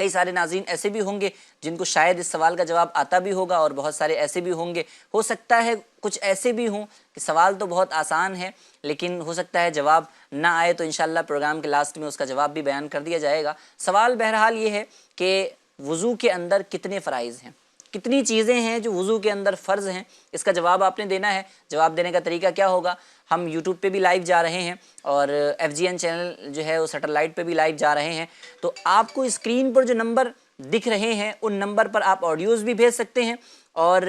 کئی سارے ناظرین ایسے بھی ہوں گے جن کو شاید اس سوال کا جواب آتا بھی ہوگا، اور بہت سارے ایسے بھی ہوں گے، ہو سکتا ہے کچھ ایسے بھی ہوں کہ سوال تو بہت آسان ہے لیکن ہو سکتا ہے جواب نہ آئے، تو انشاءاللہ پروگرام کے لاسٹ میں اس کا جواب بھی بیان کر دیا جائے گا۔ سوال بہرحال یہ ہے کہ وضو کے اندر کتنے فرائض ہیں، کتنی چیزیں ہیں جو وضو کے اندر فرض ہیں، اس کا جواب آپ نے دینا ہے۔ جواب دینے کا طریقہ کیا ہوگا، ہم یوٹیوب پہ بھی لائیو جا رہے ہیں اور FGN چینل جو ہے وہ سیٹلائٹ پہ بھی لائیو جا رہے ہیں، تو آپ کو اسکرین پر جو نمبر دکھ رہے ہیں ان نمبر پر آپ آڈیوز بھی بھیج سکتے ہیں اور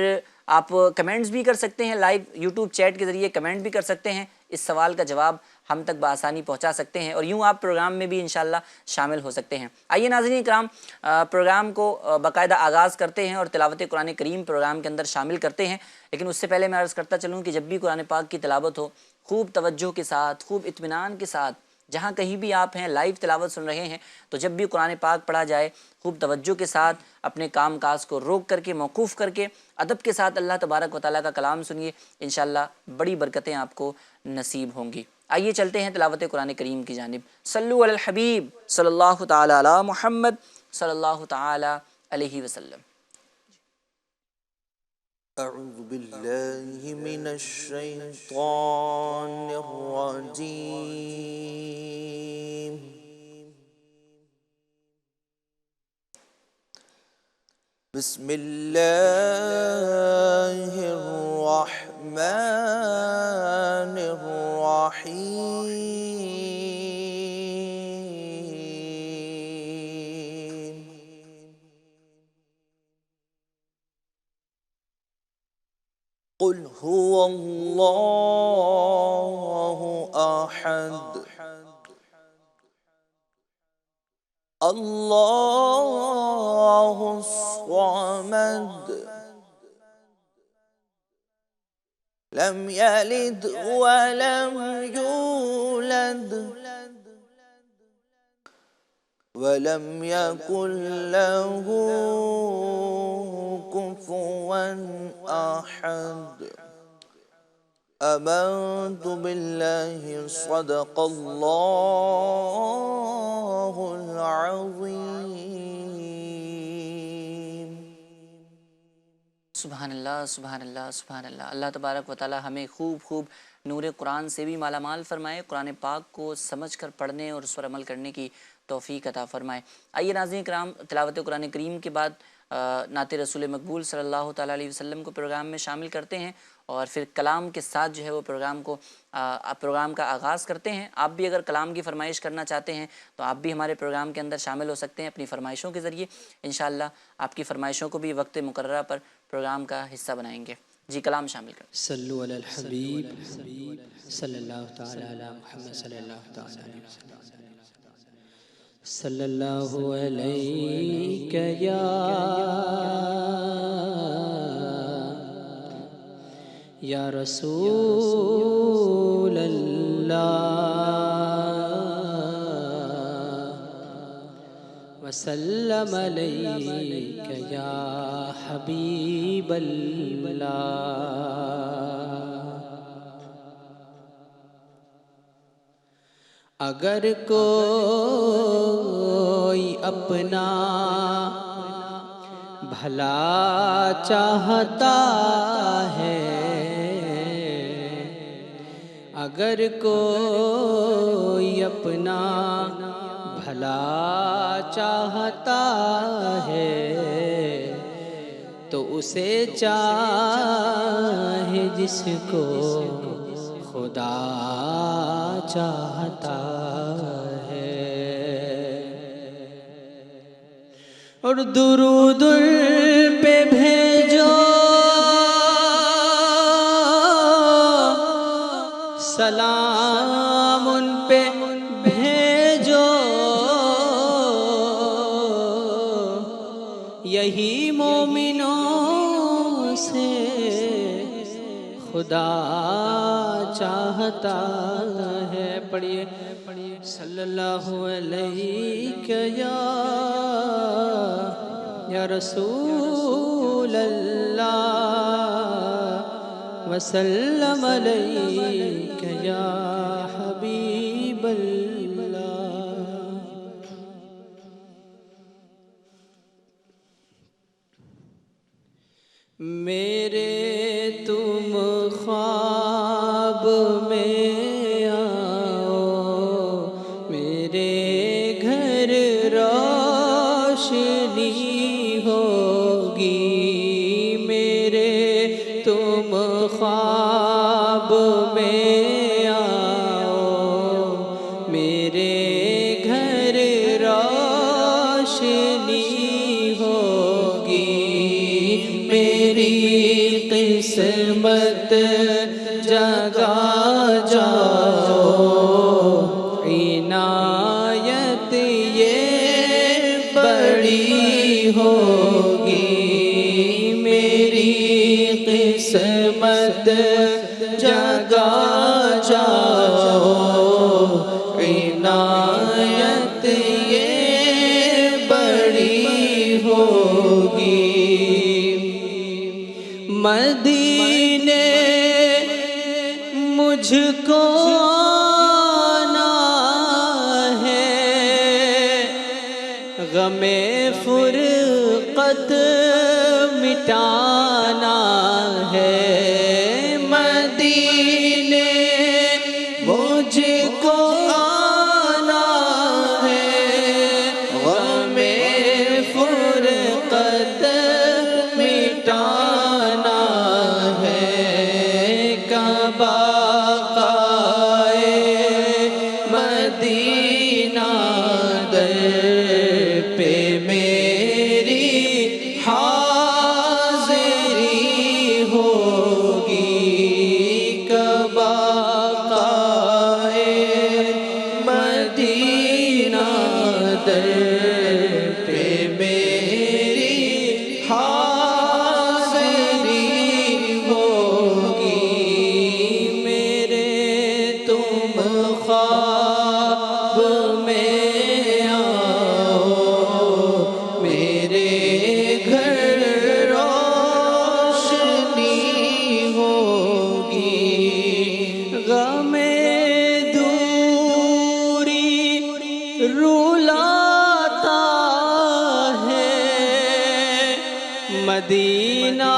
آپ کمنٹس بھی کر سکتے ہیں، لائیو یوٹیوب چیٹ کے ذریعے کمنٹ بھی کر سکتے ہیں، اس سوال کا جواب ہم تک بآسانی پہنچا سکتے ہیں اور یوں آپ پروگرام میں بھی انشاءاللہ شامل ہو سکتے ہیں۔ آئیے ناظرین اکرام پروگرام کو باقاعدہ آغاز کرتے ہیں اور تلاوت قرآن کریم پروگرام کے اندر شامل کرتے ہیں، لیکن اس سے پہلے میں عرض کرتا چلوں کہ جب بھی قرآن پاک کی تلاوت ہو خوب توجہ کے ساتھ، خوب اطمینان کے ساتھ، جہاں کہیں بھی آپ ہیں لائیو تلاوت سن رہے ہیں تو جب بھی قرآن پاک پڑھا جائے خوب توجہ کے ساتھ اپنے کام کاج کو روک کر کے، موقوف کر کے ادب کے ساتھ اللہ تبارک و تعالیٰ کا کلام سنیے، انشاءاللہ بڑی برکتیں آپ کو نصیب ہوں گی۔ آئیے چلتے ہیں تلاوت قرآن کریم کی جانب۔ صلو علی الحبیب صلی اللہ تعالی علی محمد صلی اللہ تعالی علیہ وسلم۔ اعوذ باللہ من الشیطان الرجیم بسم اللہ الرحمن الرحیم قل هو اللہ احد اللہ الصمد لم یلد ولم یولد ولم یکن له کفوا احد آمنت باللہ صدق اللہ العظیم۔ سبحان اللہ سبحان اللہ سبحان اللہ۔ اللہ تبارک و تعالی ہمیں خوب خوب نور قرآن سے بھی مالا مال فرمائے، قرآن پاک کو سمجھ کر پڑھنے اور اس پر عمل کرنے کی توفیق عطا فرمائے۔ آئیے ناظرین کرام تلاوت قرآن کریم کے بعد نعت رسول مقبول صلی اللہ تعالیٰ علیہ وسلم کو پروگرام میں شامل کرتے ہیں اور پھر کلام کے ساتھ جو ہے وہ پروگرام کا آغاز کرتے ہیں۔ آپ بھی اگر کلام کی فرمائش کرنا چاہتے ہیں تو آپ بھی ہمارے پروگرام کے اندر شامل ہو سکتے ہیں اپنی فرمائشوں کے ذریعے، انشاءاللہ آپ کی فرمائشوں کو بھی وقت مقررہ پر پروگرام کا حصہ بنائیں گے۔ جی کلام شامل کریں۔ صلو علی الحبیب صلی اللہ تعالی علی محمد صلی اللہ تعالی علیہ وسلم۔ صلی اللہ علیہ یا رسول اللہ وسلم علیک یا حبیب اللہ۔ اگر کوئی اپنا بھلا چاہتا ہے، اگر کوئی اپنا بھلا چاہتا ہے تو اسے چاہے جس کو خدا چاہتا ہے، اور درود پہ بھیجو سلام ان پہ بھیجو، یہی مومنوں سے خدا چاہتا ہے۔ پڑھیے صلی اللہ علیہ یا رسول اللہ وسلم علیک یا حبیب اللہ۔ میرے تم خواب میں آؤ، میرے گھر روشنی ہوگی، میرے تم خواب میں آؤ، میرے گھر روشنی ہوگی، میری قسمت جگا جاؤ، عنایت یہ بڑی ہوگی، میری قسمت جگا جاؤ، عنایت یہ بڑی ہوگی، مدینے مجھ کو آنا ہے، غم فرقت مٹانا ہے، مدینے مجھ کو آنا ہے، غم فرقت مٹانا ہے، کعبہ مدینہ در پہ میری حاضری ہوگی، کعبہ مدینہ در پہ میری حاضری ہوگی، میرے تم خواب میں آؤ، میرے گھر روشنی ہوگی، غم دوری رلاتا ہے، مدینہ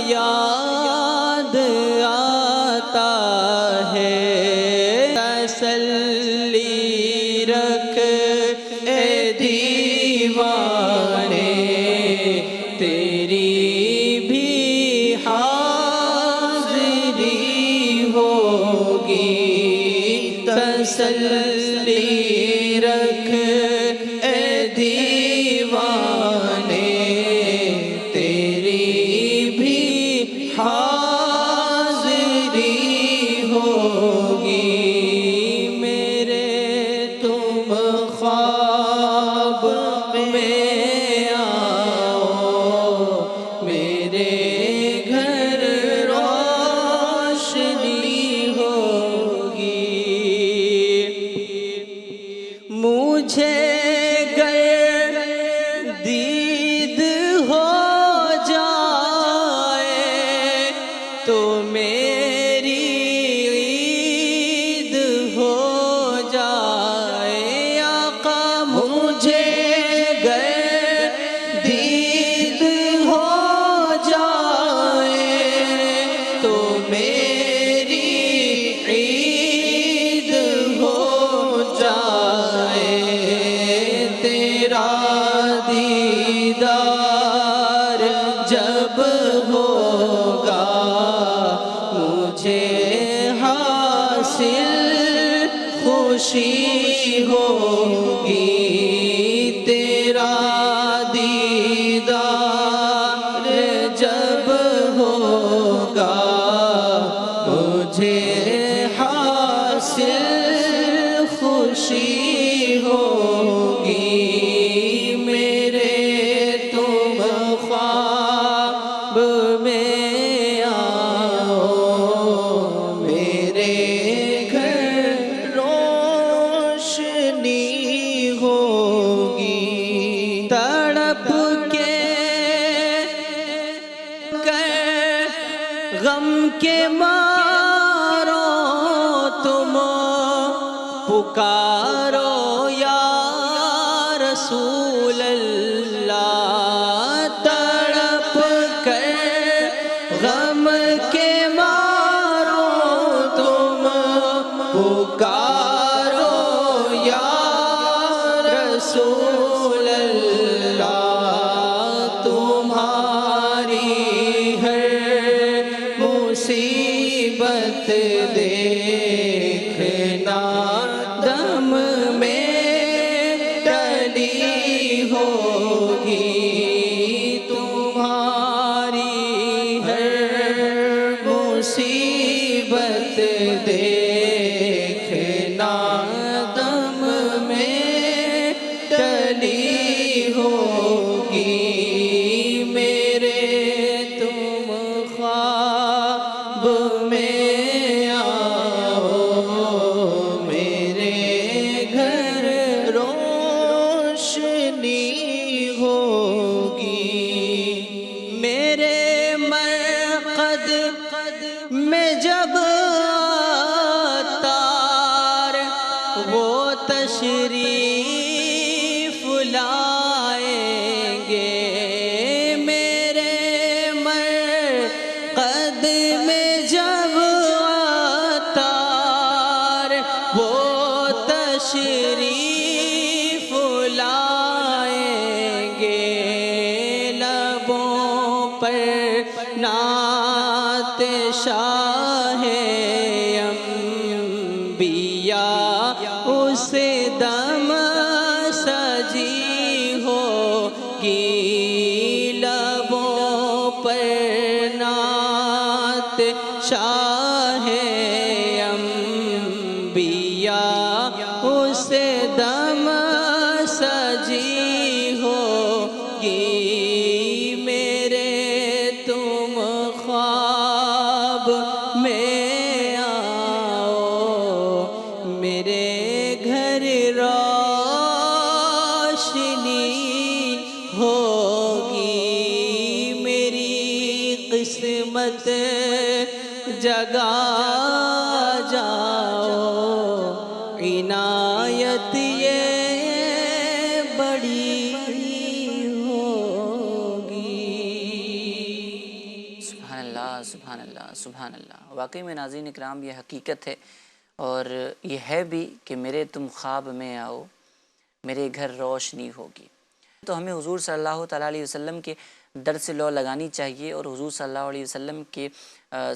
یاد آتا ہے، تسلی رکھ اے دیوانے، تیری بھی حاضری ہوگی، تسلی رکھ اے دیوانے، تیری بھی حاضری ہوگی، میرے تم خواب میں آؤ، میرے گھر روشنی ہوگی، مجھے گر دید ہو جائے تو میری عید ہو جائے، آقا مجھے گر دید ہو جائے تو میری عید ہو جائے، تیرا دیدار جب ہوگا مجھے حاصل خوشی ہوگی، تیرا دیدار جب ہوگا مجھے حاصل خوشی ہوگی، میرے تم خواب میں آؤ، میرے گھر روشنی ہوگی، تڑپ کے غم کے مارو تم پکارو یا رسول اللہ، تڑپ کر غم کے مارو تم پکارو یا رسول اللہ، تمہاری ہر مصیبت دیکھنا دم میں ڈلی ہوگی، تمہاری ہر مصیبت دیکھنا دم میں ڈلی ہوگی، میرے تم خواب میں آؤ، میرے گھر روشنی ہوگی، میرے مرقد میں جب تار وہ تشریف لائیں گے، میرے مرقد میں جب تار وہ تشریف لائیں گے، لبوں پر نعت شاہ انبیاء اس دم سجی ہوگی، لبوں پر نعت شاہ انبیاء اس دم سجی ہوگی، میرے تم خواب میں آؤ، میرے گھر روشنی ہوگی، میری قسمت جگا جاؤ، عنایت یہ بڑی ہوگی۔ سبحان اللہ، سبحان اللہ، سبحان اللہ۔ واقعی میں ناظرین اکرام یہ حقیقت ہے، اور یہ ہے بھی کہ میرے تم خواب میں آؤ، میرے گھر روشنی ہوگی۔ تو ہمیں حضور صلی اللہ تعالیٰ علیہ وسلم کے در سے لو لگانی چاہیے، اور حضور صلی اللہ علیہ وسلم کے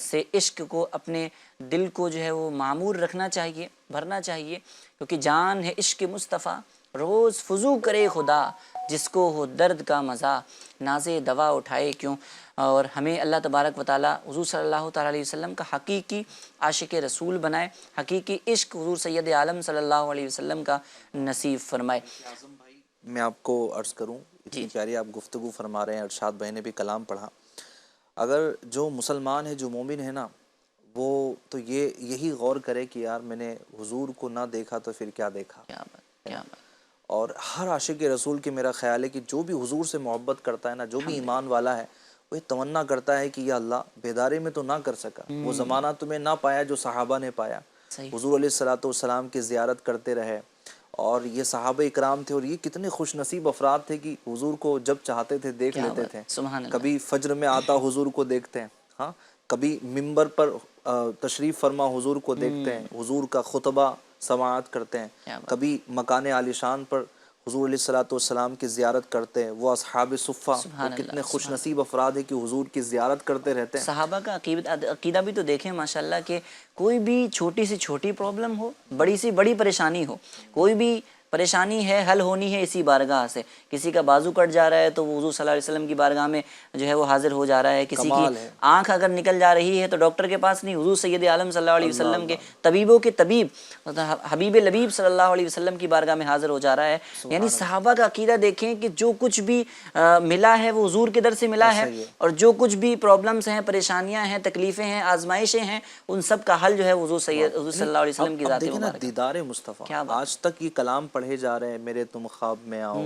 سے عشق کو اپنے دل کو جو ہے وہ معمور رکھنا چاہیے، بھرنا چاہیے، کیونکہ جان ہے عشق مصطفیٰ، روز فضو کرے خدا، جس کو ہو درد کا مزہ، نازے دوا اٹھائے کیوں۔ اور ہمیں اللہ تبارک و تعالیٰ حضور صلی اللہ تعالیٰ علیہ وسلم کا حقیقی عاشق رسول بنائے، حقیقی عشق حضور سید عالم صلی اللہ علیہ وسلم کا نصیب فرمائے۔ میں آپ کو عرض کروں، اتنی پیاری آپ گفتگو فرما رہے ہیں، ارشاد بھائی نے بھی کلام پڑھا، اگر جو مسلمان ہے، جو مومن ہے نا، وہ تو یہی غور کرے کہ یار میں نے حضور کو نہ دیکھا تو پھر کیا دیکھا۔ کیا بات، کیا بات۔ اور ہر عاشق رسول کے میرا خیال ہے کہ جو بھی حضور سے محبت کرتا ہے نا، جو بھی ایمان والا ہے، وہ یہ تمنا کرتا ہے کہ یا اللہ بیدارے میں تو نہ کر سکا، وہ زمانہ تمہیں نہ پایا جو صحابہ نے پایا، حضور علیہ الصلوۃ کی زیارت کرتے رہے، اور یہ صحابہ اکرام تھے، اور یہ کتنے خوش نصیب افراد تھے کہ حضور کو جب چاہتے تھے دیکھ لیتے تھے۔ کبھی فجر میں آتا حضور کو دیکھتے ہیں، ہاں، کبھی ممبر پر تشریف فرما حضور کو دیکھتے ہیں، حضور کا خطبہ سماعت کرتے ہیں، کبھی مکان عالیشان پر حضور علیہ الصلوۃ کی زیارت کرتے ہیں۔ وہ اصحاب صفہ کتنے خوش نصیب افراد ہیں کہ حضور کی زیارت کرتے رہتے ہیں۔ صحابہ کا عقیدہ بھی تو دیکھیں ماشاءاللہ، کہ کوئی بھی چھوٹی سے چھوٹی پرابلم ہو، بڑی سی بڑی پریشانی ہو، کوئی بھی پریشانی ہے حل ہونی ہے اسی بارگاہ سے. کسی کا بازو کٹ جا رہا ہے تو وہ حضور صلی اللہ علیہ وسلم کی بارگاہ میں جو ہے وہ حاضر ہو جا رہا ہے. کسی کی آنکھ اگر نکل جا رہی ہے تو ڈاکٹر کے پاس نہیں، حضور سید عالم صلی اللہ علیہ وسلم کے طبیبوں کے طبیب حبیب لبیب صلی اللہ علیہ وسلم کی بارگاہ میں حاضر ہو جا رہا ہے. یعنی صحابہ کا عقیدہ دیکھیں کہ جو کچھ بھی ملا ہے وہ حضور کے در سے ملا ہے، اور جو کچھ بھی پرابلمز ہیں، پریشانیاں ہیں، تکلیفیں ہیں، آزمائشیں ہیں، ان سب کا حل جو ہے حضور صلی اللہ علیہ وسلم کی ذات مبارک. دیدار مصطفیٰ آج تک یہ کلام پڑھے جا رہے ہیں، میرے تم خواب میں آؤ.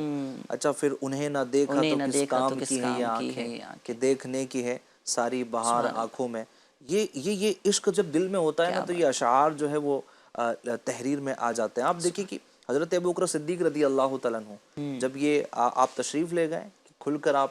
اچھا پھر انہیں نہ دیکھا تو کس کام کی ہے یہ آنکھیں کہ دیکھنے کی ہے ساری بہار آنکھوں میں. یہ عشق جب دل میں ہوتا ہے نا تو یہ اشعار جو ہے وہ تحریر میں آ جاتے ہیں. آپ دیکھیں کہ حضرت ابوبکر صدیق رضی اللہ تعالیٰ عنہ جب یہ آپ تشریف لے گئے، کھل کر آپ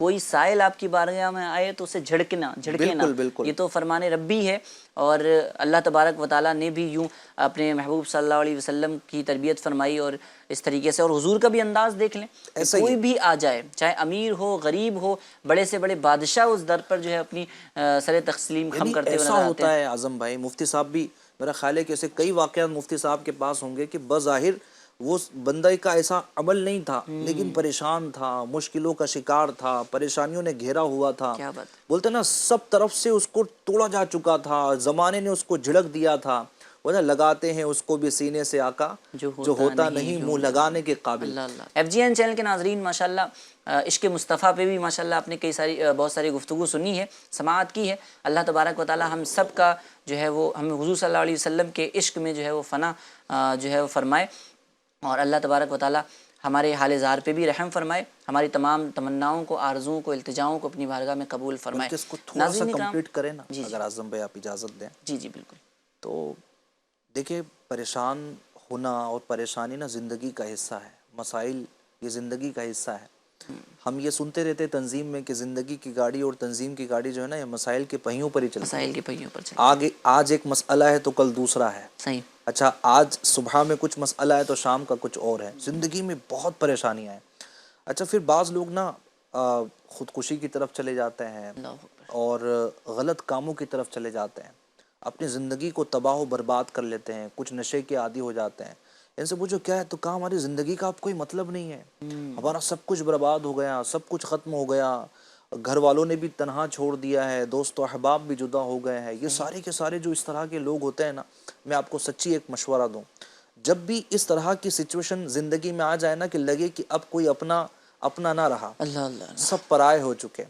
کوئی سائل آپ کی بارگاہ میں آئے تو اسے جھڑکے نہ بالکل بالکل یہ تو فرمان ربی ہے، اور اللہ تبارک و تعالیٰ نے بھی یوں اپنے محبوب صلی اللہ علیہ وسلم کی تربیت فرمائی، اور اس طریقے سے، اور حضور کا بھی انداز دیکھ لیں کہ ایسا ہی کوئی ہے۔ بھی آ جائے، چاہے امیر ہو غریب ہو، بڑے سے بڑے بادشاہ اس در پر جو ہے اپنی سر تسلیم خم یعنی کرتے ہوئے ایسا نظر آتے ہوتا ہیں۔ ہے اعظم بھائی، مفتی صاحب بھی میرا خیال ہے کہ ایسے کئی واقعات مفتی صاحب کے پاس ہوں گے کہ بظاہر وہ بندہ کا ایسا عمل نہیں تھا، لیکن پریشان تھا، مشکلوں کا شکار تھا، پریشانیوں نے گھیرا ہوا تھا، کیا بات ہے، بولتے نا سب طرف سے اس کو توڑا جا چکا تھا، زمانے نے اس کو جھڑک دیا تھا، وہ نا لگاتے ہیں اس کو بھی سینے سے آقا جو ہوتا نہیں منہ لگانے کے قابل۔ اللہ اللہ۔ ایف جی این چینل کے ناظرین، ماشاءاللہ عشق مصطفیٰ پہ بھی ماشاءاللہ آپ نے بہت ساری گفتگو سنی ہے، سماعت کی ہے۔ اللہ تبارک و تعالی ہم سب کا جو ہے وہ ہمیں حضور صلی اللہ علیہ وسلم کے عشق میں جو ہے وہ فنا جو ہے وہ فرمائے، اور اللہ تبارک و تعالی ہمارے حال زار پہ بھی رحم فرمائے، ہماری تمام تمناؤں کو، آرزوؤں کو، التجاؤں کو اپنی بارگاہ میں قبول فرمائے۔ بلکہ اس کو تھوڑا سا ناظرین اکرام، کمپلیٹ کریں نا، جی اگر اعظم بھائی آپ اجازت دیں جی جی بالکل، تو دیکھیں، پریشان ہونا اور پریشانی نا زندگی کا حصہ ہے، مسائل یہ زندگی کا حصہ ہے۔ ہم یہ سنتے رہتے تنظیم میں کہ زندگی کی گاڑی اور تنظیم کی گاڑی جو ہے نا یہ مسائل کے پہیوں پر ہی چلتی ہے، مسائل کے پہیوں پر چلیں، آج ایک مسئلہ ہے تو کل دوسرا ہے، صحیح، اچھا آج صبح میں کچھ مسئلہ ہے تو شام کا کچھ اور ہے، زندگی میں بہت پریشانیاں ہیں۔ اچھا پھر بعض لوگ نا خودکشی کی طرف چلے جاتے ہیں اللہ اکبر، اور غلط کاموں کی طرف چلے جاتے ہیں، اپنی زندگی کو تباہ و برباد کر لیتے ہیں، کچھ نشے کے عادی ہو جاتے ہیں۔ ان سے پوچھو کیا ہے تو کہا ہماری زندگی کا اب کوئی مطلب نہیں ہے، ہمارا سب کچھ برباد ہو گیا، سب کچھ ختم ہو گیا، گھر والوں نے بھی تنہا چھوڑ دیا ہے، دوست و احباب بھی جدا ہو گئے ہیں۔ یہ سارے کے سارے جو اس طرح کے لوگ ہوتے ہیں نا، میں آپ کو سچی ایک مشورہ دوں، جب بھی اس طرح کی سچویشن زندگی میں آ جائے نا کہ لگے کہ اب کوئی اپنا نہ رہا، اللہ اللہ، سب پرائے ہو چکے،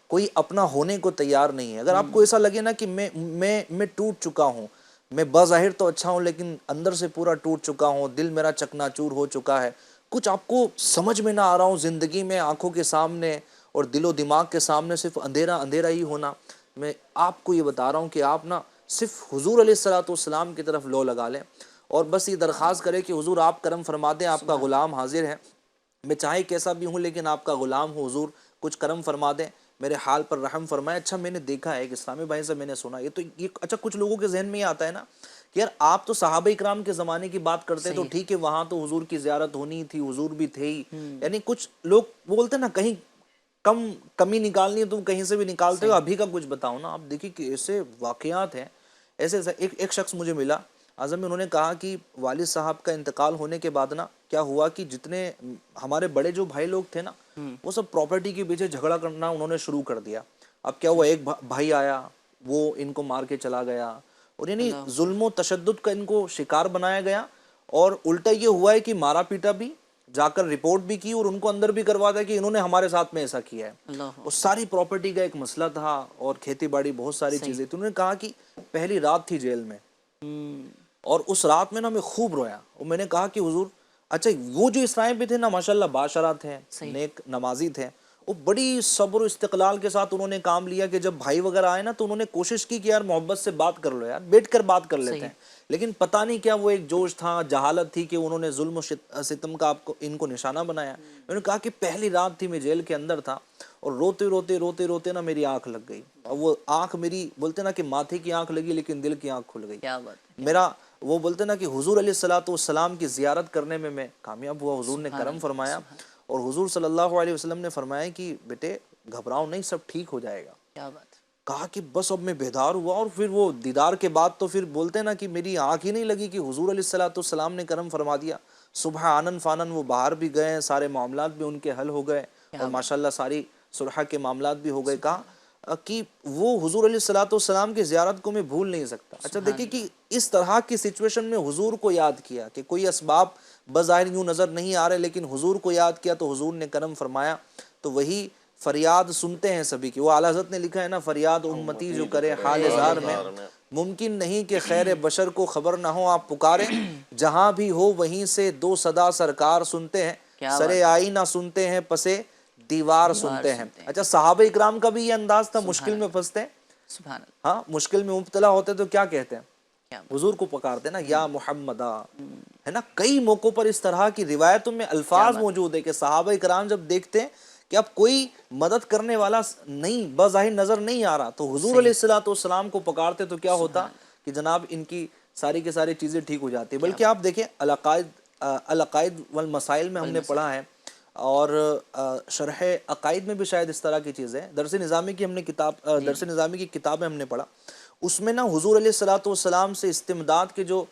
کوئی اپنا ہونے کو تیار نہیں ہے، اگر آپ کو ایسا لگے نا کہ میں ٹوٹ چکا ہوں، میں بظاہر تو اچھا ہوں لیکن اندر سے پورا ٹوٹ چکا ہوں، دل میرا چکنا چور ہو چکا ہے، کچھ آپ کو سمجھ میں نہ آ رہا ہوں، زندگی میں آنکھوں کے سامنے اور دل و دماغ کے سامنے صرف اندھیرا اندھیرا ہی ہونا، میں آپ کو یہ بتا رہا ہوں کہ آپ نا صرف حضور علیہ السلام کی طرف لو لگا لیں، اور بس یہ درخواست کرے کہ حضور آپ کرم فرما دیں، آپ کا غلام حاضر ہے، میں چاہے کیسا بھی ہوں لیکن آپ کا غلام ہوں، حضور کچھ کرم فرما دیں، میرے حال پر رحم فرمائے۔ اچھا میں نے دیکھا ہے، ایک اسلامی بھائی سے میں نے سنا، اچھا کچھ لوگوں کے ذہن میں یہ آتا ہے نا کہ یار آپ تو صحابہ اکرام کے زمانے کی بات کرتے تو ٹھیک ہے، وہاں تو حضور کی زیارت ہونی تھی، حضور بھی تھے ہی، یعنی کچھ لوگ بولتے نا کہیں کمی نکالنی ہے تم کہیں سے بھی نکالتے ہو، ابھی کا کچھ بتاؤ نا۔ آپ دیکھیں کہ ایسے واقعات ہیں، ایسے ایک شخص مجھے ملا اعظم میں، انہوں نے کہا کہ والد صاحب کا انتقال ہونے کے بعد نا کیا ہوا کہ جتنے ہمارے بڑے جو بھائی لوگ تھے نا وہ سب پراپرٹی کے پیچھے جھگڑا کرنا انہوں نے شروع کر دیا۔ اب کیا ہوا، ایک بھائی آیا وہ ان کو مار کے چلا گیا، اور یعنی ظلم و تشدد کا ان کو شکار بنایا گیا، اور الٹا یہ ہوا ہے کہ مارا پیٹا بھی، جا کر رپورٹ بھی کی اور ان کو اندر بھی کروا دیا کہ انہوں نے ہمارے ساتھ میں ایسا کیا ہے۔ اللہ، اور ساری پراپرٹی کا ایک مسئلہ تھا اور کھیتی باڑی بہت ساری چیزیں تھی۔ انہوں نے کہا کہ پہلی رات تھی جیل میں، اور اس رات میں نا میں خوب رویا، اور میں نے کہا کہ حضور اچھا وہ جو اسرائیل پہ تھے نا ماشاءاللہ باشرہ تھے، نیک نمازی تھے، وہ بڑی صبر و استقلال کے ساتھ انہوں نے کام لیا کہ جب بھائی وغیرہ آئے نا تو انہوں نے کوشش کی کہ یار محبت سے بات کر لو، یار بیٹھ کر بات کر لیتے ہیں، لیکن پتہ نہیں کیا وہ ایک جوش تھا، جہالت تھی کہ انہوں نے ظلم و ستم کا ان کو نشانہ بنایا۔ میں نے کہا کہ پہلی رات تھی میں جیل کے اندر تھا، اور روتے روتے روتے روتے نا میری آنکھ لگ گئی، اور وہ آنکھ میری بولتے نا کہ ماتھے کی آنکھ لگی لیکن دل کی آنکھ کھل گئی۔ کیا بات ہے، میرا وہ بولتے نا کہ حضور علیہ السلام کی زیارت کرنے میں کامیاب ہوا، حضور نے کرم فرمایا، اور حضور صلی اللہ علیہ وسلم نے فرمایا کہ بیٹے گھبراؤ نہیں، سب ٹھیک ہو جائے گا۔ کیا بات ہے، کہا کہ بس اب میں بیدار ہوا، اور پھر وہ دیدار کے بعد تو پھر بولتے نا کہ میری آنکھ ہی نہیں لگی کہ حضور علیہ السلام نے کرم فرما دیا۔ صبح آنن فانن وہ باہر بھی گئے، سارے معاملات بھی ان کے حل ہو گئے، اور ماشاءاللہ ساری صلح کے معاملات بھی ہو گئے۔ کہا کہ وہ حضور علیہ السلام کی زیارت کو میں بھول نہیں سکتا۔ اچھا دیکھیں کہ اس طرح کی سچویشن میں حضور کو یاد کیا کہ کوئی اسباب بظاہر یوں نظر نہیں آ رہے، لیکن حضور کو یاد کیا تو حضور نے کرم فرمایا، تو وہی فریاد سنتے ہیں سبھی کی۔ وہ اعلیٰ حضرت نے لکھا ہے نا، فریاد امتی جو کرے حال زار میں، ممکن نہیں کہ خیر بشر کو خبر نہ ہو آپ پکارے، جہاں بھی ہو وہیں سے دو صدا سرکار سنتے ہیں، سرے آئی نہ سنتے ہیں پسے دیوار سنتے ہیں۔ اچھا صحابہ اکرام کا بھی یہ انداز تھا، مشکل میں پھنستے ہیں، سبحان اللہ، ہاں مشکل میں مبتلا ہوتے تو کیا کہتے ہیں، حضور کو پکارتے نا، یا محمدہ، ہے نا۔ کئی موقعوں پر اس طرح کی روایتوں میں الفاظ موجود ہے کہ صحابہ اکرام جب دیکھتے ہیں کہ اب کوئی مدد کرنے والا نہیں بظاہر نظر نہیں آ رہا، تو حضور علیہ الصلوۃ والسلام کو پکارتے تو کیا ہوتا کہ جناب ان کی ساری کی ساری چیزیں ٹھیک ہو جاتی. بلکہ آپ دیکھیں العقائد والمسائل میں ہم نے پڑھا ہے، اور شرح عقائد میں بھی شاید اس طرح کی چیزیں، درس نظامی کی ہم نے درس نظامی کی کتاب میں ہم نے پڑھا، اس میں نا حضور علیہ الصلوۃ والسلام سے استمداد کے جو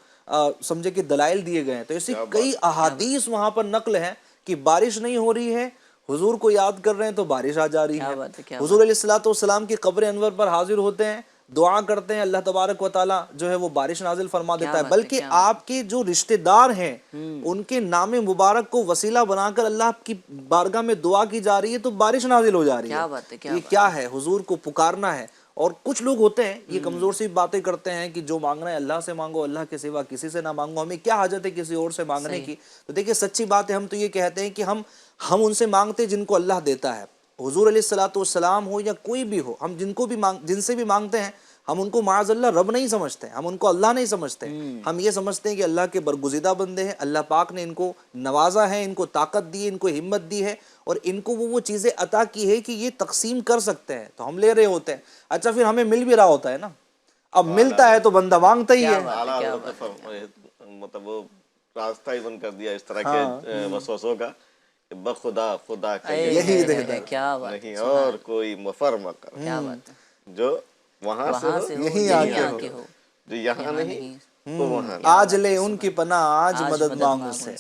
سمجھے کہ دلائل دیے گئے ہیں، تو ایسی کئی احادیث وہاں پر نقل ہیں کہ بارش نہیں ہو رہی ہے، حضور کو یاد کر رہے ہیں تو بارش آ جا رہی ہے. حضور علیہ الصلوۃ والسلام کی قبر انور پر حاضر ہوتے ہیں، دعا کرتے ہیں، اللہ تبارک و تعالیٰ جو ہے وہ بارش نازل فرما دیتا ہے. بلکہ آپ کے جو رشتہ دار ہیں ان کے نام مبارک کو وسیلہ بنا کر اللہ کی بارگاہ میں دعا کی جا رہی ہے تو بارش نازل ہو جا رہی ہے. یہ کیا ہے؟ حضور کو پکارنا ہے. اور کچھ لوگ ہوتے ہیں یہ کمزور سی باتیں کرتے ہیں کہ جو مانگنا ہے اللہ سے مانگو، اللہ کے سوا کسی سے نہ مانگو، ہمیں کیا حاجت ہے کسی اور سے مانگنے کی. تو دیکھیں سچی بات ہے، ہم تو یہ کہتے ہیں کہ ہم ان سے مانگتے جن کو اللہ دیتا ہے. حضور علیہ الصلوۃ والسلام ہو یا کوئی بھی ہو، ہم جن سے بھی مانگتے ہیں ہم ان کو معاذ اللہ رب نہیں سمجھتے، ہم ان کو اللہ نہیں سمجھتے. ہم یہ سمجھتے ہیں کہ اللہ کے برگزیدہ بندے ہیں، اللہ پاک نے ان کو نوازا ہے، ان کو طاقت دی ہے، ان کو ہمت دی ہے، اور ان کو وہ چیزیں عطا کی ہے کہ یہ تقسیم کر سکتے ہیں، تو ہم لے رہے ہوتے ہیں. اچھا پھر ہمیں مل بھی رہا ہوتا ہے نا، اب ملتا ہے تو بندہ مانگتا ہی ہے. مطلب وہ راستہ ہی بند کر دیا اس طرح کے وسوسوں کا کہ بخدا خدا کا یہی نہیں اور کوئی مفر مکر جو وہاں سے ہو یہی آگے ہو، جو یہاں نہیں وہ وہاں. آج لے ان کی پناہ آج مدد مانگ سے،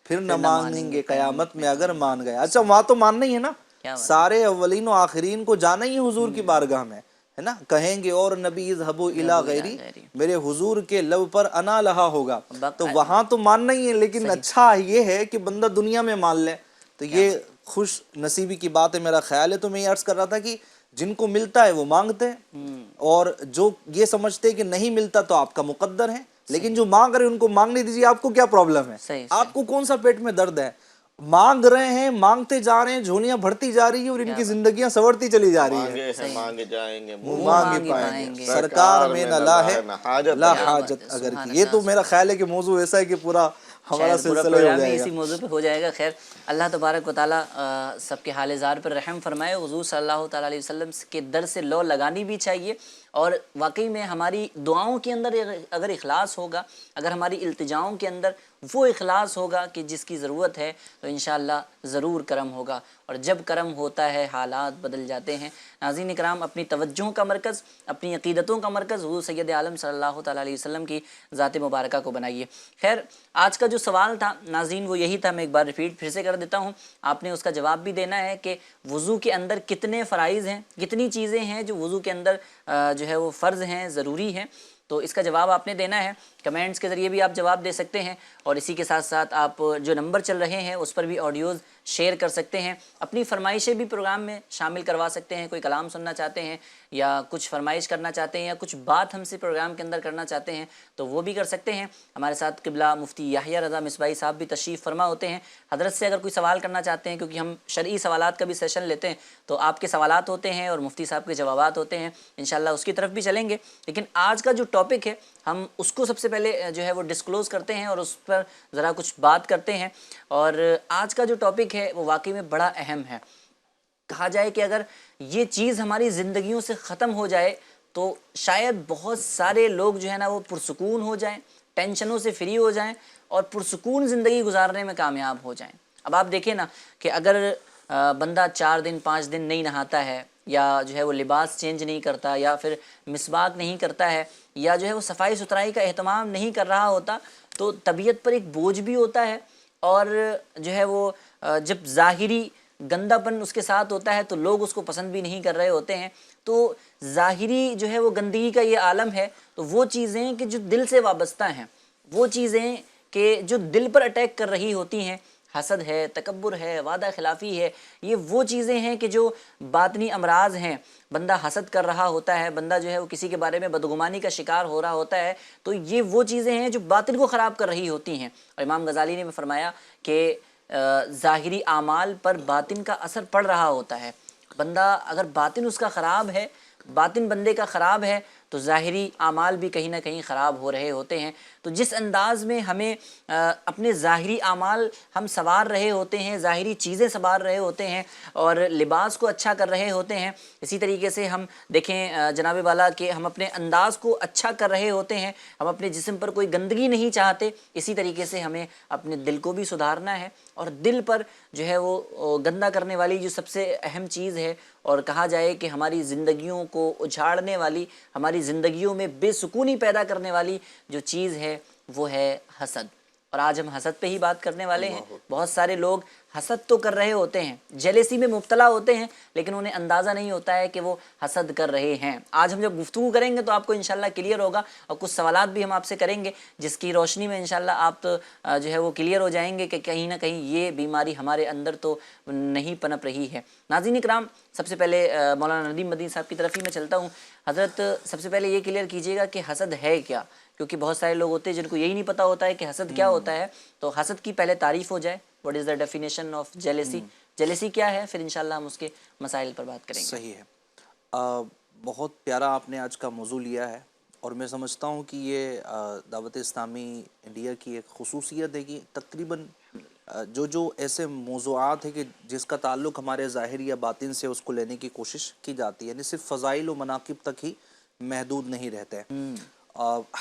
پھر نہ مانگیں گے قیامت میں اگر مان گئے. اچھا وہاں تو ماننا ہی ہے نا، سارے اولین و آخرین کو جانا ہی حضور کی بارگاہ میں ہے نا. کہیں گے اور نبی اذهبوا الی غیری، میرے حضور کے لب پر انا لہا ہوگا، تو وہاں تو ماننا ہی ہے. لیکن اچھا یہ ہے کہ بندہ دنیا میں مان لے، تو یہ خوش نصیبی کی بات ہے میرا خیال ہے. تو میں یہ عرض کر رہا تھا کہ جن کو ملتا ہے وہ مانگتے ہیں، اور جو یہ سمجھتے کہ نہیں ملتا تو آپ کا مقدر ہے. لیکن جو مانگ رہے ہیں ان کو مانگنے دیجیے. آپ کو کیا پرابلم ہے؟ آپ کو کون سا پیٹ میں درد ہے؟ مانگ رہے ہیں، مانگتے جا رہے ہیں، جھولیاں بھرتی جا رہی ہیں اور ان کی زندگیاں سنورتی چلی جا رہی ہے. مانگے ہیں مانگے جائیں گے، مانگ پائیں گے، سرکار میں نہ لا ہے لا حاجت اگر کی. یہ تو میرا خیال ہے کہ موضوع ایسا ہے کہ پورا ہمارا سلسلہ ہو جائے گا، اسی موضوع پہ ہو جائے گا. خیر اللہ تبارک و تعالیٰ سب کے حال زار پر رحم فرمائے. حضور صلی اللہ تعالیٰ علیہ وسلم کے در سے لو لگانی بھی چاہیے، اور واقعی میں ہماری دعاؤں کے اندر اگر اخلاص ہوگا، اگر ہماری التجاؤں کے اندر وہ اخلاص ہوگا کہ جس کی ضرورت ہے، تو انشاءاللہ ضرور کرم ہوگا. اور جب کرم ہوتا ہے حالات بدل جاتے ہیں. ناظرین اکرام، اپنی توجہوں کا مرکز، اپنی عقیدتوں کا مرکز حضور سید عالم صلی اللہ تعالیٰ علیہ وسلم کی ذات مبارکہ کو بنائیے. خیر آج کا جو سوال تھا ناظرین وہ یہی تھا، میں ایک بار ریپیٹ پھر سے کر دیتا ہوں. آپ نے اس کا جواب بھی دینا ہے کہ وضو کے اندر کتنے فرائض ہیں، کتنی چیزیں ہیں جو وضو کے اندر جو ہے وہ فرض ہیں، ضروری ہیں. تو اس کا جواب آپ نے دینا ہے. کمنٹس کے ذریعے بھی آپ جواب دے سکتے ہیں، اور اسی کے ساتھ ساتھ آپ جو نمبر چل رہے ہیں اس پر بھی آڈیوز شیئر کر سکتے ہیں. اپنی فرمائشیں بھی پروگرام میں شامل کروا سکتے ہیں. کوئی کلام سننا چاہتے ہیں یا کچھ فرمائش کرنا چاہتے ہیں یا کچھ بات ہم سے پروگرام کے اندر کرنا چاہتے ہیں تو وہ بھی کر سکتے ہیں. ہمارے ساتھ قبلہ مفتی یحییٰ رضا مصباحی صاحب بھی تشریف فرما ہوتے ہیں. حضرت سے اگر کوئی سوال کرنا چاہتے ہیں، کیونکہ ہم شرعی سوالات کا بھی سیشن لیتے ہیں، تو آپ کے سوالات ہوتے ہیں اور مفتی صاحب کے جوابات ہوتے ہیں، انشاءاللہ اس کی طرف بھی چلیں گے. لیکن آج کا جو ٹاپک ہے ہم اس کو سب سے پہلے جو ہے وہ ڈسکلوز کرتے ہیں اور اس پر ذرا کچھ بات کرتے ہیں. اور آج کا جو ٹاپک ہے وہ واقعی میں بڑا اہم ہے. کہا جائے کہ اگر یہ چیز ہماری زندگیوں سے ختم ہو جائے تو شاید بہت سارے لوگ جو ہے نا وہ پرسکون ہو جائیں، ٹینشنوں سے فری ہو جائیں اور پرسکون زندگی گزارنے میں کامیاب ہو جائیں. اب آپ دیکھیں نا کہ اگر بندہ 4 دن 5 دن نہیں نہاتا ہے، یا جو ہے وہ لباس چینج نہیں کرتا، یا پھر مسواک نہیں کرتا ہے، یا جو ہے وہ صفائی ستھرائی کا اہتمام نہیں کر رہا ہوتا، تو طبیعت پر ایک بوجھ بھی ہوتا ہے. اور جو ہے وہ جب ظاہری گندا پن اس کے ساتھ ہوتا ہے تو لوگ اس کو پسند بھی نہیں کر رہے ہوتے ہیں. تو ظاہری جو ہے وہ گندگی کا یہ عالم ہے. تو وہ چیزیں کہ جو دل سے وابستہ ہیں، وہ چیزیں کہ جو دل پر اٹیک کر رہی ہوتی ہیں، حسد ہے، تکبر ہے، وعدہ خلافی ہے، یہ وہ چیزیں ہیں کہ جو باطنی امراض ہیں. بندہ حسد کر رہا ہوتا ہے، بندہ جو ہے وہ کسی کے بارے میں بدگمانی کا شکار ہو رہا ہوتا ہے، تو یہ وہ چیزیں ہیں جو باطن کو خراب کر رہی ہوتی ہیں. اور امام غزالی نے بھی فرمایا کہ ظاہری اعمال پر باطن کا اثر پڑ رہا ہوتا ہے. بندہ اگر باطن اس کا خراب ہے، باطن بندے کا خراب ہے، تو ظاہری اعمال بھی کہیں نہ کہیں خراب ہو رہے ہوتے ہیں۔ تو جس انداز میں ہمیں اپنے ظاہری اعمال ہم سنوار رہے ہوتے ہیں، ظاہری چیزیں سنوار رہے ہوتے ہیں اور لباس کو اچھا کر رہے ہوتے ہیں، اسی طریقے سے ہم دیکھیں جناب والا کہ ہم اپنے انداز کو اچھا کر رہے ہوتے ہیں، ہم اپنے جسم پر کوئی گندگی نہیں چاہتے، اسی طریقے سے ہمیں اپنے دل کو بھی سدھارنا ہے، اور دل پر جو ہے وہ گندہ کرنے والی جو سب سے اہم چیز ہے، اور کہا جائے کہ ہماری زندگیوں کو اجھاڑنے والی، ہماری زندگیوں میں بے سکونی پیدا کرنے والی جو چیز ہے وہ ہے حسد۔ اور آج ہم حسد پہ ہی بات کرنے والے ہیں۔ بہت سارے لوگ حسد تو کر رہے ہوتے ہیں، جیلیسی میں مبتلا ہوتے ہیں، لیکن انہیں اندازہ نہیں ہوتا ہے کہ وہ حسد کر رہے ہیں۔ آج ہم جب گفتگو کریں گے تو آپ کو انشاءاللہ کلیئر ہوگا، اور کچھ سوالات بھی ہم آپ سے کریں گے جس کی روشنی میں انشاءاللہ آپ جو ہے وہ کلیئر ہو جائیں گے کہ کہیں نہ کہیں یہ بیماری ہمارے اندر تو نہیں پنپ رہی ہے۔ ناظرین اکرام، سب سے پہلے مولانا ندیم مدنی صاحب کی طرف ہی میں چلتا ہوں۔ حضرت سب سے پہلے یہ کلیئر کیجیے گا کہ حسد ہے کیا، کیونکہ بہت سارے لوگ ہوتے ہیں جن کو یہی نہیں پتہ ہوتا ہے کہ حسد کیا ہوتا ہے۔ تو حسد کی پہلے تعریف ہو جائے، what is the definition of jealousy, jealousy کیا ہے، پھر انشاءاللہ ہم اس کے مسائل پر بات کریں گے۔ صحیح ہے، بہت پیارا آپ نے آج کا موضوع لیا ہے، اور میں سمجھتا ہوں کہ یہ دعوت اسلامی انڈیا کی ایک خصوصیت ہے کہ تقریباً جو ایسے موضوعات ہیں کہ جس کا تعلق ہمارے ظاہر یا باطن سے اس کو لینے کی کوشش کی جاتی ہے، یعنی صرف فضائل و مناقب تک ہی محدود نہیں رہتے ہیں۔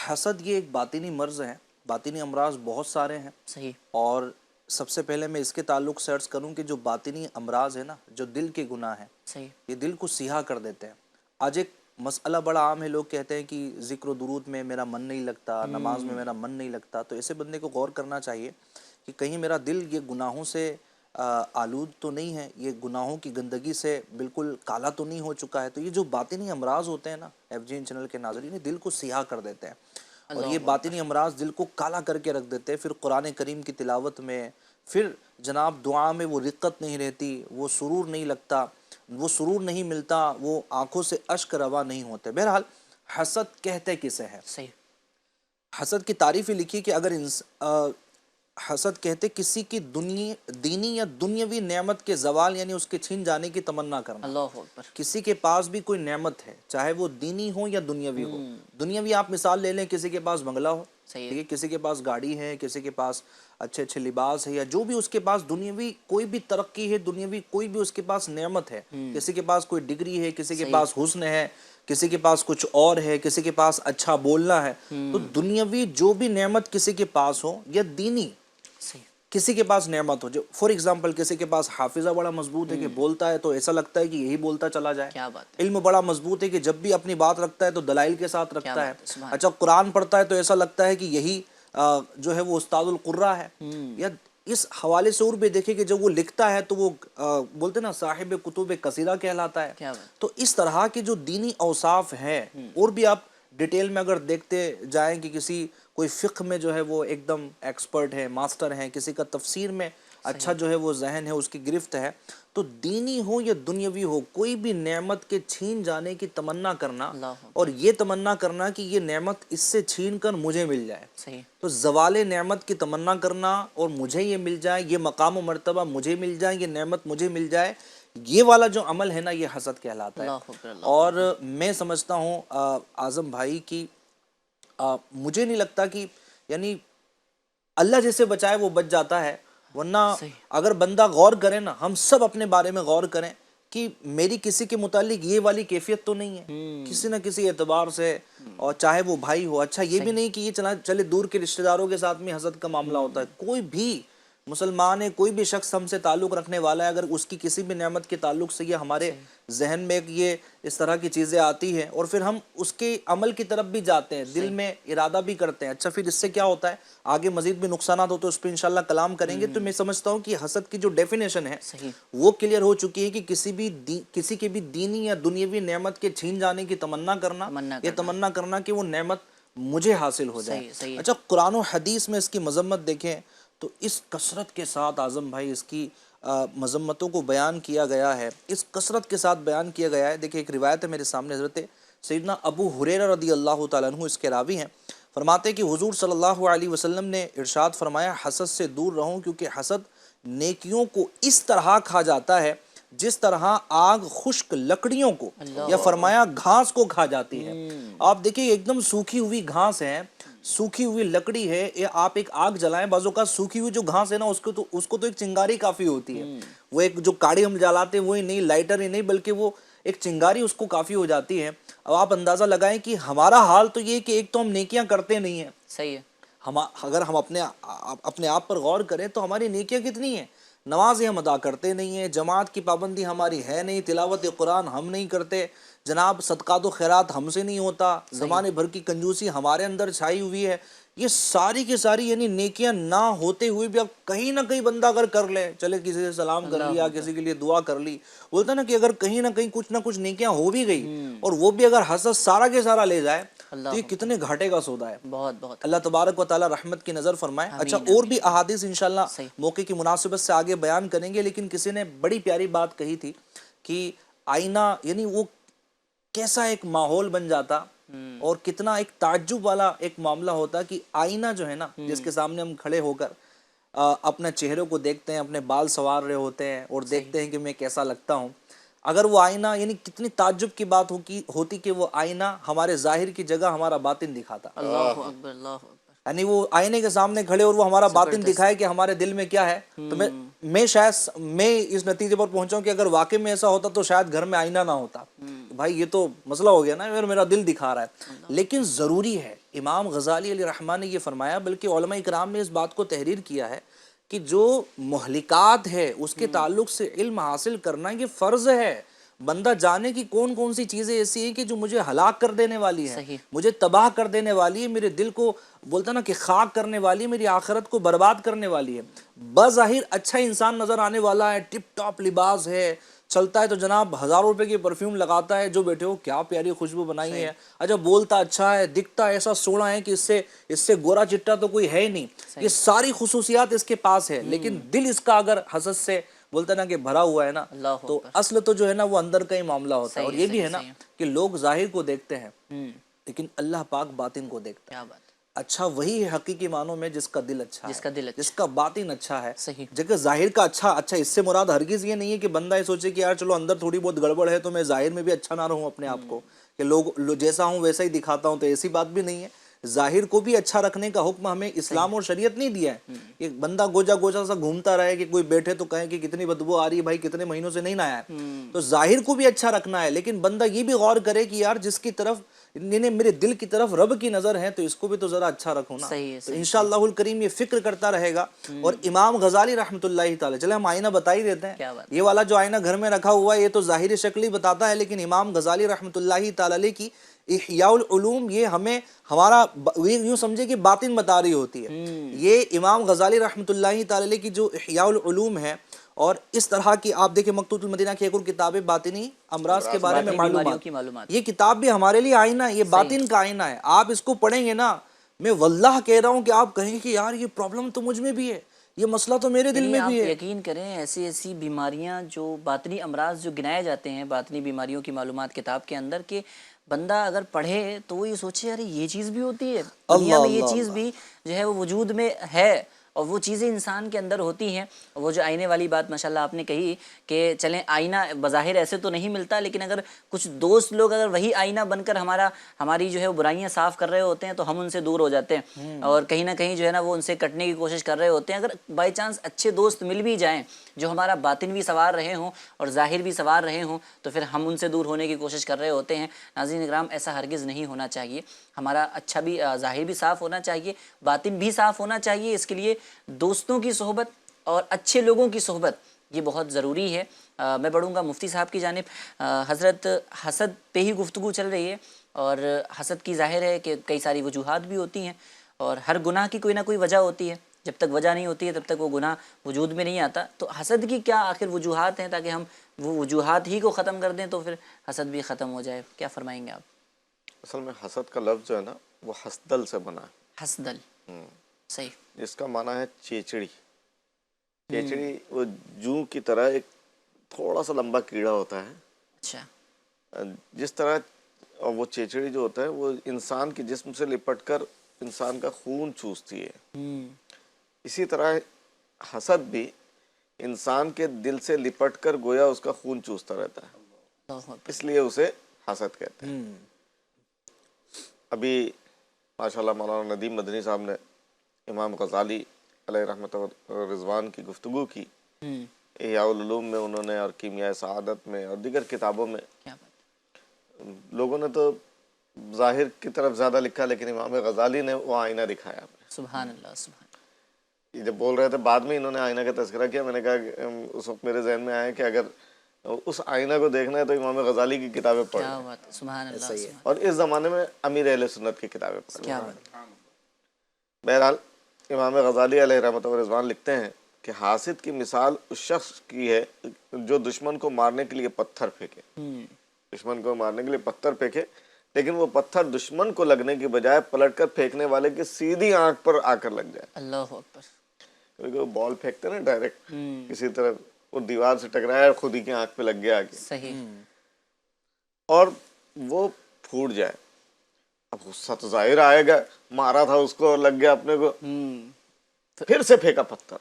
حسد یہ ایک باطنی مرض ہے، باطنی امراض بہت سارے ہیں، صحیح۔ اور سب سے پہلے میں اس کے تعلق سے عرض کروں کہ جو باطنی امراض ہے نا، جو دل کے گناہ ہیں، صحیح۔ یہ دل کو سیاہ کر دیتے ہیں۔ آج ایک مسئلہ بڑا عام ہے، لوگ کہتے ہیں کہ ذکر و درود میں میرا من نہیں لگتا، نماز میں میرا من نہیں لگتا، تو ایسے بندے کو غور کرنا چاہیے کہ کہیں میرا دل یہ گناہوں سے آلود تو نہیں ہے، یہ گناہوں کی گندگی سے بالکل کالا تو نہیں ہو چکا ہے۔ تو یہ جو باطنی امراض ہوتے ہیں نا ایف جی این چینل کے ناظرین، دل کو سیاہ کر دیتے ہیں، اور یہ باطنی امراض دل کو کالا کر کے رکھ دیتے ہیں۔ پھر قرآن کریم کی تلاوت میں، پھر جناب دعا میں وہ رقت نہیں رہتی، وہ سرور نہیں لگتا، وہ سرور نہیں ملتا، وہ آنکھوں سے اشک روا نہیں ہوتے۔ بہرحال حسد کہتے کسے ہے؟ صحیح۔ حسد کی تعریف ہی لکھی کہ اگر حسد کہتے کسی کی دینی یا دنیاوی نعمت کے زوال، یعنی اس کے چھین جانے کی تمنا کرنا۔ اللہ اکبر۔ کسی کے پاس بھی کوئی نعمت ہے، چاہے وہ دینی ہو یا دنیاوی ہو۔ دنیاوی آپ مثال لے لیں، کسی کے پاس بنگلہ ہو، ٹھیک ہے، کسی کے پاس گاڑی ہے، کسی کے پاس اچھے اچھے لباس ہے، یا جو بھی اس کے پاس دنیاوی کوئی بھی ترقی ہے، دنیاوی کوئی بھی اس کے پاس نعمت ہے، کسی کے پاس کوئی ڈگری ہے، کسی کے پاس حسن ہے، کسی کے پاس کچھ اور ہے، کسی کے پاس اچھا بولنا ہے، تو دنیاوی جو بھی نعمت کسی کے پاس ہو یا دینی کسی کے پاس نعمت ہو، جو فور ایگزامپل کسی کے پاس حافظہ بڑا مضبوط ہے کہ بولتا ہے تو ایسا لگتا ہے کہ یہی بولتا چلا جائے، کیا بات ہے۔ علم بڑا مضبوط ہے کہ جب بھی اپنی بات رکھتا ہے تو دلائل کے ساتھ رکھتا ہے، اچھا قرآن پڑھتا ہے تو ایسا لگتا ہے کہ یہی جو ہے وہ استاد القرہ ہے، یا اس حوالے سے اور بھی دیکھیں کہ جب وہ لکھتا ہے تو وہ بولتے نا صاحب کتب کثیرہ کہلاتا ہے۔ تو اس طرح کے جو دینی اوصاف ہیں، اور بھی آپ ڈیٹیل میں اگر دیکھتے جائیں کہ کسی کوئی فقہ میں جو ہے وہ ایک دم ایکسپرٹ ہے، ماسٹر ہیں، کسی کا تفسیر میں اچھا جو ہے وہ ذہن ہے، اس کی گرفت ہے، تو دینی ہو یا دنیاوی ہو، کوئی بھی نعمت کے چھین جانے کی تمنا کرنا، اور یہ تمنا کرنا کہ یہ نعمت اس سے چھین کر مجھے مل جائے، صحیح۔ تو زوال نعمت کی تمنا کرنا اور مجھے یہ مل جائے، یہ مقام و مرتبہ مجھے مل جائے، یہ نعمت مجھے مل جائے، یہ والا جو عمل ہے نا، یہ حسد کہلاتا ہے۔ اور میں سمجھتا ہوں اعظم بھائی کی مجھے نہیں لگتا کہ یعنی اللہ جسے بچائے وہ بچ جاتا ہے، ورنہ اگر بندہ غور کرے نا، ہم سب اپنے بارے میں غور کریں کہ میری کسی کے متعلق یہ والی کیفیت تو نہیں ہے کسی نہ کسی اعتبار سے، اور چاہے وہ بھائی ہو، اچھا یہ بھی نہیں کہ یہ چلے دور کے رشتہ داروں کے ساتھ میں حسد کا معاملہ ہوتا ہے، کوئی بھی مسلمان ہے، کوئی بھی شخص ہم سے تعلق رکھنے والا ہے، اگر اس کی کسی بھی نعمت کے تعلق سے یہ ہمارے ذہن میں یہ اس طرح کی چیزیں آتی ہیں، اور پھر ہم اس کے عمل کی طرف بھی جاتے ہیں، دل میں ارادہ بھی کرتے ہیں، اچھا پھر اس سے کیا ہوتا ہے، آگے مزید بھی نقصانات ہوتے ہیں، اس پہ انشاءاللہ کلام کریں گے۔ تو میں سمجھتا ہوں کہ حسد کی جو ڈیفینیشن ہے وہ کلیئر ہو چکی ہے کہ کسی کے بھی دینی یا دنیاوی نعمت کے چھین جانے کی تمنا کرنا، یہ تمنا کرنا کہ وہ نعمت مجھے حاصل ہو جائے۔ اچھا قرآن و حدیث میں اس کی مذمت دیکھیں تو اس کثرت کے ساتھ اعظم بھائی اس کی مذمتوں کو بیان کیا گیا ہے، اس کثرت کے ساتھ بیان کیا گیا ہے۔ دیکھیں ایک روایت ہے میرے سامنے، حضرت سیدنا ابو ہریرہ رضی اللہ تعالیٰ عنہ اس کے راوی ہیں، فرماتے ہیں کہ حضور صلی اللہ علیہ وسلم نے ارشاد فرمایا، حسد سے دور رہوں کیونکہ حسد نیکیوں کو اس طرح کھا جاتا ہے جس طرح آگ خشک لکڑیوں کو یا فرمایا گھاس کو کھا جاتی ہے. آپ دیکھیں ایک دم سوکھی ہوئی گھاس ہے, سوکھی ہوئی لکڑی ہے, یا آپ ایک آگ جلائیں, بعض اوقات سوکھی ہوئی جو گھاس ہے نا اس کو تو ایک چنگاری کافی ہوتی ہے, وہ ایک جو کاڑی ہم جلاتے ہیں وہی نہیں, لائٹر ہی نہیں, بلکہ وہ ایک چنگاری اس کو کافی ہو جاتی ہے. اب آپ اندازہ لگائیں کہ ہمارا حال تو یہ کہ ایک تو ہم نیکیاں کرتے نہیں ہیں. صحیح ہے. اگر ہم اپنے آپ پر غور کریں تو ہماری نیکیاں کتنی ہیں. نمازیں ہم ادا کرتے نہیں ہیں, جماعت کی پابندی ہماری ہے نہیں, تلاوت قرآن ہم نہیں کرتے جناب, صدقات و خیرات ہم سے نہیں ہوتا, زمانے بھر کی کنجوسی ہمارے اندر چھائی ہوئی ہے. یہ ساری کی ساری یعنی نیکیاں نہ ہوتے ہوئے بھی اب کہیں نہ کہیں بندہ اگر کر لے, چلے کسی سے سلام کر لیا, کسی کے لیے دعا کر لی, بولتا نا کہ اگر کہیں نہ کہیں کچھ نہ کچھ نیکیاں ہو بھی گئی اور وہ بھی اگر حسد سارا کے سارا لے جائے تو یہ کتنے گھاٹے کا سودا ہے. بہت بہت. اللہ تبارک و تعالی رحمت کی نظر فرمائے. اچھا اور بھی احادیث انشاءاللہ موقع کی مناسبت سے آگے بیان کریں گے, لیکن کسی نے بڑی پیاری بات کہی تھی کہ آئینہ یعنی وہ کیسا ایک ماحول بن جاتا اور کتنا ایک تعجب والا ایک معاملہ ہوتا کہ آئینہ جو ہے نا جس کے سامنے ہم کھڑے ہو کر اپنے چہرے کو دیکھتے ہیں, اپنے بال سنوار رہے ہوتے ہیں اور دیکھتے ہیں کہ میں کیسا لگتا ہوں. اگر وہ آئینہ یعنی کتنی تعجب کی بات ہوتی کہ وہ آئینہ ہمارے ظاہر کی جگہ ہمارا باطن دکھاتا. اللہ اکبر, اللہ اکبر. یعنی وہ آئینے کے سامنے کھڑے اور وہ ہمارا باطن دکھائے کہ ہمارے دل میں کیا ہے. تو میں شاید میں اس نتیجے پر پہنچا کہ اگر واقعی میں ایسا ہوتا تو شاید گھر میں آئینہ نہ ہوتا. بھائی یہ تو مسئلہ ہو گیا نا, میرا دل دکھا رہا ہے. لیکن ضروری ہے, امام غزالی علیہ الرحمہ نے یہ فرمایا, بلکہ علماء اکرام نے اس بات کو تحریر کیا ہے کہ جو مہلکات ہے اس کے تعلق سے علم حاصل کرنا یہ فرض ہے. بندہ جانے کی کون کون سی چیزیں ایسی ہیں کہ جو مجھے ہلاک کر دینے والی ہیں, مجھے تباہ کر دینے والی ہے, میرے دل کو بولتا نا کہ خاک کرنے والی ہے, میری آخرت کو برباد کرنے والی ہے. بظاہر اچھا انسان نظر آنے والا ہے, ٹپ ٹاپ لباس ہے, چلتا ہے تو جناب ہزاروں روپے کی پرفیوم لگاتا ہے, جو بیٹھے ہو کیا پیاری خوشبو بنائی ہے, اچھا بولتا اچھا ہے, دکھتا ایسا سونا ہے کہ اس سے گورا چٹا تو کوئی ہے ہی نہیں. یہ ساری خصوصیات اس کے پاس ہے, لیکن دل اس کا اگر حسد سے بولتا نا کہ بھرا ہوا ہے نا, تو اصل تو جو ہے نا وہ اندر کا ہی معاملہ ہوتا ہے. اور یہ بھی ہے نا کہ لوگ ظاہر کو دیکھتے ہیں لیکن اللہ پاک باطن کو دیکھتا ہے. اچھا وہی ہے حقیقی معنوں میں جس کا دل اچھا ہے, جس کا باطن اچھا ہے. جگہ ظاہر کا اچھا اس سے مراد ہرگز یہ نہیں ہے کہ بندہ یہ سوچے کہ یار چلو اندر تھوڑی بہت گڑبڑ ہے تو میں ظاہر میں بھی اچھا نہ رہوں اپنے آپ کو, کہ لوگ جیسا ہوں ویسا ہی دکھاتا ہوں, تو ایسی بات بھی نہیں ہے. ظاہر کو بھی اچھا رکھنے کا حکم ہمیں اسلام اور شریعت نہیں دیا ہے کہ بندہ گوجا گوجا سا گھومتا رہے, کہ کوئی بیٹھے تو کہیں کہ کتنی بدبو آ رہی ہے بھائی, کتنے مہینوں سے نہیں نہایا ہے. تو ظاہر کو بھی اچھا رکھنا ہے, لیکن بندہ یہ بھی غور کرے کہ یار جس کی طرف میرے دل کی طرف رب کی نظر ہے تو اس کو بھی تو ذرا اچھا رکھو نا. تو انشاءاللہ الکریم یہ فکر کرتا رہے گا. اور امام غزالی رحمۃ اللہ تعالی, چلے ہم آئینہ بتا ہی دیتے ہیں, یہ والا جو آئینہ گھر میں رکھا ہوا ہے یہ تو ظاہری شکل ہی بتاتا ہے, لیکن امام غزالی رحمۃ اللہ تعالی کی احیاء العلوم یہ ہمیں ہمارا یوں سمجھے کہ باطن بتا رہی ہوتی ہے. یہ امام غزالی رحمۃ اللہ تعالی کی جو احیاء العلوم ہے, اور اس طرح کی آپ دیکھیں مکتوبۃ المدینہ کی ایک اور کتاب ہے باطنی امراض کے بارے میں معلومات, یہ کتاب بھی ہمارے لیے آئینہ ہے, یہ باطن کا آئینہ ہے. آپ اس کو پڑھیں گے نا, میں واللہ کہہ رہا ہوں کہ آپ کہیں کہ یار یہ پرابلم تو مجھ میں بھی ہے, یہ مسئلہ تو میرے دل میں بھی ہے. یقین کریں ایسی بیماریاں جو باطنی امراض جو گنائے جاتے ہیں باطنی بیماریوں کی معلومات کتاب کے اندر, کہ بندہ اگر پڑھے تو وہ یہ سوچے یار یہ چیز بھی ہوتی ہے دنیا میں, یہ چیز بھی جو ہے وہ وجود میں ہے, اور وہ چیزیں انسان کے اندر ہوتی ہیں. وہ جو آئینے والی بات ماشاءاللہ آپ نے کہی کہ چلیں آئینہ بظاہر ایسے تو نہیں ملتا, لیکن اگر کچھ دوست لوگ اگر وہی آئینہ بن کر ہماری جو ہے وہ برائیاں صاف کر رہے ہوتے ہیں تو ہم ان سے دور ہو جاتے ہیں, اور کہیں نہ کہیں جو ہے نا وہ ان سے کٹنے کی کوشش کر رہے ہوتے ہیں. اگر بائی چانس اچھے دوست مل بھی جائیں جو ہمارا باطن بھی سنوار رہے ہوں اور ظاہر بھی سنوار رہے ہوں, تو پھر ہم ان سے دور ہونے کی کوشش کر رہے ہوتے ہیں. ناظرین اکرام, ایسا ہرگز نہیں ہونا چاہیے. ہمارا اچھا بھی ظاہر بھی صاف ہونا چاہیے, باطن بھی صاف ہونا چاہیے. اس کے لیے دوستوں کی صحبت اور اچھے لوگوں کی صحبت یہ بہت ضروری ہے. میں بڑھوں گا مفتی صاحب کی جانب. حضرت حسد پہ ہی گفتگو چل رہی ہے, اور حسد کی ظاہر ہے کہ کئی ساری وجوہات بھی ہوتی ہیں, اور ہر گناہ کی کوئی نہ کوئی وجہ ہوتی ہے. جب تک وجہ نہیں ہوتی ہے تب تک وہ گناہ وجود میں نہیں آتا. تو حسد کی کیا آخر وجوہات ہیں تاکہ ہم وہ وجوہات ہی کو ختم کر دیں تو پھر حسد بھی ختم ہو جائے؟ کیا فرمائیں گے آپ؟ اصل میں حسد کا لفظ جو ہے نا وہ حسدل سے بنا ہے. حسدل, صحیح, جس کا معنی ہے چیچڑی. چیچڑی وہ جوں کی طرح ایک تھوڑا سا لمبا کیڑا ہوتا ہے. اچھا. جس طرح وہ چیچڑی جو ہوتا ہے وہ انسان کے جسم سے لپٹ کر انسان کا خون چوستی ہے, اسی طرح حسد بھی انسان کے دل سے لپٹ کر گویا اس کا خون چوستا رہتا ہے، اللہ اکبر. اس لیے اسے حسد کہتے ہیں. ابھی ماشاءاللہ مولانا ندیم مدنی صاحب نے امام غزالی علیہ رحمۃ و رضوان کی گفتگو کی احیاء العلوم میں انہوں نے، اور کیمیائے سعادت میں اور دیگر کتابوں میں. کیا بات. لوگوں نے تو ظاہر کی طرف زیادہ لکھا، لیکن امام غزالی نے وہ آئینہ دکھایا. سبحان اللہ سبحان اللہ. یہ جب بول رہے تھے بعد میں انہوں نے آئینہ کا تذکرہ کیا، میں نے کہا کہ اس وقت میرے ذہن میں آیا کہ اگر اس آئینہ کو دیکھنا ہے تو امام غزالی کی کتابیں پڑھ کیا لیں، بات ہے. سبحان اللہ سبحان. اور اس زمانے میں امیر اہل سنت کی کتابیں پڑھ لیں. کیا بات. بہرحال امام غزالی علیہ رحمۃ و رضوان لکھتے ہیں کہ حاسد کی مثال اس شخص کی ہے جو دشمن کو مارنے کے لیے پتھر پھینکے. دشمن کو مارنے کے لیے پتھر پھینکے، لیکن وہ پتھر دشمن کو لگنے کی بجائے پلٹ کر پھینکنے والے کی سیدھی آنکھ پر آ کر لگ جائے. اللہ اکبر. کیونکہ وہ بال پھینکتے نا ڈائریکٹ کسی طرح، وہ دیوار سے ٹکرایا اور خود ہی کی آنکھ پہ لگ گیا آگے، صحیح. اور وہ پھوٹ جائے. اب غصہ تو ظاہر آئے گا، مارا تھا اس کو اور لگ گیا اپنے کو، پھر سے پھینکا پتھر،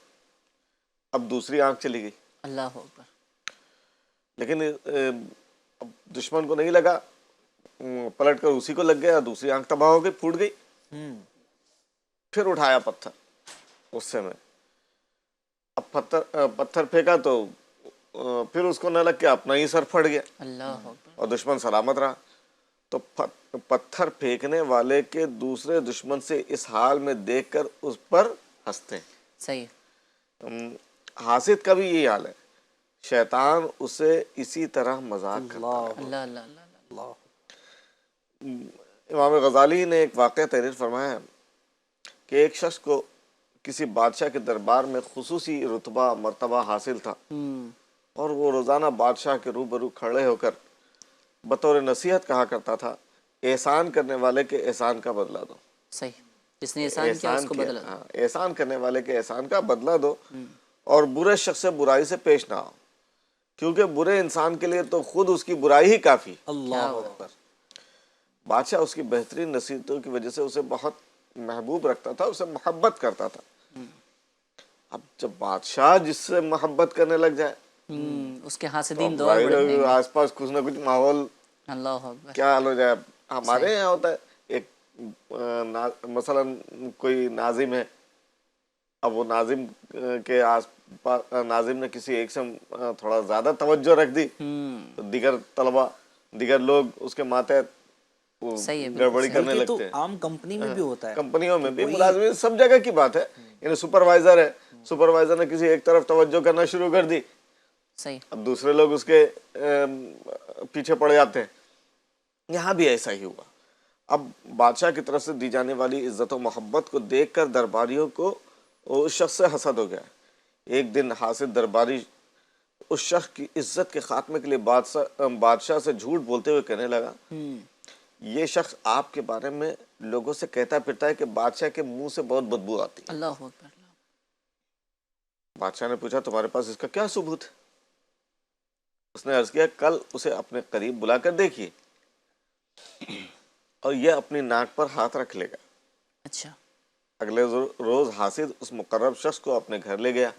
اب دوسری آنکھ چلی گئی. اللہ اکبر. لیکن اب دشمن کو نہیں لگا، پلٹ کر اسی کو لگ گیا، دوسری آنکھ تباہ ہو گئی، پھوٹ گئی. پھر اٹھایا پتھر غصے میں، اب پتھر پھینکا تو پھر اس کو نہ لگ کے اپنا ہی سر پھٹ گیا اللہ اکبر. اور دشمن سلامت رہا. تو پتھر پھینکنے والے کے دوسرے دشمن سے اس حال میں دیکھ کر اس پر ہنستے ہیں. صحیح. حاسد کا بھی یہی حال ہے، شیطان اسے اسی طرح مذاق کرتا ہے. اللہ اللہ اللہ اللہ. امام غزالی نے ایک واقعہ تحریر فرمایا ہے کہ ایک شخص کو کسی بادشاہ کے دربار میں خصوصی رتبہ مرتبہ حاصل تھا، اور وہ روزانہ بادشاہ کے روبرو کھڑے ہو کر بطور نصیحت کہا کرتا تھا، احسان کرنے والے کے احسان کا بدلہ دو. صحیح. جس نے احسان کیا اس کو بدلا. ہاں، احسان کرنے والے کے احسان کا بدلہ دو، اور برے شخص سے برائی سے پیش نہ آؤ، کیونکہ برے انسان کے لیے تو خود اس کی برائی ہی کافی. اللہ اکبر. بادشاہ اس کی بہترین نصیحتوں کی وجہ سے اسے بہت محبوب رکھتا تھا، اسے محبت کرتا تھا. اب جب بادشاہ جس سے محبت کرنے لگ جائے، اس کے حاسدین دوڑ پڑیں. آس پاس کچھ نہ کچھ ماحول اللہ اکبر. کیا حال ہو جائے. ہمارے یہاں ہوتا ہے ایک مثلا کوئی ناظم ہے، اب وہ ناظم کے آس پاس ناظم نے کسی ایک سے تھوڑا زیادہ توجہ رکھ دی تو دیگر طلبہ، دیگر لوگ اس کے ماتحت گڑبڑی کرنے لگتے ہیں. عام کمپنی میں بھی ہوتا ہے، کمپنیوں میں بھی، ملازمین، سب جگہ کی بات ہے. یعنی سپروائزر ہے، سپروائزر نے کسی ایک طرف توجہ کرنا شروع کر دی، صحیح. اب دوسرے لوگ اس کے پیچھے پڑ جاتے ہیں. یہاں بھی ایسا ہی ہوا. اب بادشاہ کی طرف سے دی جانے والی عزت و محبت کو دیکھ کر درباریوں کو اس شخص سے حسد ہو گیا. ایک دن حاسد درباری اس شخص کی عزت کے خاتمے کے لیے بادشاہ سے جھوٹ بولتے ہوئے کہنے لگا، یہ شخص آپ کے بارے میں لوگوں سے کہتا پھرتا ہے کہ بادشاہ کے منہ سے بہت بدبو آتی ہے. اللہ اکبر. بادشاہ نے پوچھا، تمہارے پاس اس کا کیا ثبوت ہے؟ اس نے عرض کیا، کل اسے اپنے قریب بلا کر دیکھیے اور یہ اپنی ناک پر ہاتھ رکھ لے گا. اچھا. اگلے روز حاسد اس مقرب شخص کو اپنے گھر لے گیا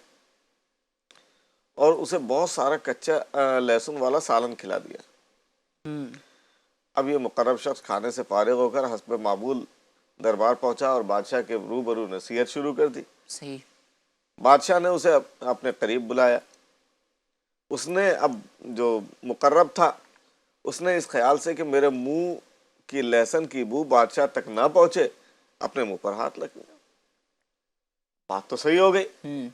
اور اسے بہت سارا کچا لہسن والا سالن کھلا دیا. اب یہ مقرب شخص کھانے سے فارغ ہو کر حسب معمول دربار پہنچا اور بادشاہ کے روبرو نصیحت شروع کر دی. صحیح. بادشاہ نے اسے اپنے قریب بلایا. اس نے، اب جو مقرب تھا، اس نے اس خیال سے کہ میرے منہ کی لہسن کی بو بادشاہ تک نہ پہنچے، اپنے منہ پر ہاتھ لگ گیا. بات تو صحیح ہو گئی.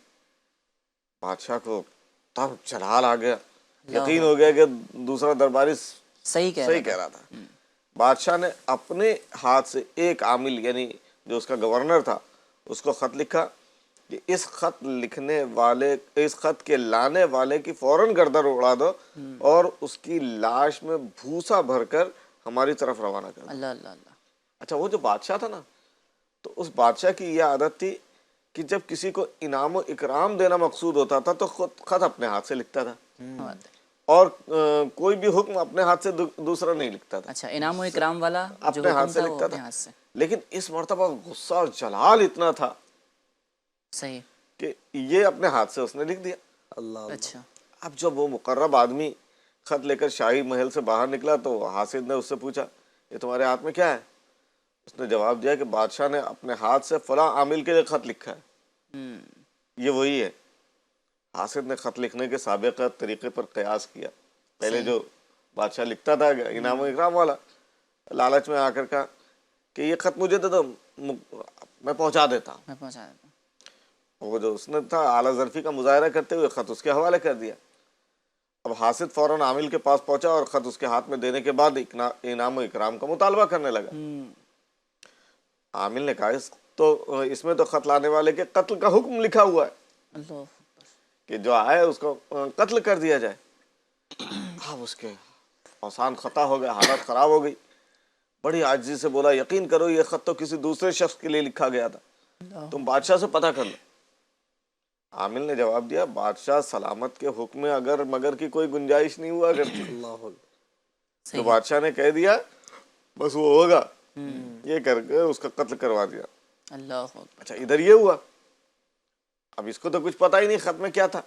بادشاہ کو تب جلال آ گیا، یقین ہو گیا کہ دوسرا درباری صحیح کہہ رہا تھا. بادشاہ نے اپنے ہاتھ سے ایک عامل، یعنی جو اس کا گورنر تھا، اس کو خط لکھا کہ اس خط کے لانے والے کی فوراً گردن اڑا دو اور اس کی لاش میں بھوسا بھر کر ہماری طرف روانہ کر دو. اللہ اللہ اللہ. اچھا، وہ جو بادشاہ تھا نا، تو اس بادشاہ کی یہ عادت تھی کہ جب کسی کو انعام و اکرام دینا مقصود ہوتا تھا تو خود خط اپنے ہاتھ سے لکھتا تھا، اور کوئی بھی حکم اپنے ہاتھ سے دوسرا نہیں لکھتا تھا. اچھا، انعام و اکرام والا اپنے ہاتھ سے لکھتا تھا. لیکن اس مرتبہ غصہ اور جلال اتنا تھا صحیح کہ یہ اپنے ہاتھ سے اس نے لکھ دیا. اللہ اچھا اب جب وہ مقرب آدمی خط لے کر شاہی محل سے باہر نکلا تو حاسد نے اس سے پوچھا یہ تمہارے ہاتھ میں کیا ہے؟ اس نے جواب دیا کہ بادشاہ نے اپنے ہاتھ سے فلاں عامل کے لیے خط لکھا ہے، یہ وہی ہے۔ حاسد نے خط لکھنے کے سابقہ طریقے پر قیاس کیا، پہلے جو بادشاہ لکھتا تھا انعام و اکرام والا، لالچ میں آ کر کہا کہ یہ خط مجھے دے دو میں پہنچا دیتا ہوں۔ میں پہنچا دیتا ہوں۔ وہ جو اس نے تھا اعلیٰ ظرفی کا مظاہرہ کرتے ہوئے خط اس کے حوالے کر دیا۔ اب حاسد فوراً عامل کے پاس پہنچا اور خط اس کے ہاتھ میں دینے کے بعد انعام و اکرام کا مطالبہ کرنے لگا۔ عامل نے کہا اس میں تو خط لانے والے کے قتل کا حکم لکھا ہوا ہے اللہ اکبر۔ کہ جو آئے اس کو قتل کر دیا جائے۔ اب اس کے اوسان خطا ہو گئے، حالت خراب ہو گئی، بڑی عاجزی سے بولا یقین کرو یہ خط تو کسی دوسرے شخص کے لیے لکھا گیا تھا، تم بادشاہ سے پتہ کر لو۔ عامل نے جواب دیا بادشاہ سلامت کے حکم میں اگر مگر کی کوئی گنجائش نہیں ہوا کرتی، تو بادشاہ نے کہہ دیا بس وہ ہوگا، یہ کر کے اس کا قتل کروا دیا۔ اللہ اکبر۔ اچھا ادھر یہ ہوا، اب اس کو تو کچھ پتہ ہی نہیں خط میں کیا تھا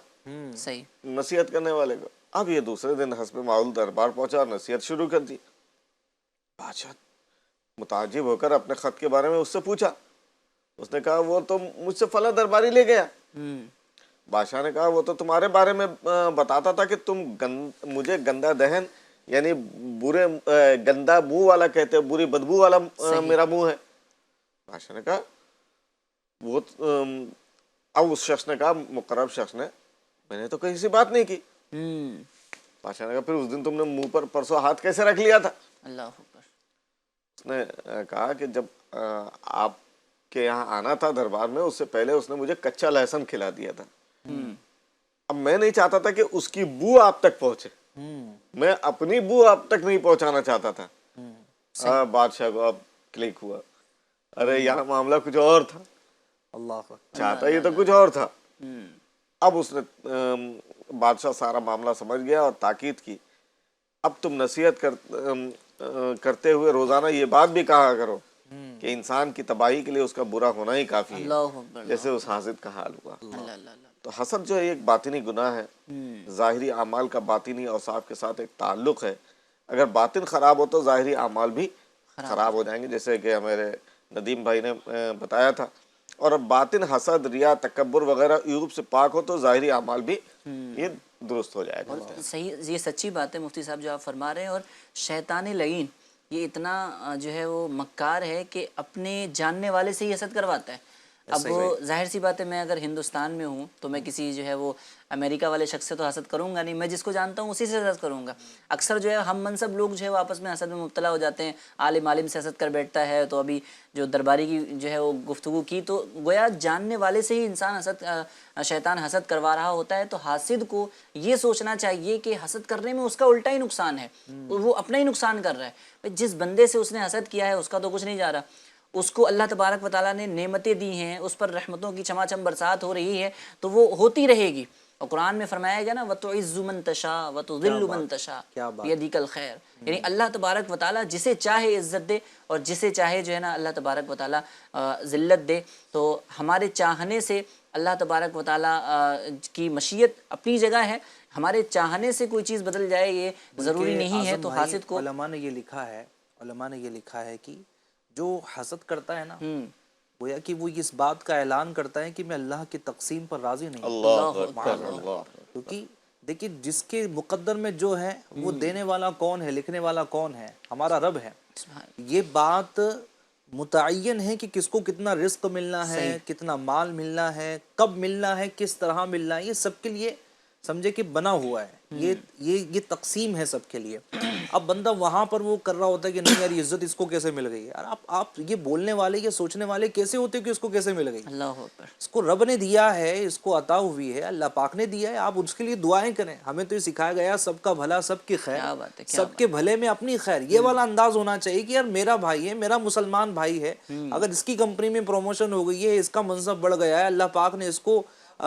صحیح۔ نصیحت کرنے والے کو۔ اب یہ دوسرے دن حسب معمول دربار پہنچا اور نصیحت شروع کر دی۔ بادشاہ متعجب ہو کر اپنے خط کے بارے میں اس سے پوچھا، اس نے کہا وہ تو مجھ سے فلاں درباری لے گیا۔ بادشاہ نے کہا وہ تو تمہارے بارے میں بتاتا تھا کہ تم مجھے گندا دہن یعنی برے گندا منہ والا کہتے ہو، بری بدبو والا میرا منہ ہے۔ بادشاہ نے کہا وہ اب اس شخص نے کہا مقرب شخص نے میں نے تو کہیں سی بات نہیں کی۔ بادشاہ نے کہا پھر اس دن تم نے منہ پر پرسوں ہاتھ کیسے رکھ لیا تھا؟ اللہ اکبر۔ اس نے کہا کہ جب آپ کے یہاں آنا تھا دربار میں اس سے پہلے اس نے مجھے کچا لہسن کھلا دیا تھا، اب میں نہیں چاہتا تھا کہ اس کی بو آپ تک پہنچے، میں اپنی بو آپ تک نہیں پہنچانا چاہتا تھا۔ بادشاہ کو اب کلک ہوا، ارے یہاں معاملہ کچھ اور تھا، اللہ چاہتا یہ تو کچھ اور تھا۔ اب اس نے بادشاہ سارا معاملہ سمجھ گیا اور تاکید کی اب تم نصیحت کرتے ہوئے روزانہ یہ بات بھی کہا کرو کہ انسان کی تباہی کے لیے اس کا برا ہونا ہی کافی ہے، اللہ اکبر۔ جیسے اس حاسد کا حال ہوا۔ اللہ اللہ اللہ۔ تو حسد جو ہے ایک باطنی گناہ ہے، ظاہری اعمال کا باطنی اوصاف کے ساتھ ایک تعلق ہے۔ اگر باطن خراب ہو تو ظاہری اعمال بھی خراب ہو جائیں گے، جیسے کہ ہمارے ندیم بھائی نے بتایا تھا۔ اور اب باطن حسد، ریا، تکبر وغیرہ عیوب سے پاک ہو تو ظاہری اعمال بھی یہ درست ہو جائے گا۔ صحیح، یہ سچی بات ہے مفتی صاحب جو آپ فرما رہے ہیں۔ اور شیطان لعین یہ اتنا جو ہے وہ مکار ہے کہ اپنے جاننے والے سے ہی حسد کرواتا ہے۔ اب ظاہر سی بات ہے میں اگر ہندوستان میں ہوں تو میں کسی جو ہے وہ امریکہ والے شخص سے تو حسد کروں گا نہیں، میں جس کو جانتا ہوں اسی سے حسد کروں گا۔ اکثر جو ہے ہم منصب لوگ جو ہے وہ آپس میں حسد میں مبتلا ہو جاتے ہیں، عالم عالم سے حسد کر بیٹھتا ہے۔ تو ابھی جو درباری کی جو ہے وہ گفتگو کی تو گویا جاننے والے سے ہی انسان شیطان حسد کروا رہا ہوتا ہے۔ تو حاسد کو یہ سوچنا چاہیے کہ حسد کرنے میں اس کا الٹا ہی نقصان ہے، وہ اپنا ہی نقصان کر رہا ہے۔ جس بندے سے اس نے حسد کیا ہے اس کا تو کچھ نہیں جا رہا، اس کو اللہ تبارک و تعالیٰ نے نعمتیں دی ہیں، اس پر رحمتوں کی چماچم برسات ہو رہی ہے تو وہ ہوتی رہے گی۔ اور قرآن میں فرمایا گیا نا وَتُعِزُّ مَن تَشَاءُ وَتُذِلُّ مَن تَشَاءُ بِيَدِكَ الْخَيْرُ، یعنی اللہ تبارک و تعالیٰ جسے چاہے عزت دے اور جسے چاہے جو ہے نا اللہ تبارک و تعالیٰ ذلت دے۔ تو ہمارے چاہنے سے اللہ تبارک و تعالیٰ کی مشیت اپنی جگہ ہے، ہمارے چاہنے سے کوئی چیز بدل جائے یہ ضروری نہیں ہے۔ تو حاسد کو علماء نے یہ لکھا ہے کہ جو حسد کرتا ہے نا گویا کہ وہ اس بات کا اعلان کرتا ہے کہ میں اللہ کی تقسیم پر راضی نہیں ہوں۔ اللہ اکبر، اللہ۔ کیونکہ دیکھیے جس کے مقدر میں جو ہے وہ دینے والا کون ہے، لکھنے والا کون ہے، ہمارا رب ہے۔ یہ بات متعین ہے کہ کس کو کتنا رزق ملنا ہے، کتنا مال ملنا ہے، کب ملنا ہے، کس طرح ملنا ہے، یہ سب کے لیے سمجھے کہ بنا ہوا ہے، یہ تقسیم ہے سب کے لیے۔ اب بندہ وہاں پر وہ کر رہا ہوتا ہے کہ نہیں یار عزت اس کو کیسے مل گئی ہے، آپ یہ بولنے والے یہ سوچنے والے کیسے ہوتے کہ اس کو کیسے مل گئی؟ اللہ اکبر۔ اس کو رب نے دیا ہے، اس کو عطا ہوئی ہے، اللہ پاک نے دیا ہے، آپ اس کے لیے دعائیں کریں۔ ہمیں تو یہ سکھایا گیا سب کا بھلا سب کی خیر، سب کے بھلے میں اپنی خیر، یہ والا انداز ہونا چاہیے کہ یار میرا بھائی ہے، میرا مسلمان بھائی ہے، اگر اس کی کمپنی میں پروموشن ہو گئی ہے، اس کا منصب بڑھ گیا ہے، اللہ پاک نے اس کو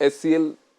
HCl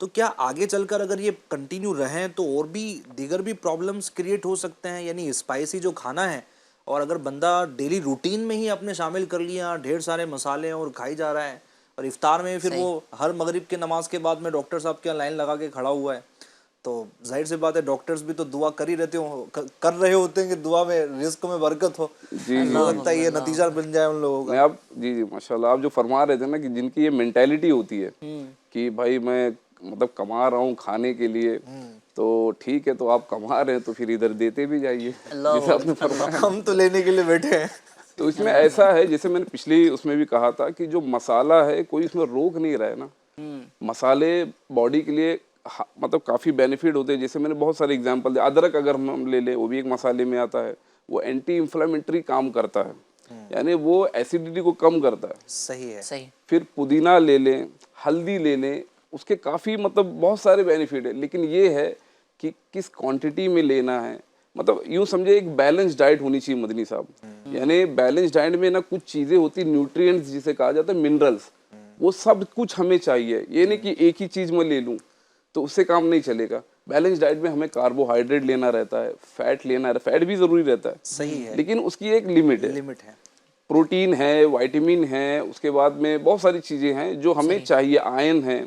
تو کیا آگے چل کر اگر یہ کنٹینیو رہیں تو اور بھی دیگر بھی پرابلمس کریٹ ہو سکتے ہیں؟ یعنی اسپائسی جو کھانا ہے اور اگر بندہ ڈیلی روٹین میں ہی اپنے شامل کر لیا ڈھیر سارے مسالے اور کھائی جا رہا ہے، اور افطار میں پھر وہ ہر مغرب کے نماز کے بعد میں ڈاکٹر صاحب کے لائن لگا کے کھڑا ہوا ہے، تو ظاہر سی بات ہے ڈاکٹرز بھی تو دعا کر ہی کر رہے ہوتے ہیں کہ دعا میں رزق میں برکت ہو. ہو سکتا ہے یہ نتیجہ بن جائے ان لوگوں کا. آپ جی ماشاءاللہ آپ جو فرما رہے تھے نا کہ جن کی یہ مینٹیلٹی ہوتی ہے کہ بھائی میں مطلب کما رہا ہوں کھانے کے لیے، تو ٹھیک ہے تو آپ کما رہے ہیں تو پھر ادھر دیتے بھی جائیے جیسے آپ نے فرمایا. ہم تو لینے کے لیے بیٹھے ہیں. تو اس میں ایسا ہے جیسے میں نے پچھلی اس میں بھی کہا تھا کہ جو مسالہ ہے کوئی اس میں روک نہیں رہا ہے نا. مسالے باڈی کے لیے مطلب کافی بینیفٹ ہوتے ہیں. جیسے میں نے بہت سارے اگزامپل دے، ادرک اگر ہم لے لیں وہ بھی ایک مسالے میں آتا ہے، وہ اینٹی انفلیمیٹری کام کرتا ہے، یعنی وہ ایسیڈیٹی کو کم کرتا ہے. صحیح ہے. صحیح. پھر پودینہ لے لیں، ہلدی لے لیں، اس کے کافی مطلب بہت سارے بینیفٹ ہیں. لیکن یہ ہے کہ کس کوانٹٹی میں لینا ہے. مطلب یوں سمجھے ایک بیلنس ڈائٹ ہونی چاہیے مدنی صاحب. یعنی بیلنس ڈائٹ میں نا کچھ چیزیں ہوتی نیوٹرینٹس جسے کہا جاتا ہے، منرلس، وہ سب کچھ ہمیں چاہیے. یہ نہیں کہ ایک ہی چیز میں لے لوں تو اس سے کام نہیں چلے گا. بیلنس ڈائٹ میں ہمیں کاربوہائیڈریٹ لینا رہتا ہے، فیٹ لینا رہتا ہے، فیٹ بھی ضروری رہتا ہے صحیح ہے، لیکن اس کی ایک لمٹ ہے. لمٹ ہے. پروٹین ہے، وائٹامن ہے، اس کے بعد میں بہت ساری چیزیں ہیں جو ہمیں چاہیے، آئرن ہے.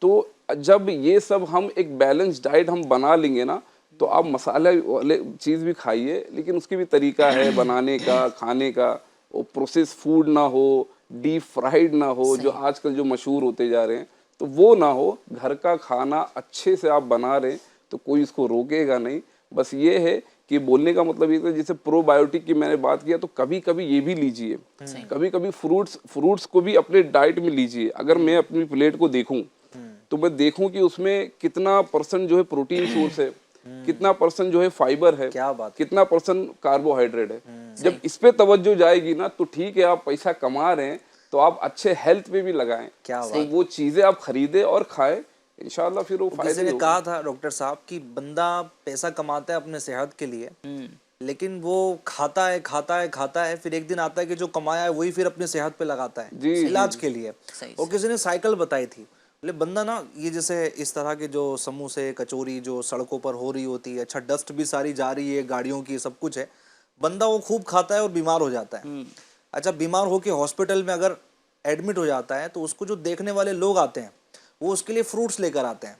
تو جب یہ سب ہم ایک بیلنس ڈائٹ ہم بنا لیں گے نا تو آپ مسالہ والے چیز بھی کھائیے لیکن اس کی بھی طریقہ ہے بنانے کا، کھانے کا. وہ پروسیس فوڈ نہ ہو، ڈیپ فرائیڈ نہ ہو جو آج کل جو مشہور ہوتے جا رہے ہیں، تو وہ نہ ہو. گھر کا کھانا اچھے سے آپ بنا رہے ہیں تو کوئی اس کو روکے گا نہیں. بس یہ ہے کہ بولنے کا مطلب یہ تھا جیسے پرو بایوٹک کی میں نے بات کیا، تو کبھی کبھی یہ بھی لیجئے، کبھی کبھی فروٹس کو بھی اپنے ڈائٹ میں لیجئے. اگر میں اپنی پلیٹ کو دیکھوں تو میں دیکھوں کہ اس میں کتنا پرسنٹ جو ہے پروٹین سورس ہے، کتنا پرسنٹ جو ہے فائبر ہے، کتنا پرسنٹ کاربوہائیڈریٹ ہے. جب اس پہ توجہ جائے گی نا تو ٹھیک ہے آپ پیسہ کما رہے ہیں تو آپ اچھے ہیلتھ پہ بھی لگائیں، تو وہ چیزیں آپ خریدیں اور کھائیں انشاءاللہ. پھر وہ فائدہ کسی نے کہا تھا ڈاکٹر صاحب کہ بندہ پیسہ کماتا ہے اپنے صحت کے لیے لیکن وہ کھاتا ہے پھر ایک دن آتا ہے کہ جو کمایا ہے وہی پھر اپنے صحت پہ لگاتا ہے علاج کے لیے. اور کسی نے سائیکل بتائی تھی، بولے بندہ نا یہ جیسے اس طرح کے جو سموسے کچوری جو سڑکوں پر ہو رہی ہوتی ہے، اچھا ڈسٹ بھی ساری جا رہی ہے گاڑیوں کی، سب کچھ ہے، بندہ وہ خوب کھاتا ہے اور بیمار ہو جاتا ہے. اچھا بیمار ہو کے ہاسپٹل میں اگر ایڈمٹ ہو جاتا ہے تو اس کو جو دیکھنے والے لوگ آتے ہیں وہ اس کے لیے فروٹس لے کر آتے ہیں.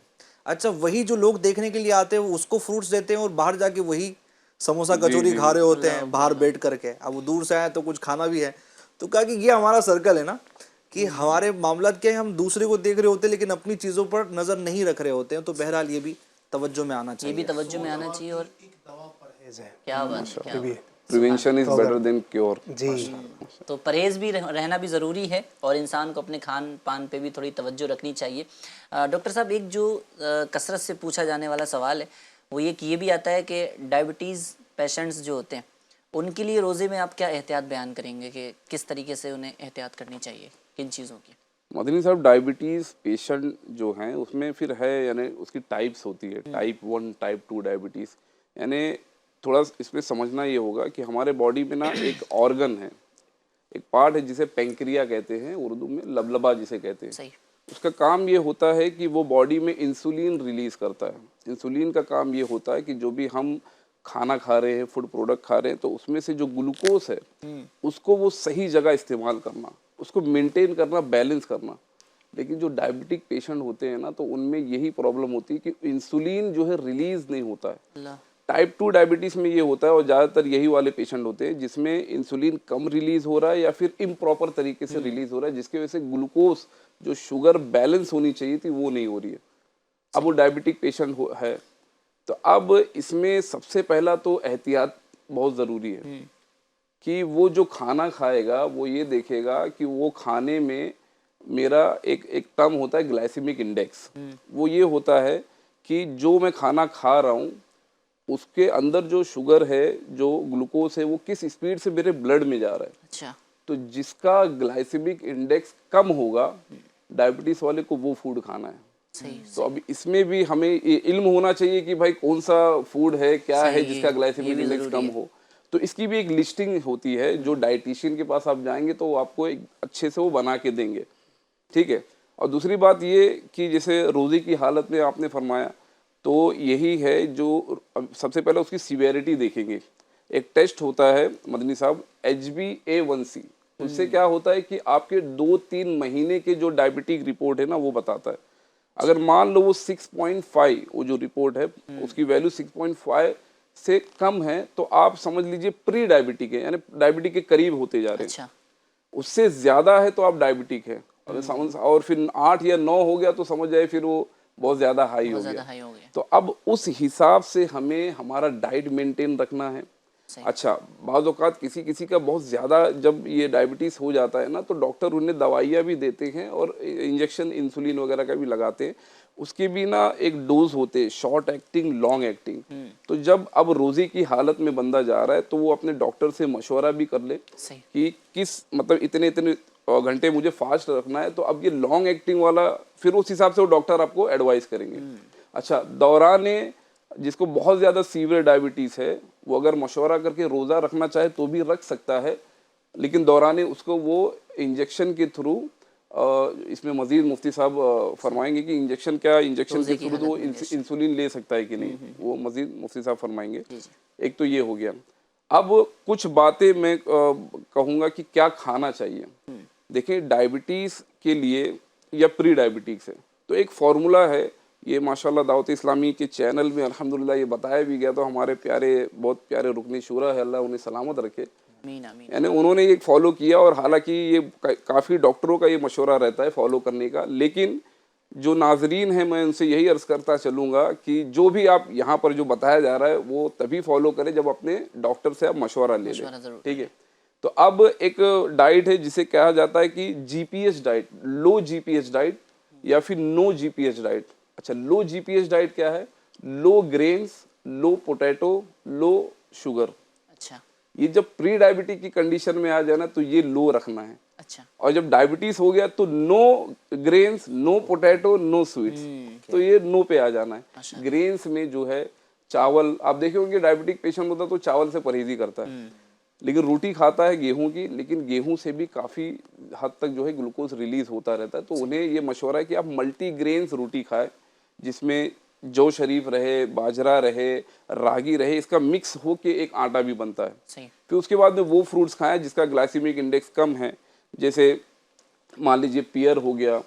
اچھا وہی جو لوگ دیکھنے کے لیے آتے ہیں وہ اس کو فروٹس دیتے ہیں اور باہر جا کے وہی سموسا کچوری کھا رہے ہوتے ہیں باہر بیٹھ کر کے. اب وہ دور سے آئے تو کچھ کھانا بھی ہے. تو کہا کہ یہ ہمارا سرکل ہے نا، کہ ہمارے معاملات کیا ہے، ہم دوسرے کو دیکھ رہے ہوتے ہیں لیکن اپنی چیزوں پر نظر نہیں رکھ رہے ہوتے ہیں. تو بہرحال یہ بھی توجہ میں آنا چاہیے، یہ بھی توجہ میں آنا چاہیے. اور کیا بات ہے، prevention is better than cure. جی تو پرہیز بھی رہنا بھی ضروری ہے اور انسان کو اپنے کھان پان پہ بھی تھوڑی توجہ رکھنی چاہیے. ڈاکٹر صاحب ایک جو کثرت سے پوچھا جانے والا سوال ہے وہ یہ بھی آتا ہے کہ ڈائبٹیز پیشنٹس جو ہوتے ہیں ان کے لیے روزے میں آپ کیا احتیاط بیان کریں گے کہ کس طریقے سے انہیں احتیاط کرنی چاہیے کن چیزوں کی؟ مدنی صاحب ڈائبٹیز پیشنٹ جو ہیں اس میں پھر ہے یعنی اس کی ٹائپس ہوتی ہے، ٹائپ 1 ٹائپ 2 ڈائبٹیز. یعنی تھوڑا اس میں سمجھنا یہ ہوگا کہ ہمارے باڈی میں نا ایک آرگن ہے، ایک پارٹ ہے جسے پینکریا کہتے ہیں اردو میں، لبلبا جسے کہتے ہیں. صحیح. اس کا کام یہ ہوتا ہے کہ وہ باڈی میں انسولین ریلیز کرتا ہے. انسولین کا کام یہ ہوتا ہے کہ جو بھی ہم کھانا کھا رہے ہیں، فوڈ پروڈکٹ کھا رہے ہیں، تو اس میں سے جو گلوکوز ہے اس کو وہ صحیح جگہ استعمال کرنا، اس کو مینٹین کرنا، بیلنس کرنا. لیکن جو ڈائبٹک پیشنٹ ہوتے ہیں نا تو ان میں یہی پرابلم ہوتی ہے کہ انسولین جو ہے ریلیز نہیں ہوتا ہے. ٹائپ 2 ڈائبٹیز میں یہ ہوتا ہے اور زیادہ تر یہی والے پیشنٹ ہوتے ہیں جس میں انسولین کم ریلیز ہو رہا ہے یا پھر امپراپر طریقے سے ریلیز ہو رہا ہے، جس کی وجہ سے گلوکوز جو شوگر بیلنس ہونی چاہیے تھی وہ نہیں ہو رہی ہے. اب وہ ڈائبٹک پیشنٹ ہے تو اب اس میں سب سے پہلا تو احتیاط بہت ضروری ہے کہ وہ جو کھانا کھائے گا وہ یہ دیکھے گا کہ وہ کھانے میں میرا ایک ٹرم ہوتا ہے گلائسیمک انڈیکس. وہ یہ ہوتا ہے کہ جو میں کھانا کھا رہا ہوں اس کے اندر جو شوگر ہے، جو گلوکوز ہے، وہ کس اسپیڈ سے میرے بلڈ میں جا رہا ہے. اچھا. تو جس کا گلائسیمک انڈیکس کم ہوگا ڈائبٹیز والے کو وہ فوڈ کھانا ہے. تو اب اس میں بھی ہمیں علم ہونا چاہیے کہ بھائی کون سا فوڈ ہے، کیا ہے جس کا گلائسیمک انڈیکس کم ہو. تو اس کی بھی ایک لسٹنگ ہوتی ہے جو ڈائٹیشین کے پاس آپ جائیں گے تو وہ آپ کو ایک اچھے سے وہ بنا کے دیں گے. ٹھیک ہے. اور دوسری بات یہ کہ جیسے روزے کی حالت میں آپ نے فرمایا تو یہی ہے جو سب سے پہلے اس کی سیویرٹی دیکھیں گے. ایک ٹیسٹ ہوتا ہے مدنی صاحب HbA1c, اس سے کیا ہوتا ہے کہ آپ کے 2-3 مہینے کے جو ڈائبٹک رپورٹ ہے نا وہ بتاتا ہے. اگر مان لو وہ 6.5 وہ جو رپورٹ ہے اس کی ویلیو 6.5 سے کم ہے تو آپ سمجھ لیجئے پری ڈائبٹک ہے, یعنی ڈائبٹک کے قریب ہوتے جا رہے ہیں. اس سے زیادہ ہے تو آپ ڈائبٹک ہے, اور پھر 8 یا 9 ہو گیا تو سمجھ جائے پھر وہ بہت زیادہ ہائی ہو گیا. تو اب اس حساب سے ہمیں ہمارا ڈائٹ مینٹین رکھنا ہے. اچھا بعض اوقات کسی کا بہت زیادہ جب یہ ڈائبٹیز ہو جاتا ہے نا تو ڈاکٹر انہیں دوائیاں بھی دیتے ہیں اور انجیکشن انسولین وغیرہ کا بھی لگاتے ہیں. اس کے بھی نا ایک ڈوز ہوتے, شارٹ ایکٹنگ, لانگ ایکٹنگ. تو جب اب روزے کی حالت میں بندہ جا رہا ہے تو وہ اپنے ڈاکٹر سے مشورہ بھی کر لے کہ کس مطلب اتنے گھنٹے مجھے فاسٹ رکھنا ہے. تو اب یہ لانگ ایکٹنگ والا پھر اس حساب سے وہ ڈاکٹر آپ کو ایڈوائز کریں گے. اچھا دوران جس کو بہت زیادہ سیویئر ڈائبٹیز ہے وہ اگر مشورہ کر کے روزہ رکھنا چاہے تو بھی رکھ سکتا ہے, لیکن دوران اس کو وہ انجیکشن کے تھرو, اس میں مزید مفتی صاحب فرمائیں گے کہ انجیکشن کے تھرو وہ انسولین لے سکتا ہے کہ نہیں, وہ مزید مفتی صاحب فرمائیں گے. ایک تو یہ ہو گیا. اب کچھ باتیں میں کہوں گا کہ کیا کھانا چاہیے. دیکھیں ڈائبٹیز کے لیے یا پری ڈائبٹیز ہے تو ایک فارمولا ہے, یہ ماشاءاللہ دعوت اسلامی کے چینل میں الحمدللہ یہ بتایا بھی گیا. تو ہمارے بہت پیارے رکن شورا ہے, اللہ انہیں سلامت رکھے, یعنی انہوں نے یہ فالو کیا. اور حالانکہ یہ کافی ڈاکٹروں کا یہ مشورہ رہتا ہے فالو کرنے کا, لیکن جو ناظرین ہیں میں ان سے یہی عرض کرتا چلوں گا کہ جو بھی آپ یہاں پر جو بتایا جا رہا ہے وہ تبھی فالو کریں جب اپنے ڈاکٹر سے آپ مشورہ لے لیں. ٹھیک ہے. تو اب ایک ڈائٹ ہے جسے کہا جاتا ہے کہ GPS ڈائٹ, لو GPS ڈائٹ یا پھر نو GPS ڈائٹ. اچھا لو GPS ڈائٹ کیا ہے؟ لو گرینز, لو پوٹیٹو, لو شوگر. اچھا یہ جب پری ڈائبٹک کی کنڈیشن میں آ جائے نا تو یہ لو رکھنا ہے. اچھا اور جب ڈائبٹیز ہو گیا تو نو گرینز, نو پوٹیٹو, نو سویٹس, تو یہ نو پہ آ جانا ہے. گرینز میں جو ہے چاول, آپ دیکھیں گے ڈائبٹک پیشنٹ ہوتا ہے تو چاول سے پرہیزی کرتا ہے, لیکن روٹی کھاتا ہے گیہوں کی, لیکن گیہوں سے بھی کافی حد تک جو ہے گلوکوز ریلیز ہوتا رہتا ہے. تو انہیں یہ مشورہ ہے کہ آپ ملٹی گرینز روٹی کھائیں جس میں جو شریف رہے, باجرہ رہے, راگی رہے, اس کا مکس ہو کے ایک آٹا بھی بنتا ہے. پھر اس کے بعد میں وہ فروٹس کھائیں جس کا گلائسیمک انڈیکس کم ہے, جیسے مان لیجیے پیئر ہو گیا,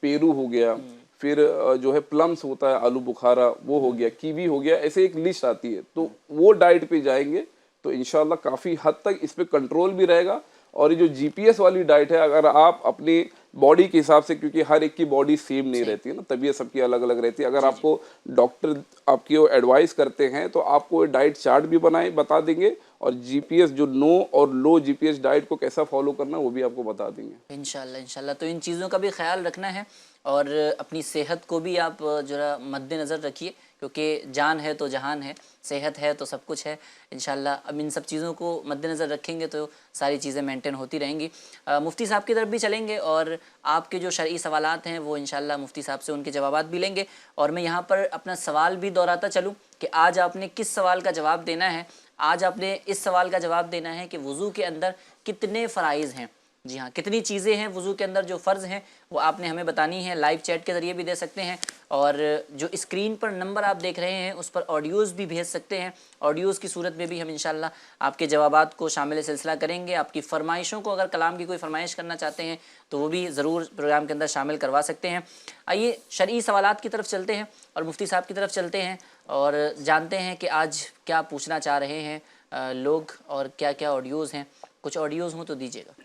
پیرو ہو گیا, پھر جو ہے پلمس ہوتا ہے آلو بخارا وہ ہو گیا, کیوی ہو گیا. ایسے ایک لسٹ آتی ہے. تو وہ ڈائٹ پہ جائیں گے تو انشاءاللہ کافی حد تک اس پہ کنٹرول بھی رہے گا. اور یہ جو GPS والی ڈائٹ ہے اگر آپ اپنی باڈی کے حساب سے, کیونکہ ہر ایک کی باڈی سیم نہیں رہتی ہے نا, طبیعت سب کی الگ الگ رہتی ہے, اگر آپ کو ڈاکٹر آپ کی ایڈوائز کرتے ہیں تو آپ کو ڈائٹ چارٹ بھی بتا دیں گے, اور GPS جو نو اور لو GPS ڈائٹ کو کیسا فالو کرنا وہ بھی آپ کو بتا دیں گے انشاءاللہ. تو ان چیزوں کا بھی خیال رکھنا ہے اور اپنی صحت کو بھی آپ ذرا مد نظر رکھیے, کیونکہ جان ہے تو جہان ہے, صحت ہے تو سب کچھ ہے انشاءاللہ. اب ان سب چیزوں کو مد نظر رکھیں گے تو ساری چیزیں مینٹین ہوتی رہیں گی. مفتی صاحب کی طرف بھی چلیں گے اور آپ کے جو شرعی سوالات ہیں وہ انشاءاللہ مفتی صاحب سے ان کے جوابات بھی لیں گے. اور میں یہاں پر اپنا سوال بھی دہراتا چلوں کہ آج آپ نے کس سوال کا جواب دینا ہے. آج آپ نے اس سوال کا جواب دینا ہے کہ وضو کے اندر کتنے فرائض ہیں. جی ہاں, کتنی چیزیں ہیں وضو کے اندر جو فرض ہیں وہ آپ نے ہمیں بتانی ہے. لائیو چیٹ کے ذریعے بھی دے سکتے ہیں, اور جو اسکرین پر نمبر آپ دیکھ رہے ہیں اس پر آڈیوز بھی بھیج سکتے ہیں. آڈیوز کی صورت میں بھی ہم انشاءاللہ آپ کے جوابات کو شامل سلسلہ کریں گے. آپ کی فرمائشوں کو اگر کلام کی کوئی فرمائش کرنا چاہتے ہیں تو وہ بھی ضرور پروگرام کے اندر شامل کروا سکتے ہیں. آئیے شرعی سوالات کی طرف چلتے ہیں اور مفتی صاحب کی طرف چلتے ہیں اور جانتے ہیں کہ آج کیا پوچھنا چاہ رہے ہیں لوگ اور کیا کیا آڈیوز ہیں. کچھ آڈیوز ہوں تو دیجیے گا.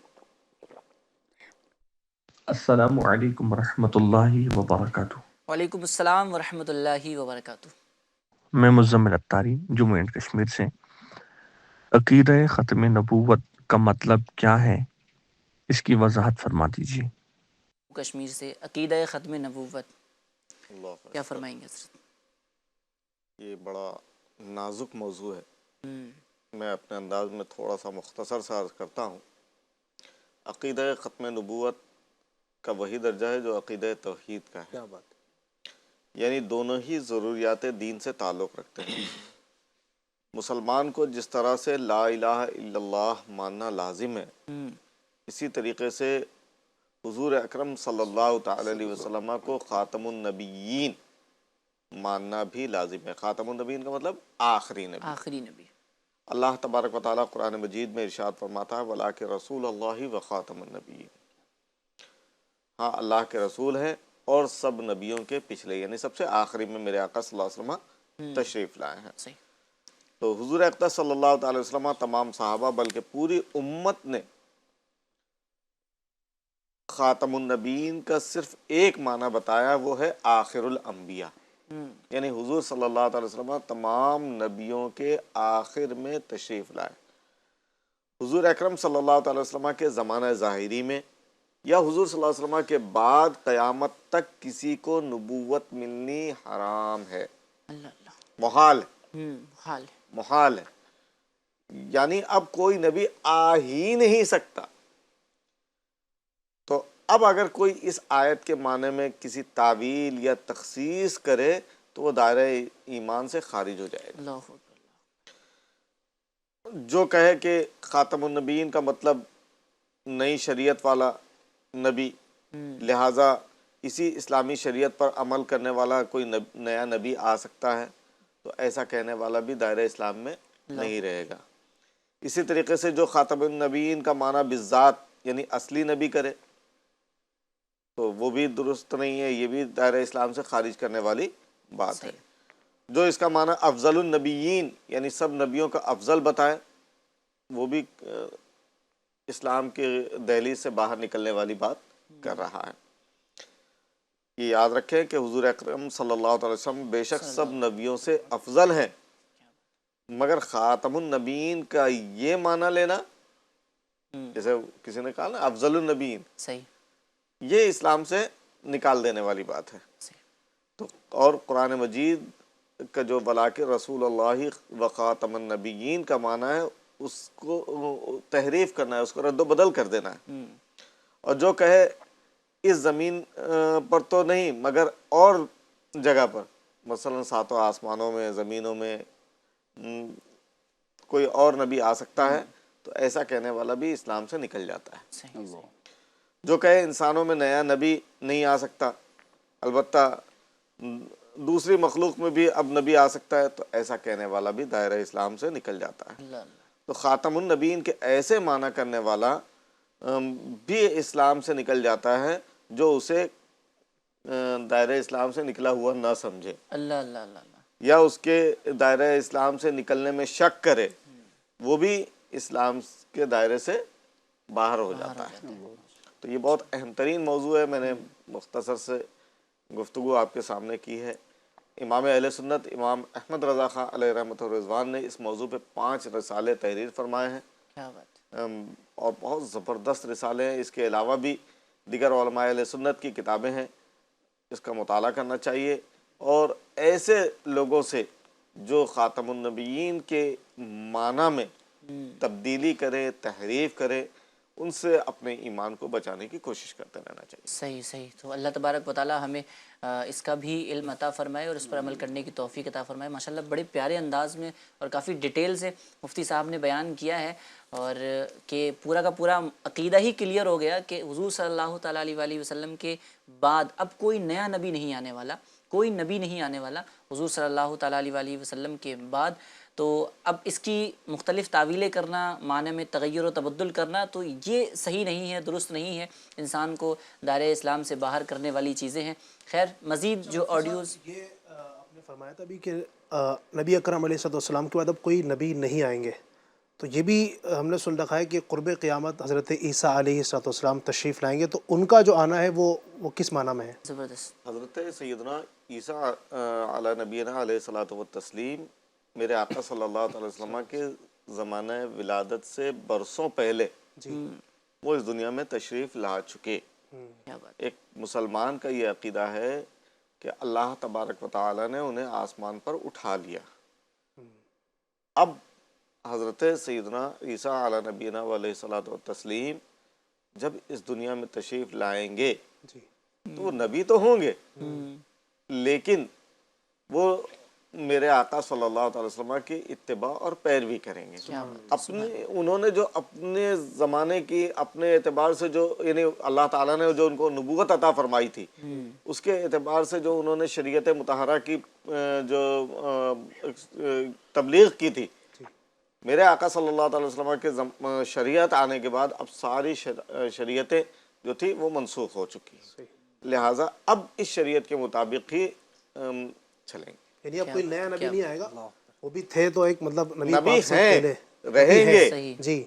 السلام علیکم ورحمۃ اللہ وبرکاتہ. وعلیکم السلام ورحمۃ اللہ وبرکاتہ. میں مزمل اتاری جموں اینڈ کشمیر سے. عقیدہ ختم نبوت کا مطلب کیا ہے, اس کی وضاحت فرما دیجیے. کشمیر سے عقیدہ ختم نبوت اللہ کیا فرمائیں گے حضرت؟ یہ بڑا نازک موضوع ہے. میں اپنے انداز میں تھوڑا سا مختصر سا عرض کرتا ہوں. عقیدہ ختم نبوت کا وہی درجہ ہے جو عقیدہ توحید کا ہے. کیا بات ہے. یعنی دونوں ہی ضروریات دین سے تعلق رکھتے ہیں. مسلمان کو جس طرح سے لا الہ الا اللہ ماننا لازم ہے, اسی طریقے سے حضور اکرم صلی اللہ تعالی علیہ وسلم کو خاتم النبیین ماننا بھی لازم ہے۔ خاتم النبیین کا مطلب آخری نبی۔ آخری نبی۔ اللہ تبارک و تعالیٰ قرآن مجید میں ارشاد فرماتا ہے وَلَٰكِن رسول اللہ و خاتم النبیین، ہاں اللہ کے رسول ہیں اور سب نبیوں کے پچھلے، یعنی سب سے آخری میں میرے آقا صلی اللہ علیہ وسلم تشریف لائے ہیں۔ صحیح۔ تو حضور اقدس صلی اللہ تعالی وسلم تمام صحابہ بلکہ پوری امت نے خاتم النبیین کا صرف ایک معنی بتایا، وہ ہے آخر الانبیاء، یعنی حضور صلی اللہ تعالی وسلم تمام نبیوں کے آخر میں تشریف لائے۔ حضور اکرم صلی اللہ تعالی وسلم کے زمانہ ظاہری میں یا حضور صلی اللہ علیہ وسلم کے بعد قیامت تک کسی کو نبوت ملنی حرام ہے، اللہ اللہ۔ محال حال محال ہے، یعنی اب کوئی نبی آ ہی نہیں سکتا۔ تو اب اگر کوئی اس آیت کے معنی میں کسی تعویل یا تخصیص کرے تو وہ دائرہ ایمان سے خارج ہو جائے گا۔ اللہ اکبر۔ جو کہے کہ خاتم النبیین کا مطلب نئی شریعت والا نبی، لہٰذا اسی اسلامی شریعت پر عمل کرنے والا کوئی نیا نبی آ سکتا ہے، تو ایسا کہنے والا بھی دائرہ اسلام میں نہیں رہے گا۔ اسی طریقے سے جو خاتم النبیین کا معنی بالذات یعنی اصلی نبی کرے تو وہ بھی درست نہیں ہے، یہ بھی دائرہ اسلام سے خارج کرنے والی بات ہے۔ جو اس کا معنی افضل النبیین یعنی سب نبیوں کا افضل بتائے، وہ بھی اسلام کے دہلیز سے باہر نکلنے والی بات کر رہا ہے۔ یہ یاد رکھیں کہ حضور اکرم صلی اللہ علیہ وسلم بے شک سب نبیوں سے افضل ہیں، مگر خاتم النبیین کا یہ معنی لینا، جیسے کسی نے کہا نا افضل النبیین، صحیح، یہ اسلام سے نکال دینے والی بات ہے۔ تو اور قرآن مجید کا جو وَلَٰكِن رسول اللہ و خاتم النبیین کا معنی ہے، اس کو تحریف کرنا ہے، اس کو رد و بدل کر دینا ہے۔ اور جو کہے اس زمین پر تو نہیں مگر اور جگہ پر، مثلا ساتوں آسمانوں میں، زمینوں میں کوئی اور نبی آ سکتا ہے، تو ایسا کہنے والا بھی اسلام سے نکل جاتا ہے۔ جو کہے انسانوں میں نیا نبی نہیں آ سکتا، البتہ دوسری مخلوق میں بھی اب نبی آ سکتا ہے، تو ایسا کہنے والا بھی دائرہ اسلام سے نکل جاتا ہے۔ تو خاتم النبیین کے ایسے معنی کرنے والا بھی اسلام سے نکل جاتا ہے جو اسے دائرہ اسلام سے نکلا ہوا نہ سمجھے، اللہ اللہ اللہ، یا اس کے دائرہ اسلام سے نکلنے میں شک کرے، وہ بھی اسلام کے دائرے سے باہر ہو جاتا ہے۔ تو یہ بہت اہم ترین موضوع ہے، میں نے مختصر سے گفتگو آپ کے سامنے کی ہے۔ امام اہل سنت امام احمد رضا خان علیہ رحمۃ الرضوان نے اس موضوع پہ 5 رسالے تحریر فرمائے ہیں، کیا بات، اور بہت زبردست رسالے ہیں۔ اس کے علاوہ بھی دیگر علماء اہل سنت کی کتابیں ہیں، اس کا مطالعہ کرنا چاہیے، اور ایسے لوگوں سے جو خاتم النبیین کے معنی میں تبدیلی کرے، تحریف کرے، ان سے اپنے ایمان کو بچانے کی کوشش کرتے رہنا چاہیے۔ صحیح صحیح۔ تو اللہ تبارک و تعالیٰ ہمیں اس کا بھی علم عطا فرمائے اور اس پر عمل کرنے کی توفیق عطا فرمائے۔ ماشاءاللہ بڑے پیارے انداز میں اور کافی ڈیٹیل سے مفتی صاحب نے بیان کیا ہے، اور کہ پورا کا پورا عقیدہ ہی کلیئر ہو گیا کہ حضور صلی اللہ تعالیٰ علیہ وسلم کے بعد اب کوئی نیا نبی نہیں آنے والا، کوئی نبی نہیں آنے والا حضور صلی اللہ تعالیٰ علیہ وسلم کے بعد۔ تو اب اس کی مختلف تعویلیں کرنا، معنی میں تغیر و تبدل کرنا، تو یہ صحیح نہیں ہے، درست نہیں ہے، انسان کو دائرہ اسلام سے باہر کرنے والی چیزیں ہیں۔ خیر مزید جو آڈیوز، یہ آپ نے فرمایا تھا ابھی کہ نبی اکرم علیہ السلام کے بعد اب کوئی نبی نہیں آئیں گے، تو یہ بھی ہم نے سن رکھا ہے کہ قرب قیامت حضرت عیسیٰ علیہ السلام تشریف لائیں گے، تو ان کا جو آنا ہے وہ کس معنی میں ہے؟ زبردست، حضرت سیدنا عیسیٰ علیہ نبینا علیہ الصلوۃ والتسلیم میرے آقا صلی اللہ علیہ وسلم کے زمانہ ولادت سے برسوں پہلے وہ اس دنیا میں تشریف لا چکے۔ کیا بات، ایک مسلمان کا یہ عقیدہ ہے کہ اللہ تبارک و تعالی نے انہیں آسمان پر اٹھا لیا۔ اب حضرت سیدنا عیسیٰ علیہ نبینا علیہ الصلوۃ والتسلیم جب اس دنیا میں تشریف لائیں گے تو وہ نبی تو ہوں گے، لیکن وہ میرے آقا صلی اللہ علیہ وسلم کی اتباع اور پیروی کریں گے. اپنے انہوں نے جو اپنے زمانے کی اپنے اعتبار سے جو یعنی اللہ تعالیٰ نے جو ان کو نبوت عطا فرمائی تھی اس کے اعتبار سے جو انہوں نے شریعت مطہرہ کی جو تبلیغ کی تھی، میرے آقا صلی اللہ علیہ وسلم کے شریعت آنے کے بعد اب ساری شریعتیں جو تھی وہ منسوخ ہو چکی ہیں. لہٰذا اب اس شریعت کے مطابق ہی چلیں گے. یعنی اب کوئی نیا نبی نہیں آئے گا، وہ بھی تھے تو ایک مطلب نبی پاک سے ہیں، پہلے رہیں گے جی،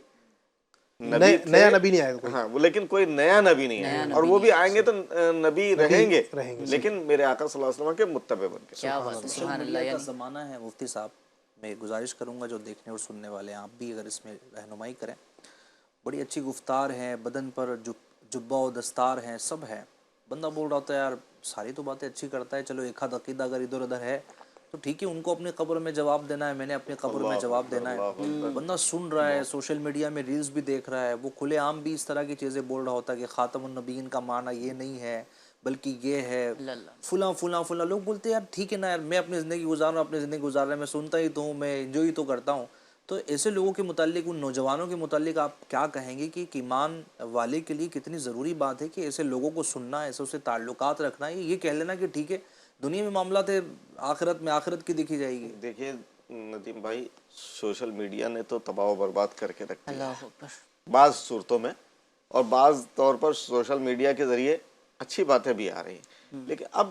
نبی نیا نبی نہیں آئے گا کوئی. ہاں وہ لیکن کوئی نیا نبی نہیں ہے، اور وہ بھی آئیں گے تو نبی رہیں گے لیکن میرے آقا صلی اللہ علیہ وسلم کے متبع بن کے. کیا بات ہے، سبحان اللہ. کا زمانہ ہے مفتی صاحب، میں گزارش کروں گا جو دیکھنے اور سننے والے ہیں آپ بھی اگر اس میں رہنمائی کریں. بڑی اچھی گفتار ہے، بدن پر جبہ و دستار ہیں، سب ہے. بندہ بول رہا ہوتا ہے یار ساری تو باتیں اچھی کرتا ہے، چلو ایک آدھ عقیدہ اگر ادھر ادھر ہے تو ٹھیک ہے، ان کو اپنی قبر میں جواب دینا ہے، میں نے اپنی قبر میں جواب دینا ہے. بندہ سن رہا ہے، سوشل میڈیا میں ریلز بھی دیکھ رہا ہے، وہ کھلے عام بھی اس طرح کی چیزیں بول رہا ہوتا ہے کہ خاتم النبیین کا معنی یہ نہیں ہے بلکہ یہ ہے فلاں فلاں فلاں. لوگ بولتے ہیں یار ٹھیک ہے نا یار، میں اپنی زندگی گزار رہا ہوں، اپنی زندگی گزار رہا ہے، میں سنتا ہی تو ہوں، میں انجوائے تو کرتا ہوں. تو ایسے لوگوں کے متعلق، ان نوجوانوں کے متعلق آپ کیا کہیں گے کہ ایک ایمان والے کے لیے کتنی ضروری بات ہے کہ ایسے لوگوں کو سننا، ایسے اسے تعلقات رکھنا، یہ کہہ لینا کہ ٹھیک ہے دنیا میں معاملات ہے، آخرت میں آخرت کی دیکھی جائے گی. دیکھیے ندیم بھائی، سوشل میڈیا نے تو تباہ و برباد کر کے رکھ دیا بعض صورتوں میں، اور بعض طور پر سوشل میڈیا کے ذریعے اچھی باتیں بھی آ رہی ہیں. لیکن اب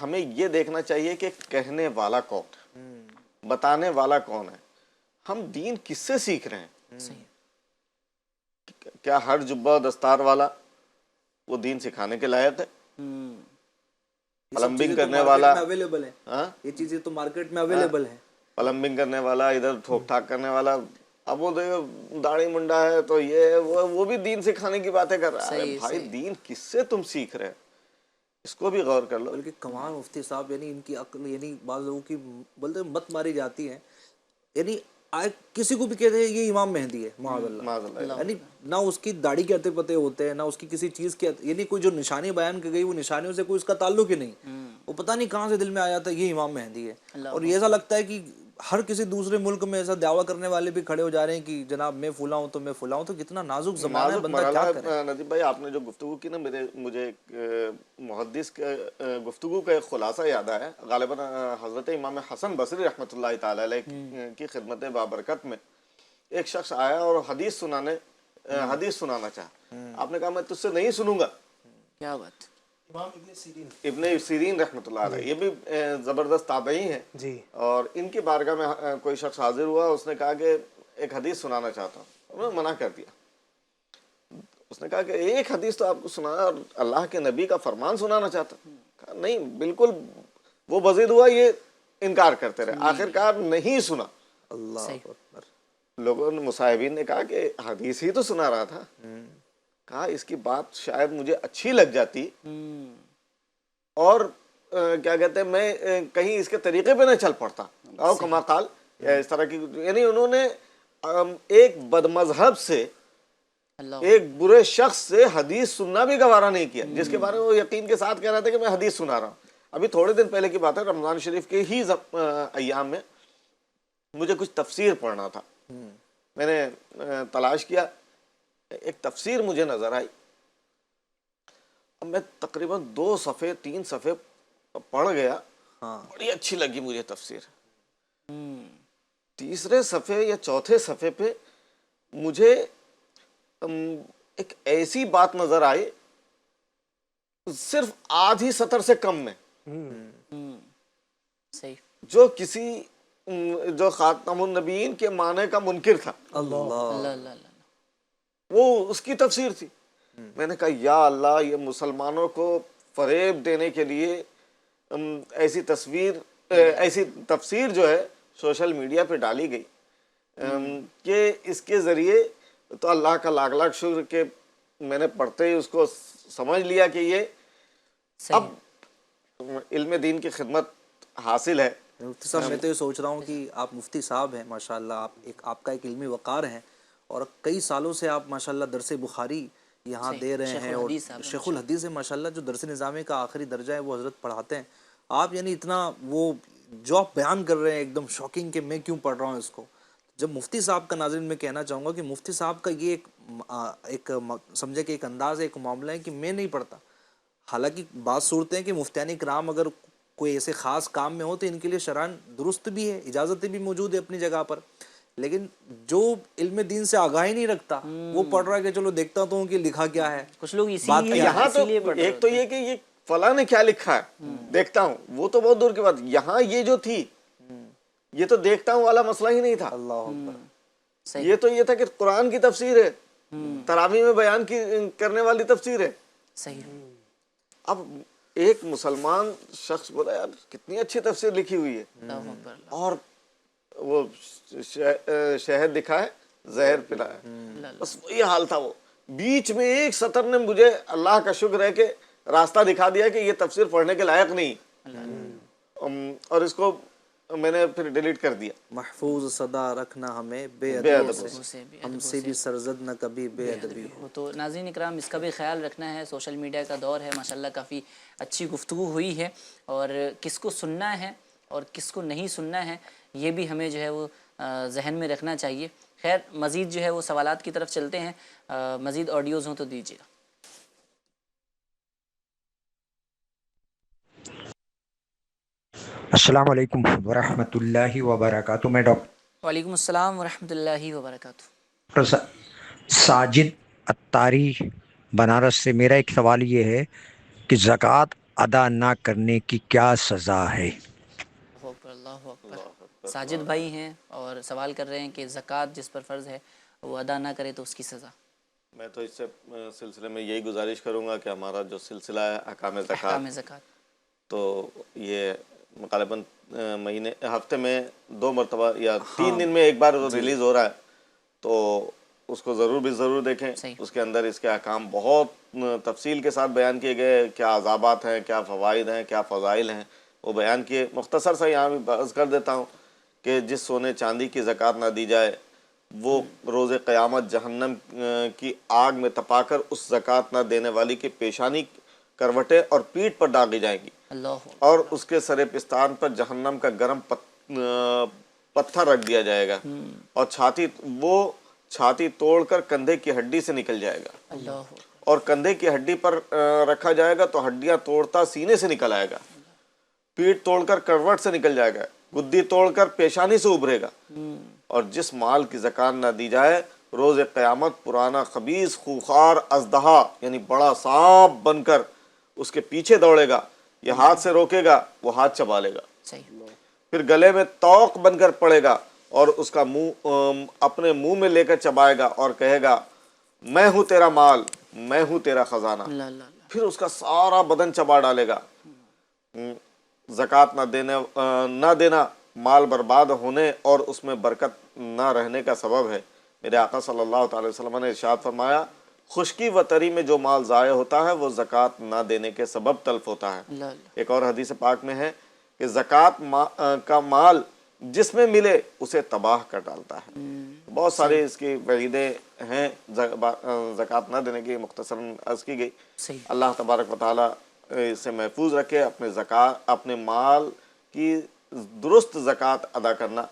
ہمیں یہ دیکھنا چاہیے کہ کہنے والا کون ہے، بتانے والا کون ہے، ہم دین کس سے سیکھ رہے ہیں. کیا ہر جبہ دستار والا وہ دین سکھانے کے لائق ہے؟ پلمبنگ کرنے والا اویلیبل ہے، یہ چیزیں تو مارکیٹ میں اویلیبل ہیں. پلمبنگ کرنے والا، ادھر ٹھوک ٹھاک کرنے والا، اب وہ داڑھی منڈا ہے تو یہ وہ بھی دین سکھانے کی باتیں کر رہا ہے. بھائی دین کس سے تم سیکھ رہے، اس کو بھی غور کر لو. بلکہ کمال مفتی صاحب، یعنی ان کی عقل، یعنی بعض لوگوں کی بولتے مت ماری جاتی ہے. یعنی کسی کو بھی کہتے ہیں یہ امام مہدی ہے، معاذ اللہ، یعنی نہ اس کی داڑھی کے عطے پتے ہوتے ہیں، نہ اس کی کسی چیز کے، یعنی کوئی جو نشانی بیان کی گئی وہ نشانیوں سے کوئی اس کا تعلق ہی نہیں. وہ پتہ نہیں کہاں سے دل میں آیا تھا یہ امام مہدی ہے. اور یہ ایسا لگتا ہے کہ ہر کسی دوسرے ملک میں ایسا دعویٰ کرنے والے بھی کھڑے ہو جا رہے ہیں کہ جناب میں فلاں ہوں تو میں فلاں ہوں. تو کتنا نازک زمانہ ہے، بندہ کیا کرے. ندیم بھائی آپ نے جو گفتگو کی نا، مجھے ایک محدث کے گفتگو کا ایک خلاصہ یاد آیا. غالباً حضرت امام حسن بصری رحمۃ اللہ تعالی علیہ کی خدمت بابرکت میں ایک شخص آیا اور حدیث سنانا چاہا. آپ نے کہا میں تجھ سے نہیں سنوں گا. کیا بات. امام ابن سیرین رحمۃ اللہ علیہ، یہ بھی زبردست تابعی ہیں جی، اور ان کی بارگاہ میں کوئی شخص حاضر ہوا، اس نے کہا کہ ایک حدیث سنانا چاہتا ہوں. انہوں نے منع کر دیا. اس نے کہا کہ ایک حدیث تو آپ کو سنایا اور اللہ کے نبی کا فرمان سنانا چاہتا ہوں. کہا نہیں، بالکل وہ بزید ہوا، یہ انکار کرتے رہے. آخرکار نہیں سنا. اللہ اکبر. لوگوں نے، مصاحبین نے کہا کہ حدیث ہی تو سنا رہا تھا. کہا اس کی بات شاید مجھے اچھی لگ جاتی اور کیا کہتے ہیں میں کہیں اس کے طریقے پہ نہ چل پڑتا، او کما قال، اس طرح کی. یعنی انہوں نے ایک بدمذہب سے، ایک برے شخص سے حدیث سننا بھی گوارا نہیں کیا، جس کے بارے میں وہ یقین کے ساتھ کہہ رہا تھا کہ میں حدیث سنا رہا ہوں. ابھی تھوڑے دن پہلے کی بات ہے، رمضان شریف کے ہی ایام میں مجھے کچھ تفسیر پڑھنا تھا. میں نے تلاش کیا، ایک تفسیر مجھے نظر آئی. اب میں تقریباً 2 صفحے 3 صفحے پڑھ گیا، بڑی اچھی لگی مجھے تفسیر. تیسرے صفحے یا چوتھے صفحے پہ مجھے ایک ایسی بات نظر آئی صرف آدھی سطر سے کم میں، جو کسی جو خاتم النبیین کے معنی کا منکر تھا. اللہ، وہ اس کی تفسیر تھی. میں نے کہا یا اللہ، یہ مسلمانوں کو فریب دینے کے لیے ایسی تفسیر جو ہے سوشل میڈیا پہ ڈالی گئی کہ اس کے ذریعے تو اللہ کا لاکھ لاکھ شکر کہ میں نے پڑھتے ہی اس کو سمجھ لیا کہ یہ اب علم دین کی خدمت حاصل ہے. مفتی صاحب میں تو یہ سوچ رہا ہوں کہ آپ مفتی صاحب ہیں ماشاءاللہ، آپ کا ایک علمی وقار ہے اور کئی سالوں سے آپ ماشاءاللہ درس بخاری یہاں دے رہے ہیں اور شیخ الحدیث ہے ماشاءاللہ، جو درس نظامی کا آخری درجہ ہے وہ حضرت پڑھاتے ہیں. آپ یعنی اتنا وہ جو آپ بیان کر رہے ہیں ایک دم شاکنگ کہ میں کیوں پڑھ رہا ہوں اس کو. جب مفتی صاحب کا ناظرین میں کہنا چاہوں گا کہ مفتی صاحب کا یہ ایک سمجھے کہ ایک انداز ہے, ایک معاملہ ہے کہ میں نہیں پڑھتا. حالانکہ بعض صورتیں ہیں کہ مفتیان کرام اگر کوئی ایسے خاص کام میں ہو تو ان کے لیے شرعاً درست بھی ہے, اجازتیں بھی موجود ہے اپنی جگہ پر. لیکن جو علم دین سے آگاہی نہیں رکھتا وہ پڑھ رہا ہے کہ چلو دیکھتا تو ہوں کہ لکھا کیا ہے. کچھ لوگ بات کیا ہے. یہاں تو ایک تو یہ کہ یہ فلاں نے کیا لکھا ہے دیکھتا ہوں, وہ تو بہت دور کی بات. یہاں یہ جو تھی یہ تو دیکھتا ہوں والا مسئلہ ہی نہیں تھا. اللہ اکبر. یہ تو یہ تھا کہ قرآن کی تفسیر ہے, تراویح میں بیان کرنے والی تفسیر ہے. صحیح. اب ایک مسلمان شخص بولا یار کتنی اچھی تفسیر لکھی ہوئی ہے, اور وہ شہد دکھا ہے زہر پلا ہے, بس وہی حال تھا. وہ بیچ میں ایک سطر نے مجھے اللہ کا شکر ہے کہ راستہ دکھا دیا کہ یہ تفسیر پڑھنے کے لائق نہیں, اور اس کو میں نے پھر ڈیلیٹ کر دیا. محفوظ صدا رکھنا ہمیں بے ادبی سے, ہم سے بھی سرزد نہ کبھی بے ادبی ہو. تو ناظرین اکرام اس کا بھی خیال رکھنا ہے. سوشل میڈیا کا دور ہے ماشاءاللہ, کافی اچھی گفتگو ہوئی ہے, اور کس کو سننا ہے اور کس کو نہیں سننا ہے یہ بھی ہمیں جو ہے وہ ذہن میں رکھنا چاہیے. خیر مزید جو ہے وہ سوالات کی طرف چلتے ہیں. مزید آڈیوز ہوں تو دیجیے گا. السلام علیکم ورحمۃ اللہ وبرکاتہ. میں وعلیکم السلام ورحمۃ اللہ وبرکاتہ. ڈاکٹر ساجد اتاری بنارس سے. میرا ایک سوال یہ ہے کہ زکوٰۃ ادا نہ کرنے کی کیا سزا ہے؟ اللہ اکبر. ساجد بھائی ہیں اور سوال کر رہے ہیں کہ زکوٰۃ جس پر فرض ہے وہ ادا نہ کرے تو اس کی سزا. میں تو اس سے سلسلے میں یہی گزارش کروں گا کہ ہمارا جو سلسلہ ہے احکام زکوٰۃ, تو یہ غالباً مہینے ہفتے میں 2 مرتبہ یا 3 دن میں ایک بار ریلیز ہو رہا ہے, تو اس کو ضرور دیکھیں. اس کے اندر اس کے احکام بہت تفصیل کے ساتھ بیان کیے گئے, کیا عذابات ہیں, کیا فوائد ہیں, کیا فضائل ہیں, وہ بیان کیے. مختصر سا یہاں بھی بحث کر دیتا ہوں کہ جس سونے چاندی کی زکوٰۃ نہ دی جائے وہ روز قیامت جہنم کی آگ میں تپا کر اس زکوٰۃ نہ دینے والی کی پیشانی, کروٹیں اور پیٹھ پر ڈالی جائیں گی, اور اس کے سر پستان پر جہنم کا گرم پتھر رکھ دیا جائے گا, اور چھاتی توڑ کر کندھے کی ہڈی سے نکل جائے گا, اور کندھے کی ہڈی پر رکھا جائے گا تو ہڈیاں توڑتا سینے سے نکل آئے گا, پیٹھ توڑ کر کروٹ سے نکل جائے گا, گدی توڑ کر پیشانی سے ابھرے گا. اور جس مال کی زکوٰۃ نہ دی جائے روز قیامت پرانا خبیث خوخار اژدہا یعنی بڑا سانپ بن کر اس کے پیچھے دوڑے گا, یہ ہاتھ سے روکے گا, وہ ہاتھ چبا لے گا, پھر گلے میں توق بن کر پڑے گا اور اس کا منہ اپنے منہ میں لے کر چبائے گا اور کہے گا میں ہوں تیرا مال, میں ہوں تیرا خزانہ. پھر اس کا سارا بدن چبا ڈالے گا. زکوٰۃ نہ دینا مال برباد ہونے اور اس میں برکت نہ رہنے کا سبب ہے. میرے آقا صلی اللہ تعالی وسلم نے ارشاد فرمایا خشکی و تری میں جو مال ضائع ہوتا ہے وہ زکوٰۃ نہ دینے کے سبب تلف ہوتا ہے. ایک اور حدیث پاک میں ہے کہ زکوٰۃ کا مال جس میں ملے اسے تباہ کر ڈالتا ہے. بہت سارے اس کی وعیدیں ہیں زکوٰۃ نہ دینے کی, مختصراً عرض کی گئی. اللہ تبارک و تعالی اسے محفوظ رکھے. اپنے مال کی درست زکوٰۃ ادا کرنا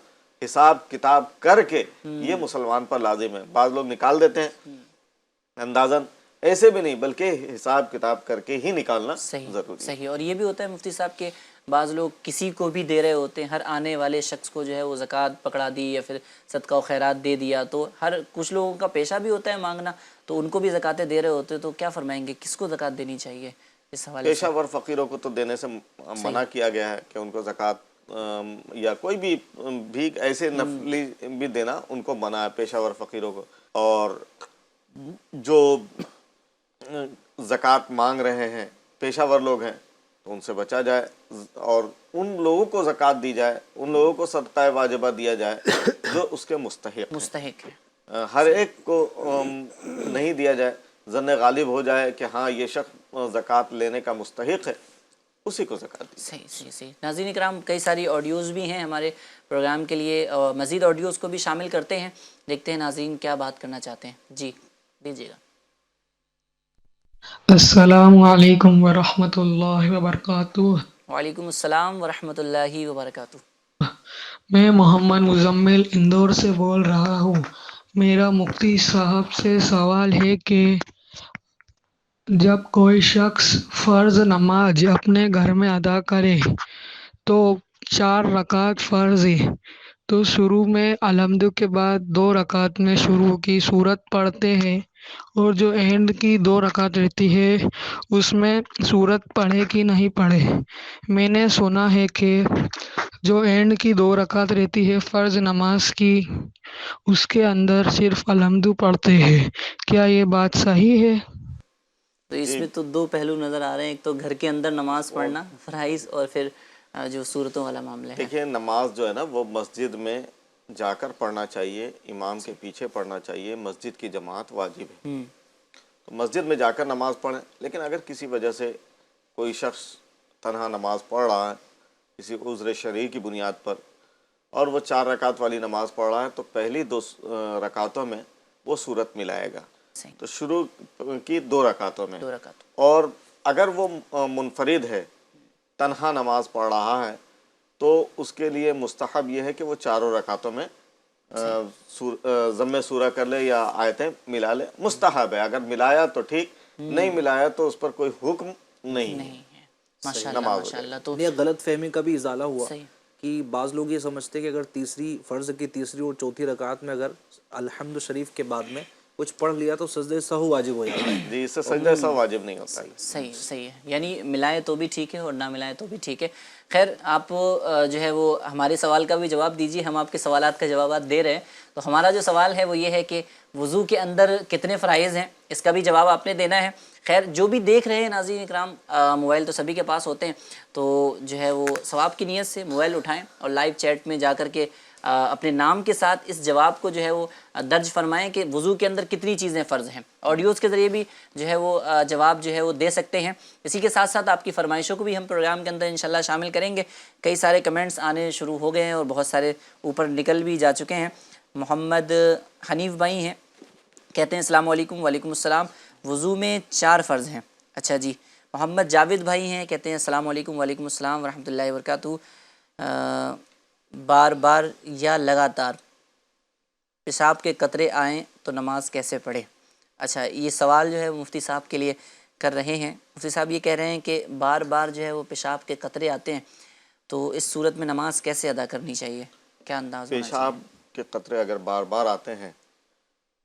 حساب کتاب کر کے یہ مسلمان پر لازم ہے. بعض لوگ نکال دیتے ہیں اندازاً, ایسے بھی نہیں بلکہ حساب کتاب کر کے ہی نکالنا ضروری. صحیح. اور یہ بھی ہوتا ہے مفتی صاحب کہ بعض لوگ کسی کو بھی دے رہے ہوتے ہیں, ہر آنے والے شخص کو جو ہے وہ زکوٰۃ پکڑا دی یا پھر صدقہ و خیرات دے دیا, تو کچھ لوگوں کا پیشہ بھی ہوتا ہے مانگنا, تو ان کو بھی زکوٰۃیں دے رہے ہوتے, تو کیا فرمائیں گے کس کو زکوٰۃ دینی چاہیے اس حوالے سے؟ پیشہ ور فقیروں کو تو دینے سے منع کیا گیا ہے کہ ان کو زکوٰۃ یا کوئی بھی بھیک ایسے نفلی بھی دینا ان کو منع ہے, پیشہ ور فقیروں کو. اور جو زکوٰۃ مانگ رہے ہیں پیشہ ور لوگ ہیں تو ان سے بچا جائے, اور ان لوگوں کو زکوٰۃ دی جائے, ان لوگوں کو صدقہ واجبہ دیا جائے جو اس کے مستحق ہیں. ہر ایک کو نہیں دیا جائے, ظن غالب ہو جائے کہ ہاں یہ شخص زکوٰۃ لینے کا مستحق ہے, اسی کو زکوٰۃ دی. صحیح. ناظرین اکرام کئی ساری آڈیوز بھی ہیں ہمارے پروگرام کے لیے, اور مزید آڈیوز کو بھی شامل کرتے ہیں, دیکھتے ہیں ناظرین کیا بات کرنا چاہتے ہیں. جی دیجیے گا. السلام علیکم ورحمۃ اللہ وبرکاتہ. وعلیکم السلام ورحمۃ اللہ وبرکاتہ. میں محمد مزمل اندور سے بول رہا ہوں. میرا مفتی صاحب سے سوال ہے کہ جب کوئی شخص فرض نماز اپنے گھر میں ادا کرے تو 4 رکعت فرض ہے، تو شروع میں الحمد کے بعد 2 رکعت میں شروع کی صورت پڑھتے ہیں، اور جو اینڈ کی 2 رکعت رہتی ہے اس میں صورت پڑھے کہ نہیں پڑھے. میں نے سنا ہے کہ جو اینڈ کی 2 رکعت رہتی ہے فرض نماز کی، اس کے اندر صرف الحمد پڑھتے ہیں. کیا یہ بات صحیح ہے؟ تو اس میں تو 2 پہلو نظر آ رہے ہیں، ایک تو گھر کے اندر نماز پڑھنا فرائض، اور پھر جو صورتوں والا معاملہ ہے. دیکھیں نماز جو ہے نا وہ مسجد میں جا کر پڑھنا چاہیے، امام کے پیچھے پڑھنا چاہیے، مسجد کی جماعت واجب ہے. تو مسجد میں جا کر نماز پڑھیں. لیکن اگر کسی وجہ سے کوئی شخص تنہا نماز پڑھ رہا ہے کسی عذر شرعی کی بنیاد پر، اور وہ 4 رکعت والی نماز پڑھ رہا ہے، تو پہلی 2 رکعتوں میں وہ صورت ملائے گا. تو شروع کی 2 رکعتوں میں، 2 رکعت. اور اگر وہ منفرد ہے، تنہا نماز پڑھ رہا ہے، تو اس کے لیے مستحب یہ ہے کہ وہ 4 رکعتوں میں ضم سورہ کر لے یا آیتیں ملا لے. مستحب ہے، اگر ملایا تو ٹھیک، نہیں ملایا تو اس پر کوئی حکم نہیں ہے. ماشاءاللہ. تو یہ غلط فہمی کا بھی ازالہ ہوا کہ بعض لوگ یہ سمجھتے کہ اگر فرض کی تیسری اور چوتھی رکعت میں اگر الحمد شریف کے بعد میں کچھ پڑھ لیا تو سجدہ سہو واجب ہو جاتا ہے. جی، اس سے سجدہ سہو واجب نہیں ہوتا ہے. صحیح ہے، یعنی ملائے تو بھی ٹھیک ہے اور نہ ملائے تو بھی ٹھیک ہے. خیر، آپ جو ہے وہ ہمارے سوال کا بھی جواب دیجیے، ہم آپ کے سوالات کا جوابات دے رہے ہیں. تو ہمارا جو سوال ہے وہ یہ ہے کہ وضو کے اندر کتنے فرائض ہیں، اس کا بھی جواب آپ نے دینا ہے. خیر، جو بھی دیکھ رہے ہیں ناظرین اکرام، موبائل تو سبھی کے پاس ہوتے ہیں، تو جو ہے وہ ثواب کی نیت سے موبائل اٹھائیں اور لائیو چیٹ میں جا کر کے اپنے نام کے ساتھ اس جواب کو جو ہے وہ درج فرمائیں کہ وضو کے اندر کتنی چیزیں فرض ہیں. آڈیوز کے ذریعے بھی جو ہے وہ جواب جو ہے وہ دے سکتے ہیں. اسی کے ساتھ ساتھ آپ کی فرمائشوں کو بھی ہم پروگرام کے اندر انشاءاللہ شامل کریں گے. کئی سارے کمنٹس آنے شروع ہو گئے ہیں اور بہت سارے اوپر نکل بھی جا چکے ہیں. محمد حنیف بھائی ہیں، کہتے ہیں السلام علیکم. وعلیکم السلام. وضو میں 4 فرض ہیں. اچھا جی. محمد جاوید بھائی ہیں، کہتے ہیں السلام علیکم. وعلیکم السلام ورحمۃ اللہ وبرکاتہ. بار بار یا لگاتار پیشاب کے قطرے آئیں تو نماز کیسے پڑھیں؟ اچھا، یہ سوال جو ہے مفتی صاحب کے لیے کر رہے ہیں. مفتی صاحب یہ کہہ رہے ہیں کہ بار بار جو ہے وہ پیشاب کے قطرے آتے ہیں، تو اس صورت میں نماز کیسے ادا کرنی چاہیے، کیا انداز ہونا چاہیے؟ پیشاب کے قطرے اگر بار بار آتے ہیں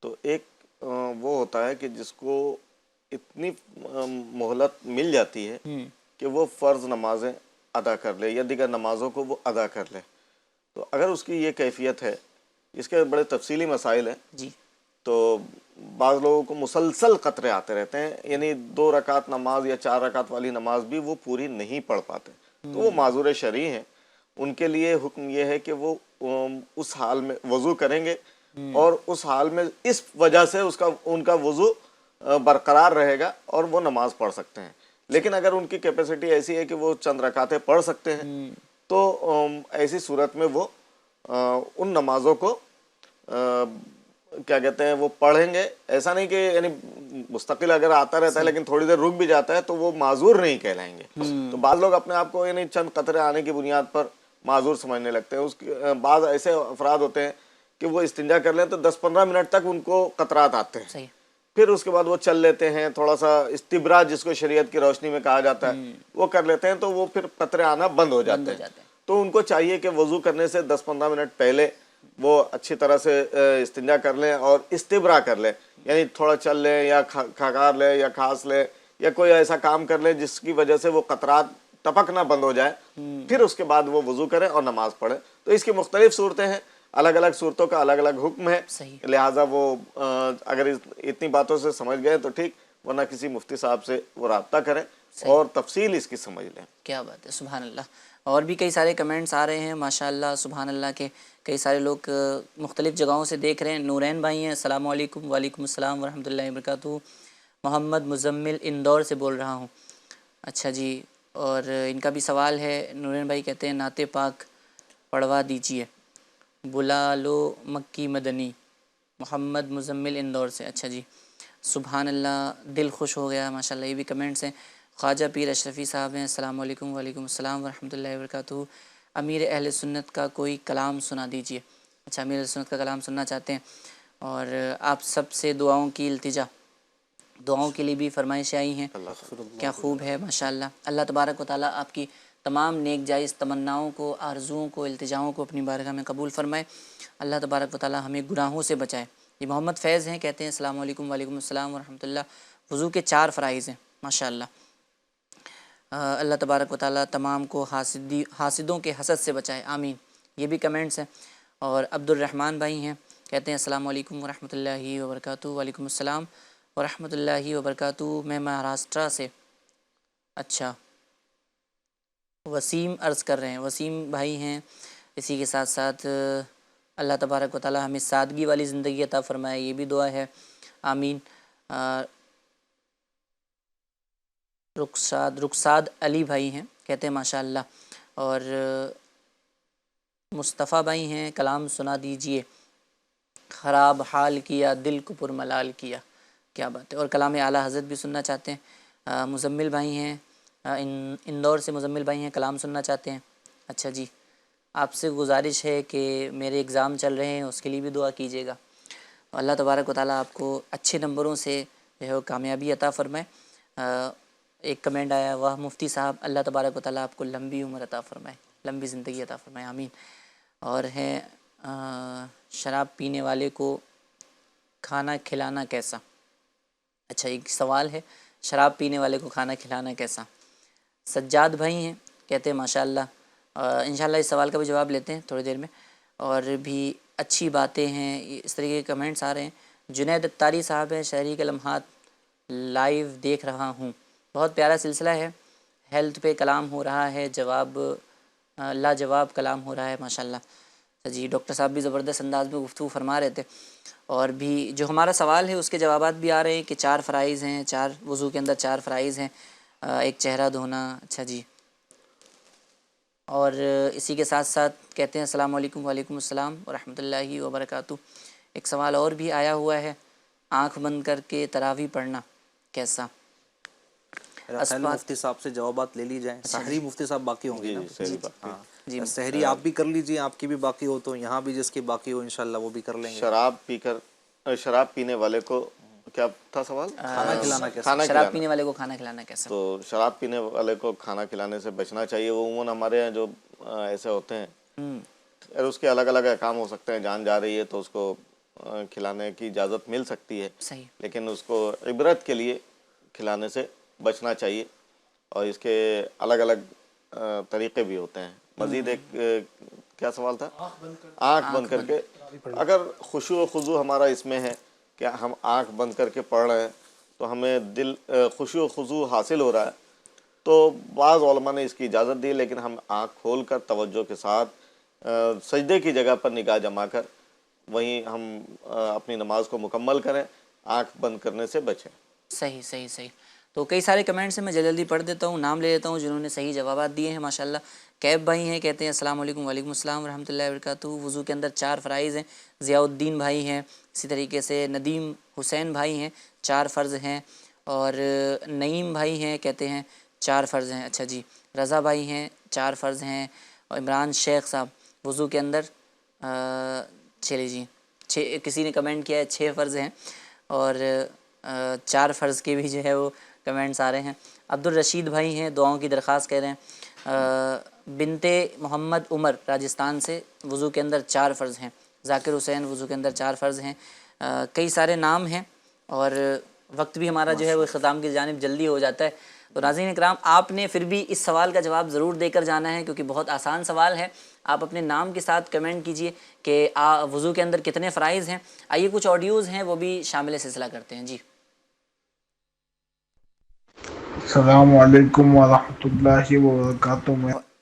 تو ایک وہ ہوتا ہے کہ جس کو اتنی مہلت مل جاتی ہے کہ وہ فرض نمازیں ادا کر لے یا دیگر نمازوں کو وہ ادا کر لے. تو اگر اس کی یہ کیفیت ہے، اس کے بڑے تفصیلی مسائل ہیں. جی. تو بعض لوگوں کو مسلسل قطرے آتے رہتے ہیں، یعنی 2 رکعت نماز یا 4 رکعت والی نماز بھی وہ پوری نہیں پڑھ پاتے، تو وہ معذور شرعی ہیں. ان کے لیے حکم یہ ہے کہ وہ اس حال میں وضو کریں گے، اور اس حال میں اس وجہ سے ان کا وضو برقرار رہے گا اور وہ نماز پڑھ سکتے ہیں. لیکن اگر ان کی کیپیسٹی ایسی ہے کہ وہ چند رکعتیں پڑھ سکتے ہیں، تو ایسی صورت میں وہ ان نمازوں کو کیا کہتے ہیں وہ پڑھیں گے. ایسا نہیں کہ یعنی مستقل اگر آتا رہتا ہے لیکن تھوڑی دیر رک بھی جاتا ہے تو وہ معذور نہیں کہلائیں گے. تو بعض لوگ اپنے آپ کو یعنی چند قطرے آنے کی بنیاد پر معذور سمجھنے لگتے ہیں. بعض ایسے افراد ہوتے ہیں کہ وہ استنجا کر لیں تو 10-15 منٹ تک ان کو قطرات آتے ہیں، پھر اس کے بعد وہ چل لیتے ہیں، تھوڑا سا استبراء جس کو شریعت کی روشنی میں کہا جاتا ہے وہ کر لیتے ہیں، تو وہ پھر قطرے آنا بند ہو جاتے ہیں. تو ان کو چاہیے کہ وضو کرنے سے 10-15 منٹ پہلے وہ اچھی طرح سے استنجا کر لیں اور استبراء کر لیں، یعنی تھوڑا چل لیں یا کھکار لیں یا کھاس لیں یا کوئی ایسا کام کر لیں جس کی وجہ سے وہ قطرات ٹپکنا بند ہو جائے. پھر اس کے بعد وہ وضو کریں اور نماز پڑھیں. تو اس کی مختلف صورتیں ہیں، الگ الگ صورتوں کا الگ الگ حکم ہے. لہٰذا وہ اگر اتنی باتوں سے سمجھ گئے تو ٹھیک، ورنہ کسی مفتی صاحب سے وہ رابطہ کریں اور تفصیل اس کی سمجھ لیں. کیا بات ہے، سبحان اللہ. اور بھی کئی سارے کمنٹس آ رہے ہیں ماشاءاللہ سبحان اللہ کے، کئی سارے لوگ مختلف جگہوں سے دیکھ رہے ہیں. نورین بھائی ہیں، السلام علیکم. وعلیکم السلام ورحمۃ اللہ وبرکاتہ. محمد مزمل اندور سے بول رہا ہوں. اچھا جی. اور ان کا بھی سوال ہے. نورین بھائی کہتے ہیں نعت پاک پڑھوا دیجیے، بلا لو مکی مدنی. محمد مزمل اندور سے. اچھا جی، سبحان اللہ، دل خوش ہو گیا ماشاءاللہ. یہ بھی کمنٹس ہیں. خواجہ پیر اشرفی صاحب ہیں، السلام علیکم، وعلیکم السلام ورحمۃ اللہ وبرکاتہ۔ امیر اہل سنت کا کوئی کلام سنا دیجیے۔ اچھا، امیر اہل سنت کا کلام سننا چاہتے ہیں، اور آپ سب سے دعاؤں کی التجا، دعاؤں کے لیے بھی فرمائشیں آئی ہیں، کیا خوب ہے ماشاءاللہ۔ اللہ تبارک و تعالیٰ آپ کی تمام نیک جائز تمناؤں کو، آرزوؤں کو، التجاؤں کو اپنی بارگاہ میں قبول فرمائے۔ اللہ تبارک و تعالیٰ ہمیں گناہوں سے بچائے۔ یہ محمد فیض ہیں، کہتے ہیں السلام علیکم، وعلیکم السلام ورحمۃ اللہ۔ وضو کے 4 فرائض ہیں ماشاءاللہ۔ اللہ تبارک و تعالیٰ تمام کو حاسدوں کے حسد سے بچائے، آمین۔ یہ بھی کمنٹس ہیں۔ اور عبد الرحمن بھائی ہیں، کہتے ہیں السلام علیکم ورحمۃ اللہ وبرکاتہ۔ وعلیکم السلام ورحمۃ اللہ وبرکاتہ۔ میں مہاراشٹرا سے، اچھا وسیم عرض کر رہے ہیں، وسیم بھائی ہیں۔ اسی کے ساتھ ساتھ اللہ تبارک و تعالیٰ ہمیں سادگی والی زندگی عطا فرمائے، یہ بھی دعا ہے، آمین۔ رخساد علی بھائی ہیں، کہتے ہیں ماشاءاللہ۔ اور مصطفیٰ بھائی ہیں، کلام سنا دیجئے، خراب حال کیا دل کو پرملال کیا، کیا بات ہے۔ اور کلام اعلیٰ حضرت بھی سننا چاہتے ہیں۔ مزمل بھائی ہیں، اندور سے مزمل بھائی ہیں، کلام سننا چاہتے ہیں۔ اچھا جی، آپ سے گزارش ہے کہ میرے اگزام چل رہے ہیں، اس کے لیے بھی دعا کیجیے گا۔ اللہ تبارک و تعالیٰ آپ کو اچھے نمبروں سے جو ہے وہ کامیابی عطا فرمائے۔ ایک کمنٹ آیا، واہ مفتی صاحب، اللہ تبارک و تعالیٰ آپ کو لمبی عمر عطا فرمائے، لمبی زندگی عطا فرمائے، آمین۔ اور ہے شراب پینے والے کو کھانا کھلانا کیسا؟ اچھا، ایک سوال ہے، شراب پینے والے کو کھانا کھلانا کیسا؟ سجاد بھائی ہیں، کہتے ہیں ماشاءاللہ۔ انشاءاللہ اس سوال کا بھی جواب لیتے ہیں تھوڑی دیر میں۔ اور بھی اچھی باتیں ہیں، اس طریقے کے کمنٹس آ رہے ہیں۔ جنید اتاری صاحب ہیں، شہری کے لمحات لائیو دیکھ رہا ہوں، بہت پیارا سلسلہ ہے، ہیلتھ پہ کلام ہو رہا ہے، جواب لاجواب کلام ہو رہا ہے ماشاءاللہ۔ جی، ڈاکٹر صاحب بھی زبردست انداز میں گفتگو فرما رہے تھے۔ اور بھی جو ہمارا سوال ہے اس کے جوابات بھی آ رہے ہیں کہ 4 فرائض ہیں، 4 وضو کے اندر 4 فرائض ہیں، ایک چہرہ دھونا۔ اچھا جی، اور اسی کے ساتھ ساتھ کہتے ہیں السلام علیکم، وعلیکم السلام ورحمۃ اللہ وبرکاتہ۔ ایک سوال اور بھی آیا ہوا ہے، آنکھ بند کر کے تراویح پڑھنا کیسا؟ مفتی صاحب سے جوابات لے لی جائیں۔ سحری مفتی صاحب باقی ہوں گے نا؟ جی، سحری آپ بھی کر لیجئے، آپ کی بھی باقی ہو تو یہاں بھی جس کی باقی ہو انشاءاللہ وہ بھی کر لیں گے۔ شراب پینے والے کو کیا تھا سوال؟ کھانا کھلانا کیسا؟ شراب پینے والے کو کھانا کھلانا کیسا؟ تو شراب پینے والے کو کھانا کھلانے سے بچنا چاہیے۔ وہ عموماً ہمارے یہاں جو ایسے ہوتے ہیں، اور اس کے الگ الگ احکام ہو سکتے ہیں، جان جا رہی ہے تو اس کو کھلانے کی اجازت مل سکتی ہے، صحیح، لیکن اس کو عبرت کے لیے کھلانے سے بچنا چاہیے۔ اور اس کے الگ الگ طریقے بھی ہوتے ہیں۔ مزید ایک کیا سوال تھا؟ آنکھ بند کر کے، اگر خشوع و خضوع ہمارا اس میں ہے کہ ہم آنکھ بند کر کے پڑھ رہے ہیں تو ہمیں خشوع و خضوع حاصل ہو رہا ہے، تو بعض علماء نے اس کی اجازت دی، لیکن ہم آنکھ کھول کر توجہ کے ساتھ سجدے کی جگہ پر نگاہ جما کر وہیں ہم اپنی نماز کو مکمل کریں، آنکھ بند کرنے سے بچیں۔ صحیح صحیح صحیح۔ تو کئی سارے کمنٹس ہیں، میں جلدی پڑھ دیتا ہوں، نام لے لیتا ہوں جنہوں نے صحیح جوابات دیے ہیں ماشاءاللہ۔ کیب بھائی ہیں، کہتے ہیں السلام علیکم، وعلیکم السلام ورحمۃ اللہ وبرکاتہ۔ وضو کے اندر 4 فرائض ہیں۔ ضیاء الدین بھائی ہیں، اسی طریقے سے ندیم حسین بھائی ہیں، 4 فرض ہیں۔ اور نعیم بھائی ہیں، کہتے ہیں 4 فرض ہیں۔ اچھا جی، رضا بھائی ہیں، 4 فرض ہیں۔ اور عمران شیخ صاحب وضو کے اندر چلے جی، کسی نے کمنٹ کیا ہے 6 فرض ہیں، اور 4 فرض کے بھی جو ہے وہ کمنٹس آ رہے ہیں۔ عبد الرشید بھائی ہیں، دعاؤں کی درخواست کہہ رہے ہیں۔ بنتے محمد عمر راجستھان سے، وضو کے اندر 4 فرض ہیں۔ ذاکر حسین، وضو کے اندر 4 فرض ہیں۔ کئی سارے نام ہیں، اور وقت بھی ہمارا جو ہے وہ اختتام کی جانب جلدی ہو جاتا ہے۔ تو ناظرین اکرام، آپ نے پھر بھی اس سوال کا جواب ضرور دے کر جانا ہے، کیونکہ بہت آسان سوال ہے۔ آپ اپنے نام کے ساتھ کمنٹ کیجئے کہ وضو کے اندر کتنے فرائض ہیں۔ آئیے کچھ آڈیوز ہیں وہ بھی شامل سلسلہ کرتے ہیں۔ جی، السلام علیکم ورحمۃ اللہ وبرکاتہ۔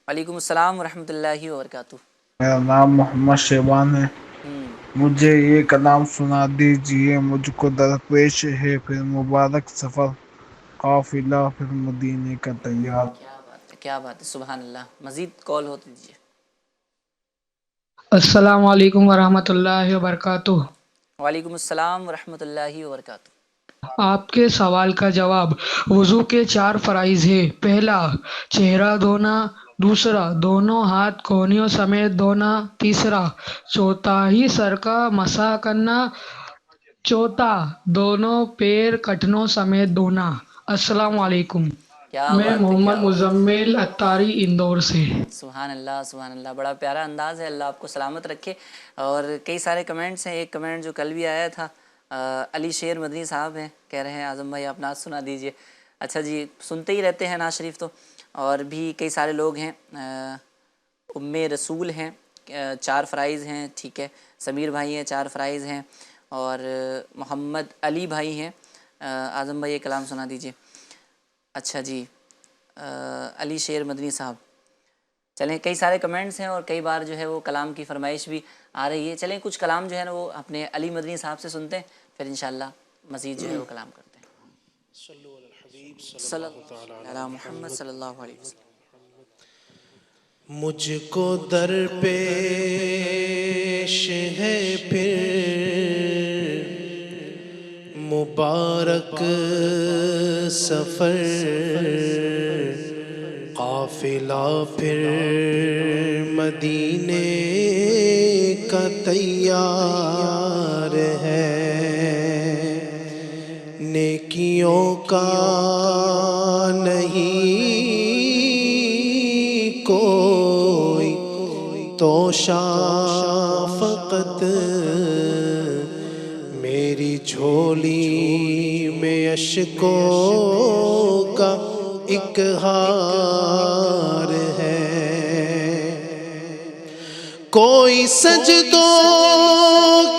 وعلیکم السلام ورحمۃ اللہ وبرکاتہ۔ میرا نام محمد شیبان ہے۔ مجھے یہ کلام سنا دیجئے، مجھ کو درپیش ہے پھر مبارک سفر، قافلہ پھر مدینے کا تیار۔ کیا بات ہے، کیا بات ہے، سبحان اللہ۔ مزید کال ہوتی دیجیے۔ السلام علیکم ورحمۃ اللہ وبرکاتہ۔ وعلیکم السلام ورحمۃ اللہ وبرکاتہ۔ آپ کے سوال کا جواب، وضو کے 4 فرائض ہے۔ پہلا، چہرہ دھونا۔ دوسرا، دونوں ہاتھ کونیوں سمیت دھونا۔ تیسرا، چوتھائی سر کا مسح کرنا۔ چوتھا، دونوں پیر کٹنوں سمیت دھونا۔ السلام علیکم، کیا میں بات ہے، محمد کیا بات ہے. مزمل اتاری اندور سے۔ سبحان اللہ سبحان اللہ، بڑا پیارا انداز ہے، اللہ آپ کو سلامت رکھے. اور کئی سارے کمنٹس ہیں. ایک کمنٹ جو کل بھی آیا تھا، علی شیر مدنی صاحب ہیں، کہہ رہے ہیں اعظم بھائی آپ نعت سنا دیجئے. اچھا جی، سنتے ہی رہتے ہیں نعت شریف تو. اور بھی کئی سارے لوگ ہیں. ام رسول ہیں، 4 فرائض ہیں، ٹھیک ہے. سمیر بھائی ہیں، 4 فرائض ہیں. اور محمد علی بھائی ہیں. اعظم بھائی یہ کلام سنا دیجئے. اچھا جی، علی شیر مدنی صاحب. چلیں، کئی سارے کمنٹس ہیں اور کئی بار جو ہے وہ کلام کی فرمائش بھی آ رہی ہے. چلیں کچھ کلام جو ہے نا وہ اپنے علی مدنی صاحب سے سنتے ہیں، پھر انشاءاللہ مزید جو ہے وہ کلام کرتے ہیں. صلی اللہ علی محمد صلی اللہ علیہ وسلم. مجھ کو در پیش ہے پھر مبارک سفر، قافلہ پھر مدینے کا تیار ہے. نیکیوں کا نہیں کوئی توشا، فقط میری جھولی میں اشکوں کا ایک ہار ہے. کوئی سجدوں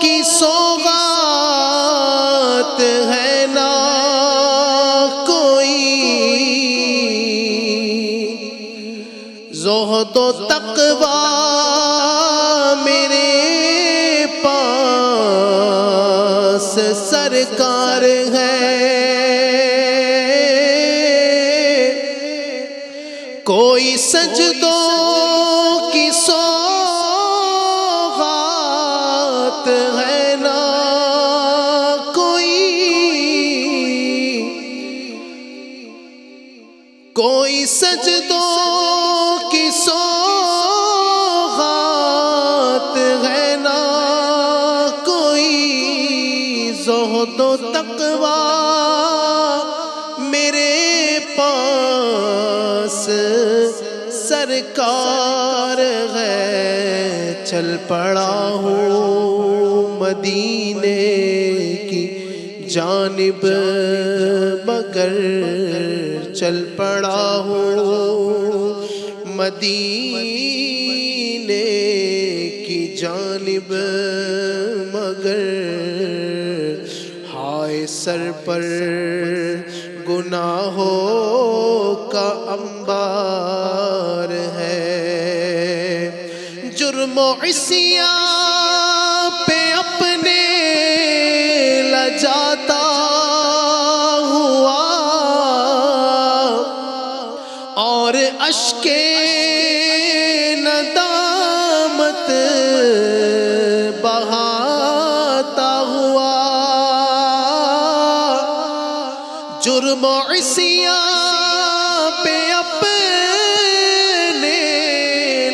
کی سوغات ہے نہ کوئی، زہد و تقوی میرے پاس سرکار ہے. کوئی سجدوں کی سوغات ہے نہ کوئی سجدوں کی سوغات ہے نہ کوئی، زہد و تقوی میرے پاس سرکار ہے. چل پڑا ہوں مدینے کی جانب مگر، چل پڑا ہوں مدینے کی جانب مگر، ہائے سر پر گناہوں کا انبار ہے. جرم و عصیان پہ اپنے لجاتا ہوا اور اشک ندامت بہاتا ہوا. جرم و عصیان پہ اپنے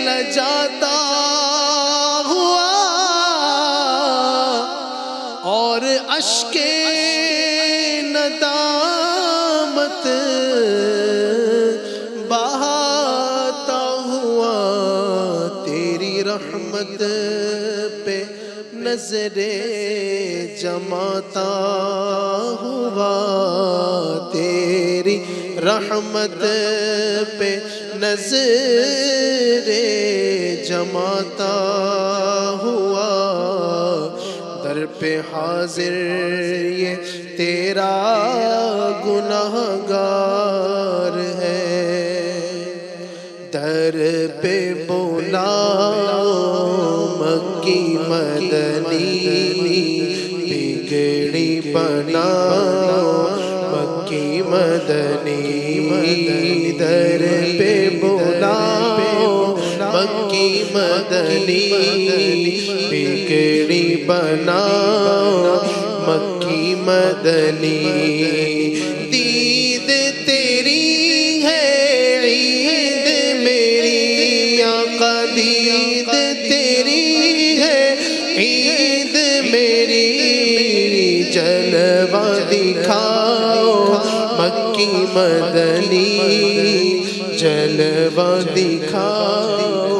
لجاتا ہوا اور اشک ندامت بہاتا ہوا. تیری رحمت پہ نظر جماتا ہوا، تیری رحمت پہ نظر جماتا ہوا. در پہ حاضر یہ تیرا گناہگار ہے. در پہ بولا مکی مدنی بگڑی بنا مکی مدنی. در پہ بولا مکی مدنی بگڑی بنا مکی مدنی دید تیری ہے عید میری آقا دید تیری ہے عید میری جلوہ دکھاؤ مکی مدنی جلوہ دکھاؤ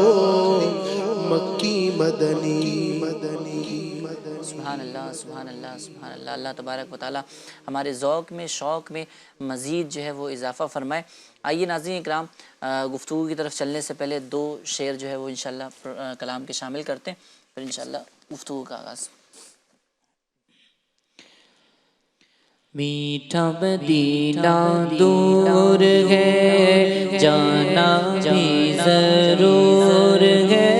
مکی مدنی سبحان اللہ سبحان اللہ سبحان اللہ. اللہ تبارک و تعالی ہمارے ذوق میں شوق میں مزید جو ہے وہ اضافہ فرمائے. آئیے ناظرین اکرام گفتگو کی طرف چلنے سے پہلے 2 شعر جو ہے وہ انشاءاللہ کلام کے شامل کرتے ہیں، پھر انشاءاللہ گفتگو کا آغاز. میٹھا مدینہ دور ہے جانا بھی ضرور ہے،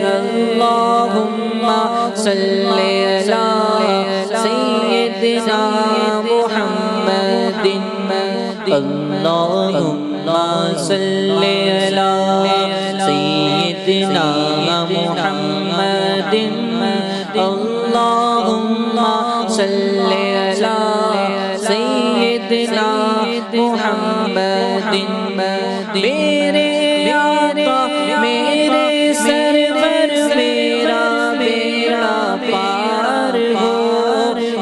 اللہم صلی علی سیدنا محمد، اللہم صلی علی سیدنا محمد، اللہم صلی علی سیدنا محمد. میرے آقا میرے سرور میرا بیڑا پار ہو،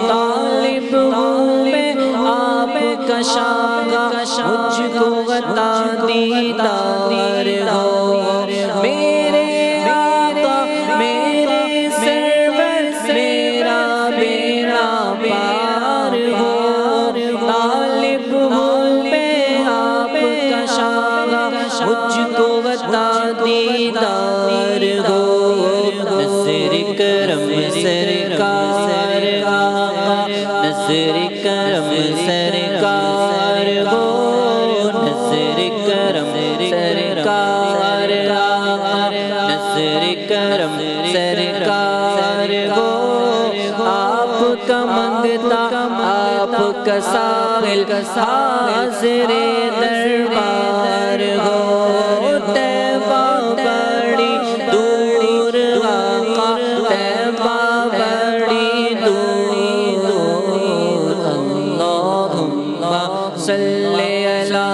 طالب ہوں میں آپ کا شاگا مجھ کو عطا دیدار ہو. میرے آقا میرے سرور میرا بیڑا پار ہو، طالب ہوں میں آپ کا شاگا مجھ کو عطا دیدار ہو. نظر کرم سرکار آقا، نظر کرم سرکار ہو، نظر کرم سرکار آقا، نظر کرم سرکار ہو. آپ کا منگتا آپ کا ساحل حاضر دربار ہو. طیبہ بڑی دور آقا، طیبہ بڑی دور، اللہم صلی علی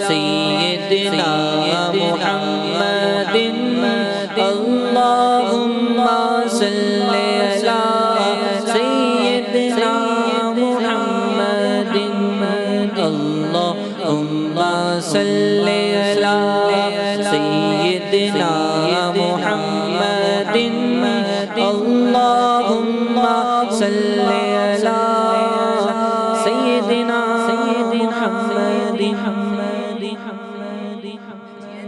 سیدنا محمد، اللہم صلی علی سیدنا محمد، اللہم صلی علی سیدنا محمد، اللہم صلی علی سیدنا محمد.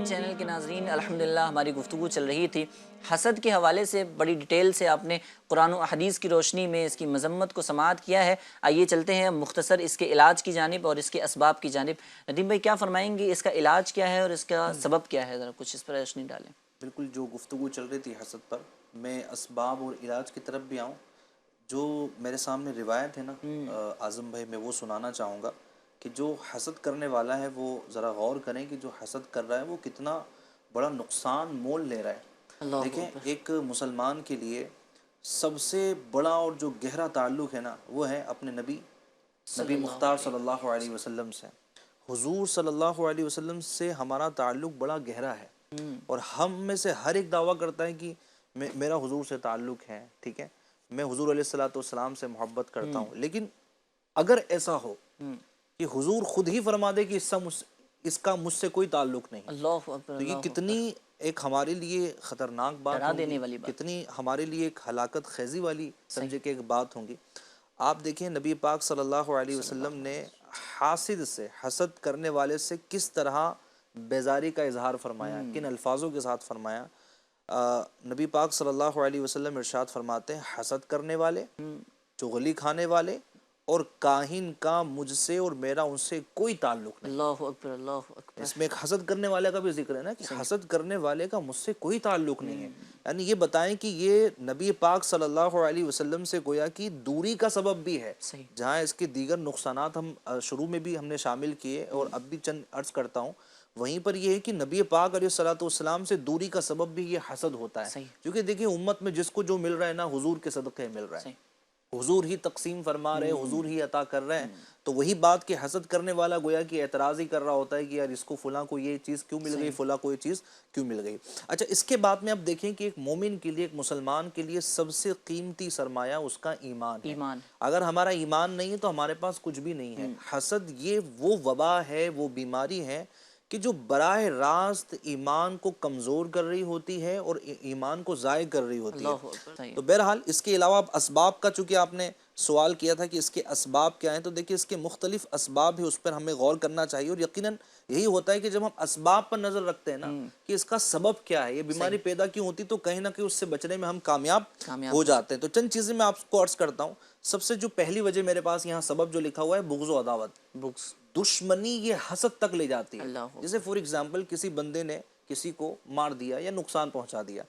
چینل کے ناظرین الحمدللہ ہماری گفتگو چل رہی تھی حسد کے حوالے سے. بڑی ڈیٹیل سے آپ نے قرآن و حدیث کی روشنی میں اس کی مذمت کو سماعت کیا ہے. آئیے چلتے ہیں مختصر اس کے علاج کی جانب اور اس کے اسباب کی جانب. ندیم بھائی کیا فرمائیں گے، اس کا علاج کیا ہے اور اس کا سبب کیا ہے؟ ذرا کچھ اس پر روشنی ڈالیں. بالکل، جو گفتگو چل رہی تھی حسد پر، میں اسباب اور علاج کی طرف بھی آؤں. جو میرے سامنے روایت ہے نا اعظم بھائی، میں وہ سنانا چاہوں گا کہ جو حسد کرنے والا ہے وہ ذرا غور کریں کہ جو حسد کر رہا ہے وہ کتنا بڑا نقصان مول لے رہا ہے. دیکھیں، ایک مسلمان کے لیے سب سے بڑا اور جو گہرا تعلق ہے نا وہ ہے اپنے نبی مختار صلی اللہ علیہ وسلم سے. حضور صلی اللہ علیہ وسلم سے ہمارا تعلق بڑا گہرا ہے، اور ہم میں سے ہر ایک دعویٰ کرتا ہے کہ میرا حضور سے تعلق ہے، ٹھیک ہے، میں حضور علیہ السلام سے محبت کرتا ہوں. لیکن اگر ایسا ہو کہ حضور خود ہی فرما دے کہ اس کا مجھ سے کوئی تعلق نہیں، اللہ اکبر، تو یہ کتنی ایک ہمارے لیے خطرناک بات ہوگی، کتنی ہمارے لیے ایک ہلاکت خیزی والی سمجھے کہ ایک بات ہوگی. آپ دیکھیں نبی پاک صلی اللہ علیہ وسلم نے حاسد سے، حسد کرنے والے سے کس طرح بیزاری کا اظہار فرمایا، کن الفاظوں کے ساتھ فرمایا. نبی پاک صلی اللہ علیہ وسلم ارشاد فرماتے ہیں حسد کرنے والے، چغلی کھانے والے اور کاہن کا مجھ سے اور میرا ان سے کوئی تعلق نہیں. اللہ اکبر، اللہ اکبر. اس میں ایک حسد کرنے والے کا بھی ذکر ہے نا کہ حسد کرنے والے کا مجھ سے کوئی تعلق نہیں ہے. یعنی یہ بتائیں کہ یہ نبی پاک صلی اللہ علیہ وسلم سے گویا کہ دوری کا سبب بھی ہے. جہاں اس کے دیگر نقصانات ہم شروع میں بھی ہم نے شامل کیے اور اب بھی چند عرض کرتا ہوں، وہیں پر یہ ہے کہ نبی پاک علیہ السلام سے دوری کا سبب بھی یہ حسد ہوتا ہے. کیونکہ دیکھیں امت میں جس کو جو مل رہا ہے نا حضور کے صدقے مل رہا ہے. حضور ہی تقسیم فرما رہے ہیں، حضور ہی عطا کر رہے ہیں، تو وہی بات کہ حسد کرنے والا گویا کہ اعتراض ہی کر رہا ہوتا ہے کہ یار اس کو فلاں کو یہ چیز کیوں مل گئی، فلاں کو یہ چیز کیوں مل گئی۔ اچھا اس کے بعد میں اب دیکھیں کہ ایک مومن کے لیے، ایک مسلمان کے لیے سب سے قیمتی سرمایہ اس کا ایمان ہے۔ اگر ہمارا ایمان نہیں ہے تو ہمارے پاس کچھ بھی نہیں ہے۔ حسد یہ وہ وبا ہے، وہ بیماری ہے کہ جو براہ راست ایمان کو کمزور کر رہی ہوتی ہے اور ایمان کو ضائع کر رہی ہوتی ہے۔ تو بہرحال اس کے علاوہ اسباب کا، چونکہ آپ نے سوال کیا تھا کہ اس کے اسباب کیا ہیں، تو دیکھیں اس کے مختلف اسباب ہیں، اس پر ہمیں غور کرنا چاہیے، اور یقیناً یہی ہوتا ہے کہ جب ہم اسباب پر نظر رکھتے ہیں نا کہ اس کا سبب کیا ہے، یہ بیماری پیدا کیوں ہوتی، تو کہیں نہ کہیں اس سے بچنے میں ہم کامیاب ہو جاتے ہیں۔ تو چند چیزیں میں آپ کو عرض کرتا ہوں۔ سب سے جو پہلی وجہ میرے پاس یہاں سبب جو لکھا ہوا ہے، بغض و عداوت، دشمنی، یہ حسد تک لے جاتی ہے۔ جیسے فور ایگزامپل کسی بندے نے کسی کو مار دیا یا نقصان پہنچا دیا،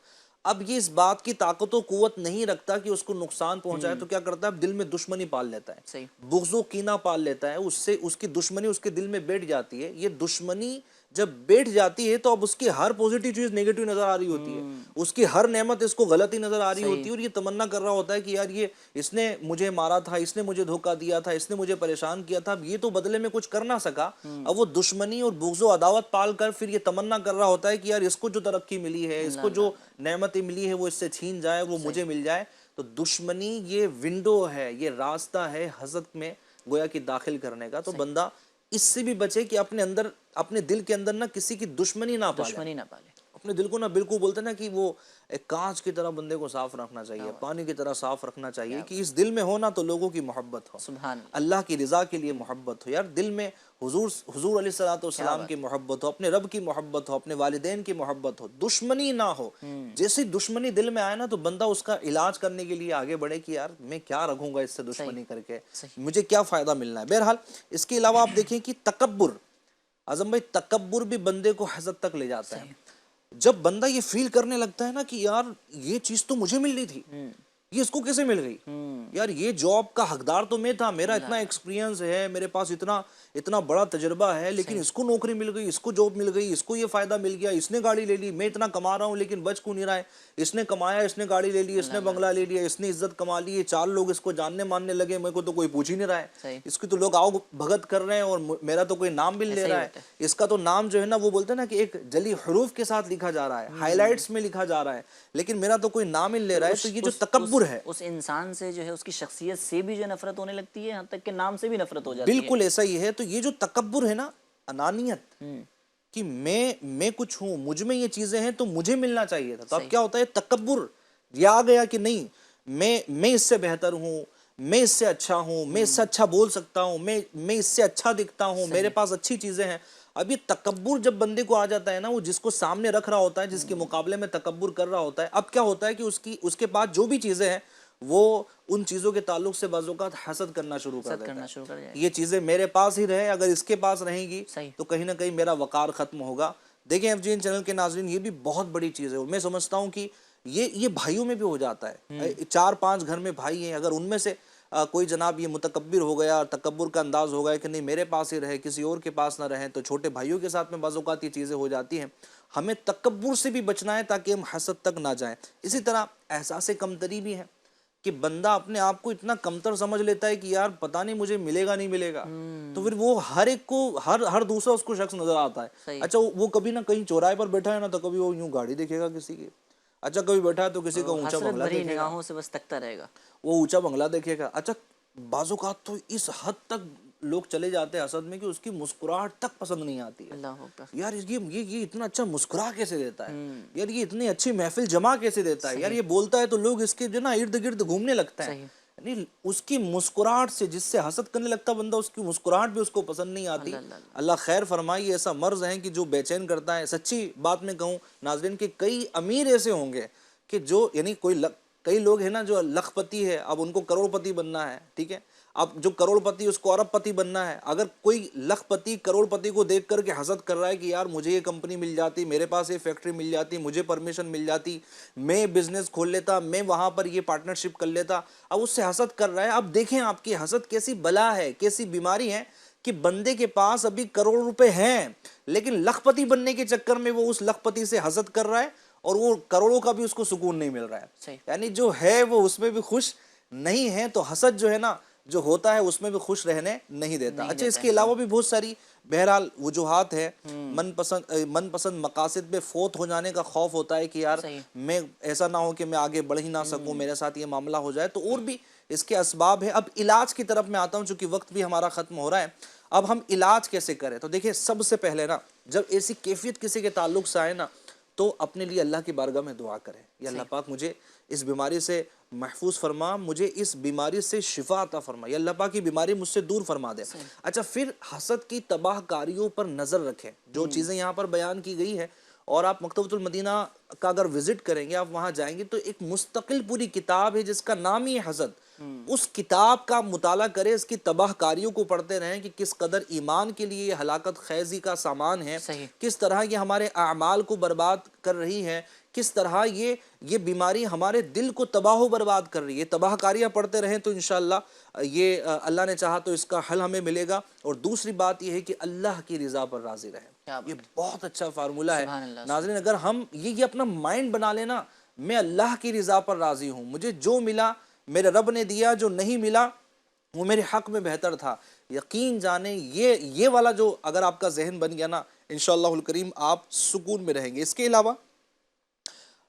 اب یہ اس بات کی طاقت و قوت نہیں رکھتا کہ اس کو نقصان پہنچائے، تو کیا کرتا ہے، دل میں دشمنی پال لیتا ہے، بغض و کینہ پال لیتا ہے، اس سے اس کی دشمنی اس کے دل میں بیٹھ جاتی ہے۔ یہ دشمنی جب بیٹھ جاتی ہے تو اب اس کی ہر پوزیٹیو چیز نیگیٹو نظر آ رہی ہوتی ہے، اس کی ہر نعمت اس کو غلطی نظر آ رہی ہوتی ہے، اور یہ تمنا کر رہا ہوتا ہے کہ یار یہ اس نے مجھے مارا تھا، اس نے مجھے دھوکہ دیا تھا، اس نے مجھے پریشان کیا تھا، اب یہ تو بدلے میں کچھ کر نہ سکا، اب وہ دشمنی اور بغض و عداوت پال کر پھر یہ تمنا کر رہا ہوتا ہے کہ یار اس کو جو ترقی ملی ہے، اس کو جو نعمتیں ملی ہے، وہ اس سے چھین جائے، وہ مجھے مل جائے۔ تو دشمنی یہ ونڈو ہے، یہ راستہ ہے حسد میں گویا کہ داخل کرنے کا۔ تو بندہ اس سے بھی بچے کہ اپنے اندر، اپنے دل کے اندر نہ کسی کی دشمنی نہ پالے، اپنے دل کو نہ بالکل بولتے نا کہ وہ ایک کانچ کی طرح بندے کو صاف رکھنا چاہیے، پانی کی طرح صاف رکھنا چاہیے، کہ اس دل میں ہو نا تو لوگوں کی محبت ہو، اللہ کی رضا کے لیے محبت ہو، یار دل میں حضور علیہ السلام کی محبت ہو، اپنے رب کی محبت ہو، اپنے والدین کی محبت ہو، دشمنی نہ ہو۔ جیسی دشمنی دل میں آئے نا تو بندہ اس کا علاج کرنے کے لیے آگے بڑھے کہ یار میں کیا رکھوں گا اس سے دشمنی کر کے، مجھے کیا فائدہ ملنا ہے۔ بہرحال اس کے علاوہ آپ دیکھیں کہ تکبر، اعظم بھائی تکبر بھی بندے کو حسد تک لے جاتا ہے۔ جب بندہ یہ فیل کرنے لگتا ہے نا کہ یار یہ چیز تو مجھے ملنی تھی، یہ اس کو کیسے مل گئی، یار یہ جاب کا حقدار تو میں تھا، میرا اتنا ایکسپیرینس ہے، میرے پاس اتنا بڑا تجربہ ہے، لیکن اس کو نوکری مل گئی، اس کو جاب مل گئی، اس کو یہ فائدہ مل گیا، اس نے گاڑی لے لی، میں اتنا کما رہا ہوں لیکن بچ کو نہیں رہا ہے، اس نے کمایا، اس نے گاڑی لے لی، اس نے بنگلہ لے لیا، اس نے عزت کما لی، چار لوگ اس کو جاننے ماننے لگے، میرے کو تو کوئی پوچھ ہی نہیں رہا ہے، اس کی تو لوگ آؤ بھگت کر رہے ہیں اور میرا تو کوئی نام بھی لے رہا ہے، اس کا تو نام جو ہے نا وہ بولتے ہیں نا کہ ایک جلی حروف کے ساتھ لکھا جا رہا ہے، ہائی لائٹس میں لکھا جا رہا ہے، لیکن میرا تو کوئی نام ہی لے رہا ہے۔ تو یہ جو تکبر ہے، اس انسان سے جو ہے اس کی شخصیت سے بھی جو نفرت ہونے لگتی ہے، یہاں تک کہ نام سے بھی نفرت ہو جاتی ہے۔ بالکل ایسا ہی ہے۔ تو یہ جو تکبر ہے نا، انانیت، کہ میں کچھ ہوں، مجھ میں یہ چیزیں ہیں تو مجھے ملنا چاہیے تھا، تو اب کیا ہوتا ہے، تکبر یہ آ گیا کہ نہیں میں اس سے بہتر ہوں، میں اس سے اچھا ہوں، میں اس سے اچھا بول سکتا ہوں، میں اس سے اچھا دکھتا ہوں، میرے پاس اچھی چیزیں ہیں۔ اب یہ تکبر جب بندے کو آ جاتا ہے نا، وہ جس کو سامنے رکھ رہا ہوتا ہے، جس کے مقابلے میں تکبر کر رہا ہوتا ہے، اب کیا ہوتا ہے کہ اس کے پاس جو بھی چیزیں ہیں وہ ان چیزوں کے تعلق سے بعض اوقات حسد کرنا شروع کر دیتا ہے، یہ چیزیں میرے پاس ہی رہے، اگر اس کے پاس رہیں گی تو کہیں نہ کہیں میرا وقار ختم ہوگا۔ دیکھیں ایف جی این چینل کے ناظرین، یہ بھی بہت بڑی چیز ہے، اور میں سمجھتا ہوں کہ یہ بھائیوں میں بھی ہو جاتا ہے، 4-5 گھر میں بھائی ہیں، اگر ان میں سے کوئی جناب یہ متکبر ہو گیا، تکبر کا انداز ہو گیا کہ نہیں میرے پاس ہی رہے، کسی اور کے پاس نہ رہیں، تو چھوٹے بھائیوں کے ساتھ میں بعض اوقات یہ چیزیں ہو جاتی ہیں۔ ہمیں تکبر سے بھی بچنا ہے تاکہ ہم حسد تک نہ جائیں۔ اسی طرح احساس کمتری بھی ہے، کہ بندہ اپنے آپ کو اتنا کمتر سمجھ لیتا ہے کہ یار پتہ نہیں مجھے ملے گا نہیں ملے گا، تو پھر وہ ہر ایک کو ہر دوسرا اس کو شخص نظر آتا ہے۔ اچھا وہ کبھی نہ کہیں چوراہے پر بیٹھا ہے نا، تو کبھی وہ یوں گاڑی دیکھے گا کسی کی، اچھا کبھی بیٹھا ہے تو کسی کا اونچا بنگلہ دیکھے گا، سے بس تکتا رہے گا، وہ اونچا بنگلہ دیکھے گا۔ اچھا بعض اوقات تو اس حد تک لوگ چلے جاتے ہیں حسد میں کہ اس کی مسکراہٹ تک پسند نہیں آتی ہے، یار یہ اتنا اچھا مسکرا کیسے دیتا ہے، یار یہ اتنی اچھی محفل جمع کیسے دیتا ہے، یار یہ بولتا ہے تو لوگ اس کے جو نا ارد گرد گھومنے لگتا ہے، یعنی اس کی مسکراہٹ سے جس سے حسد کرنے لگتا بندہ، اس کی مسکراہٹ بھی اس کو پسند نہیں آتی۔ اللہ خیر فرمائے، ایسا مرض ہے کہ جو بے چین کرتا ہے۔ سچی بات میں کہوں ناظرین کہ کئی امیر ایسے ہوں گے کہ جو یعنی کئی لوگ ہیں نا جو لکھ پتی ہے، اب ان کو کروڑ پتی بننا ہے، ٹھیک ہے، اب جو کروڑ پتی اس کو ارب پتی بننا ہے، اگر کوئی لکھ پتی کروڑ پتی کو دیکھ کر کے حسد کر رہا ہے کہ یار مجھے یہ کمپنی مل جاتی، میرے پاس یہ فیکٹری مل جاتی، مجھے پرمیشن مل جاتی، میں بزنس کھول لیتا، میں وہاں پر یہ پارٹنرشپ کر لیتا، اب اس سے حسد کر رہا ہے۔ اب دیکھیں آپ کی حسد کیسی بلا ہے، کیسی بیماری ہے کہ بندے کے پاس ابھی کروڑ روپے ہیں لیکن لکھ پتی بننے کے چکر میں وہ اس لکھ پتی سے حسد کر رہا ہے، اور وہ کروڑوں کا بھی اس کو سکون نہیں مل رہا ہے، یعنی جو ہے وہ اس میں بھی خوش نہیں ہیں تو حسد جو ہے نا جو ہوتا ہے اس میں بھی خوش رہنے نہیں دیتا. اچھا اس کے علاوہ بھی بہت ساری بہرحال وجوہات ہے. من پسند مقاصد پہ فوت ہو جانے کا خوف ہوتا ہے کہ یار میں ایسا نہ ہو کہ میں آگے بڑھ ہی نہ سکوں, میرے ساتھ یہ معاملہ ہو جائے. تو اور بھی اس کے اسباب ہے. اب علاج کی طرف میں آتا ہوں چونکہ وقت بھی ہمارا ختم ہو رہا ہے. اب ہم علاج کیسے کریں؟ تو دیکھیں سب سے پہلے نا جب ایسی کیفیت کسی کے تعلق سے آئے نا تو اپنے لیے اللہ کی بارگاہ میں دعا کریں, یا اللہ پاک مجھے اس بیماری سے محفوظ فرما, مجھے اس بیماری سے شفا عطا فرما, یا اللہ پاک کی بیماری مجھ سے دور فرما دے. اچھا پھر حسد کی تباہ کاریوں پر نظر رکھیں. جو چیزیں یہاں پر بیان کی گئی ہے, اور آپ مکتبۃ المدینہ کا اگر وزٹ کریں گے, آپ وہاں جائیں گے تو ایک مستقل پوری کتاب ہے جس کا نام ہی ہے حسد. اس کتاب کا مطالعہ کریں, اس کی تباہ کاریوں کو پڑھتے رہیں کہ کس قدر ایمان کے لیے یہ ہلاکت خیزی کا سامان ہے, کس طرح یہ ہمارے اعمال کو برباد کر رہی ہے, کس طرح یہ بیماری ہمارے دل کو تباہ و برباد کر رہی ہے. تباہ کاریاں پڑھتے رہیں تو انشاءاللہ یہ اللہ نے چاہا تو اس کا حل ہمیں ملے گا. اور دوسری بات یہ ہے کہ اللہ کی رضا پر راضی رہیں. یہ بہت اچھا فارمولہ ہے ناظرین. اگر ہم یہ اپنا مائنڈ بنا لینا, میں اللہ کی رضا پر راضی ہوں, مجھے جو ملا میرے رب نے دیا, جو نہیں ملا وہ میرے حق میں بہتر تھا, یقین جانیں یہ والا جو اگر آپ کا ذہن بن گیا نا انشاءاللہ الکریم آپ سکون میں رہیں گے. اس کے علاوہ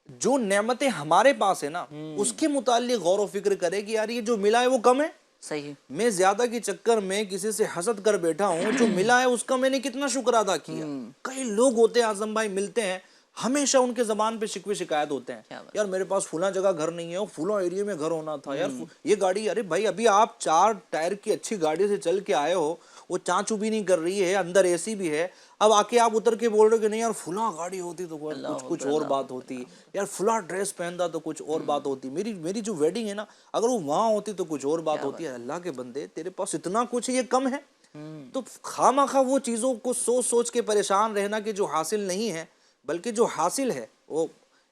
جو نعمتیں ہمارے پاس ہیں نا اس کے متعلق غور و فکر کرے کہ یار یہ جو ملا ہے وہ کم ہے. صحیح, میں زیادہ کے چکر میں کسی سے حسد کر بیٹھا ہوں, جو ملا ہے اس کا میں نے کتنا شکر ادا کیا. کئی لوگ ہوتے ہیں اعظم بھائی ملتے ہیں, ہمیشہ ان کے زبان پہ شکوے شکایت ہوتے ہیں, یار میرے پاس فلاں جگہ گھر نہیں ہے, فلاں ایریے میں گھر ہونا تھا, یار یہ گاڑی, ارے بھائی ابھی آپ 4 ٹائر کی اچھی گاڑی سے چل کے آئے ہو, وہ چانچو بھی نہیں کر رہی ہے, اندر اے سی بھی ہے, اب آ کے آپ اتر کے بول رہے کہ نہیں یار فلاں گاڑی ہوتی تو کچھ اور بات ہوتی, یار فلاں ڈریس پہنتا تو کچھ اور بات ہوتی, میری جو ویڈنگ ہے نا اگر وہ وہاں ہوتی تو کچھ اور بات ہوتی ہے. اللہ کے بندے تیرے پاس اتنا کچھ ہے, یہ کم ہے؟ تو خامخواہ وہ چیزوں کو سوچ کے پریشان رہنا کہ جو حاصل نہیں ہے, بلکہ جو حاصل ہے. وہ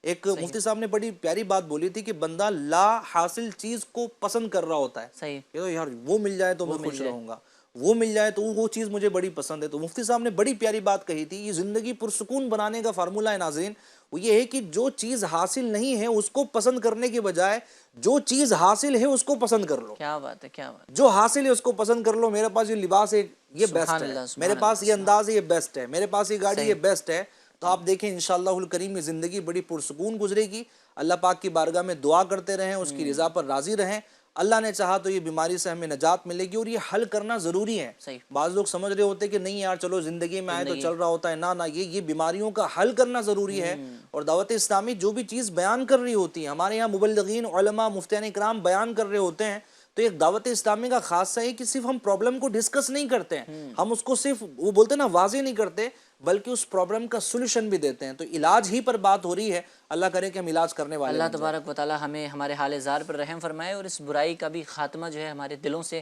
ایک مفتی صاحب نے بڑی پیاری بات بولی تھی کہ بندہ لا حاصل چیز کو پسند کر رہا ہوتا ہے. یار وہ مل جائے تو میں خوش رہوں گا, وہ مل جائے تو وہ چیز مجھے بڑی پسند ہے. تو مفتی صاحب نے بڑی پیاری بات کہی تھی. یہ زندگی پرسکون بنانے کا فارمولہ ہے ناظرین, وہ یہ ہے کہ جو چیز حاصل نہیں ہے اس کو پسند کرنے کے بجائے جو چیز حاصل ہے اس کو پسند کر لو. کیا بات ہے, کیا بات, جو حاصل ہے اس کو پسند کر لو. میرے پاس یہ لباس ہے یہ بیسٹ ہے, میرے پاس یہ انداز ہے یہ بیسٹ ہے, میرے پاس یہ گاڑی یہ بیسٹ ہے. تو آپ دیکھیں انشاءاللہ الکریم یہ زندگی بڑی پرسکون گزرے گی. اللہ پاک کی بارگاہ میں دعا کرتے رہیں, اس کی رضا پر راضی رہیں. اللہ نے چاہا تو یہ بیماری سے ہمیں نجات ملے گی, اور یہ حل کرنا ضروری ہے. بعض لوگ سمجھ رہے ہوتے کہ نہیں یار چلو زندگی میں آئے تو چل رہا ہوتا ہے, نہ یہ بیماریوں کا حل کرنا ضروری ہے. اور دعوت اسلامی جو بھی چیز بیان کر رہی ہوتی ہے, ہمارے یہاں مبلغین علماء مفتیان اکرام بیان کر رہے ہوتے ہیں, تو ایک دعوت اسلامی کا خاصہ ہے کہ صرف ہم پرابلم کو ڈسکس نہیں کرتے ہیں, ہم اس کو صرف وہ بولتے ہیں نا واضح نہیں کرتے, بلکہ اس پرابلم کا سولوشن بھی دیتے ہیں. تو علاج ہی پر بات ہو رہی ہے, اللہ کرے کہ ہم علاج کرنے والے. اللہ تبارک و تعالی ہمیں ہمارے حال زار پر رحم فرمائے, اور اس برائی کا بھی خاتمہ جو ہے ہمارے دلوں سے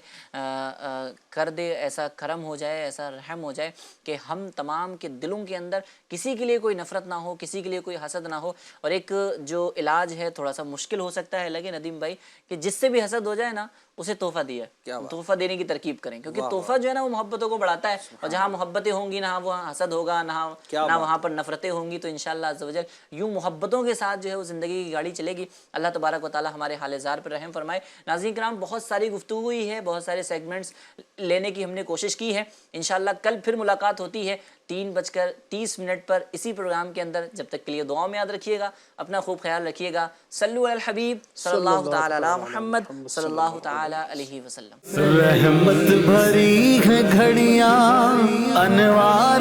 کر دے. ایسا کرم ہو جائے, ایسا رحم ہو جائے کہ ہم تمام کے دلوں کے اندر کسی کے لیے کوئی نفرت نہ ہو, کسی کے لیے کوئی حسد نہ ہو. اور ایک جو علاج ہے تھوڑا سا مشکل ہو سکتا ہے لگے ندیم بھائی, کہ جس سے بھی حسد ہو جائے نا اسے تحفہ دیا, تحفہ دینے کی ترکیب کریں, کیونکہ تحفہ جو ہے نا وہ محبتوں کو بڑھاتا ہے, اور جہاں محبتیں ہوں گی نہ وہاں حسد ہوگا, نہ وہاں پر نفرتیں ہوں گی. تو انشاءاللہ عز و جل یوں محبتوں کے ساتھ جو ہے وہ زندگی کی گاڑی چلے گی. اللہ تبارک و تعالی ہمارے حال زار پر رحم فرمائے. ناظرین کرام بہت ساری گفتگو ہوئی ہے, بہت سارے سیگمنٹس لینے کی ہم نے کوشش کی ہے. انشاءاللہ کل پھر ملاقات ہوتی ہے 3:30 پر اسی پروگرام کے اندر. جب تک کے لیے دعاؤں میں یاد رکھیے گا, اپنا خوب خیال رکھیے گا. صلو علی الحبیب صلی اللہ تعالی علی محمد صلی اللہ تعالی علیہ وسلم. رحمت بھری ہے گھڑیاں انوار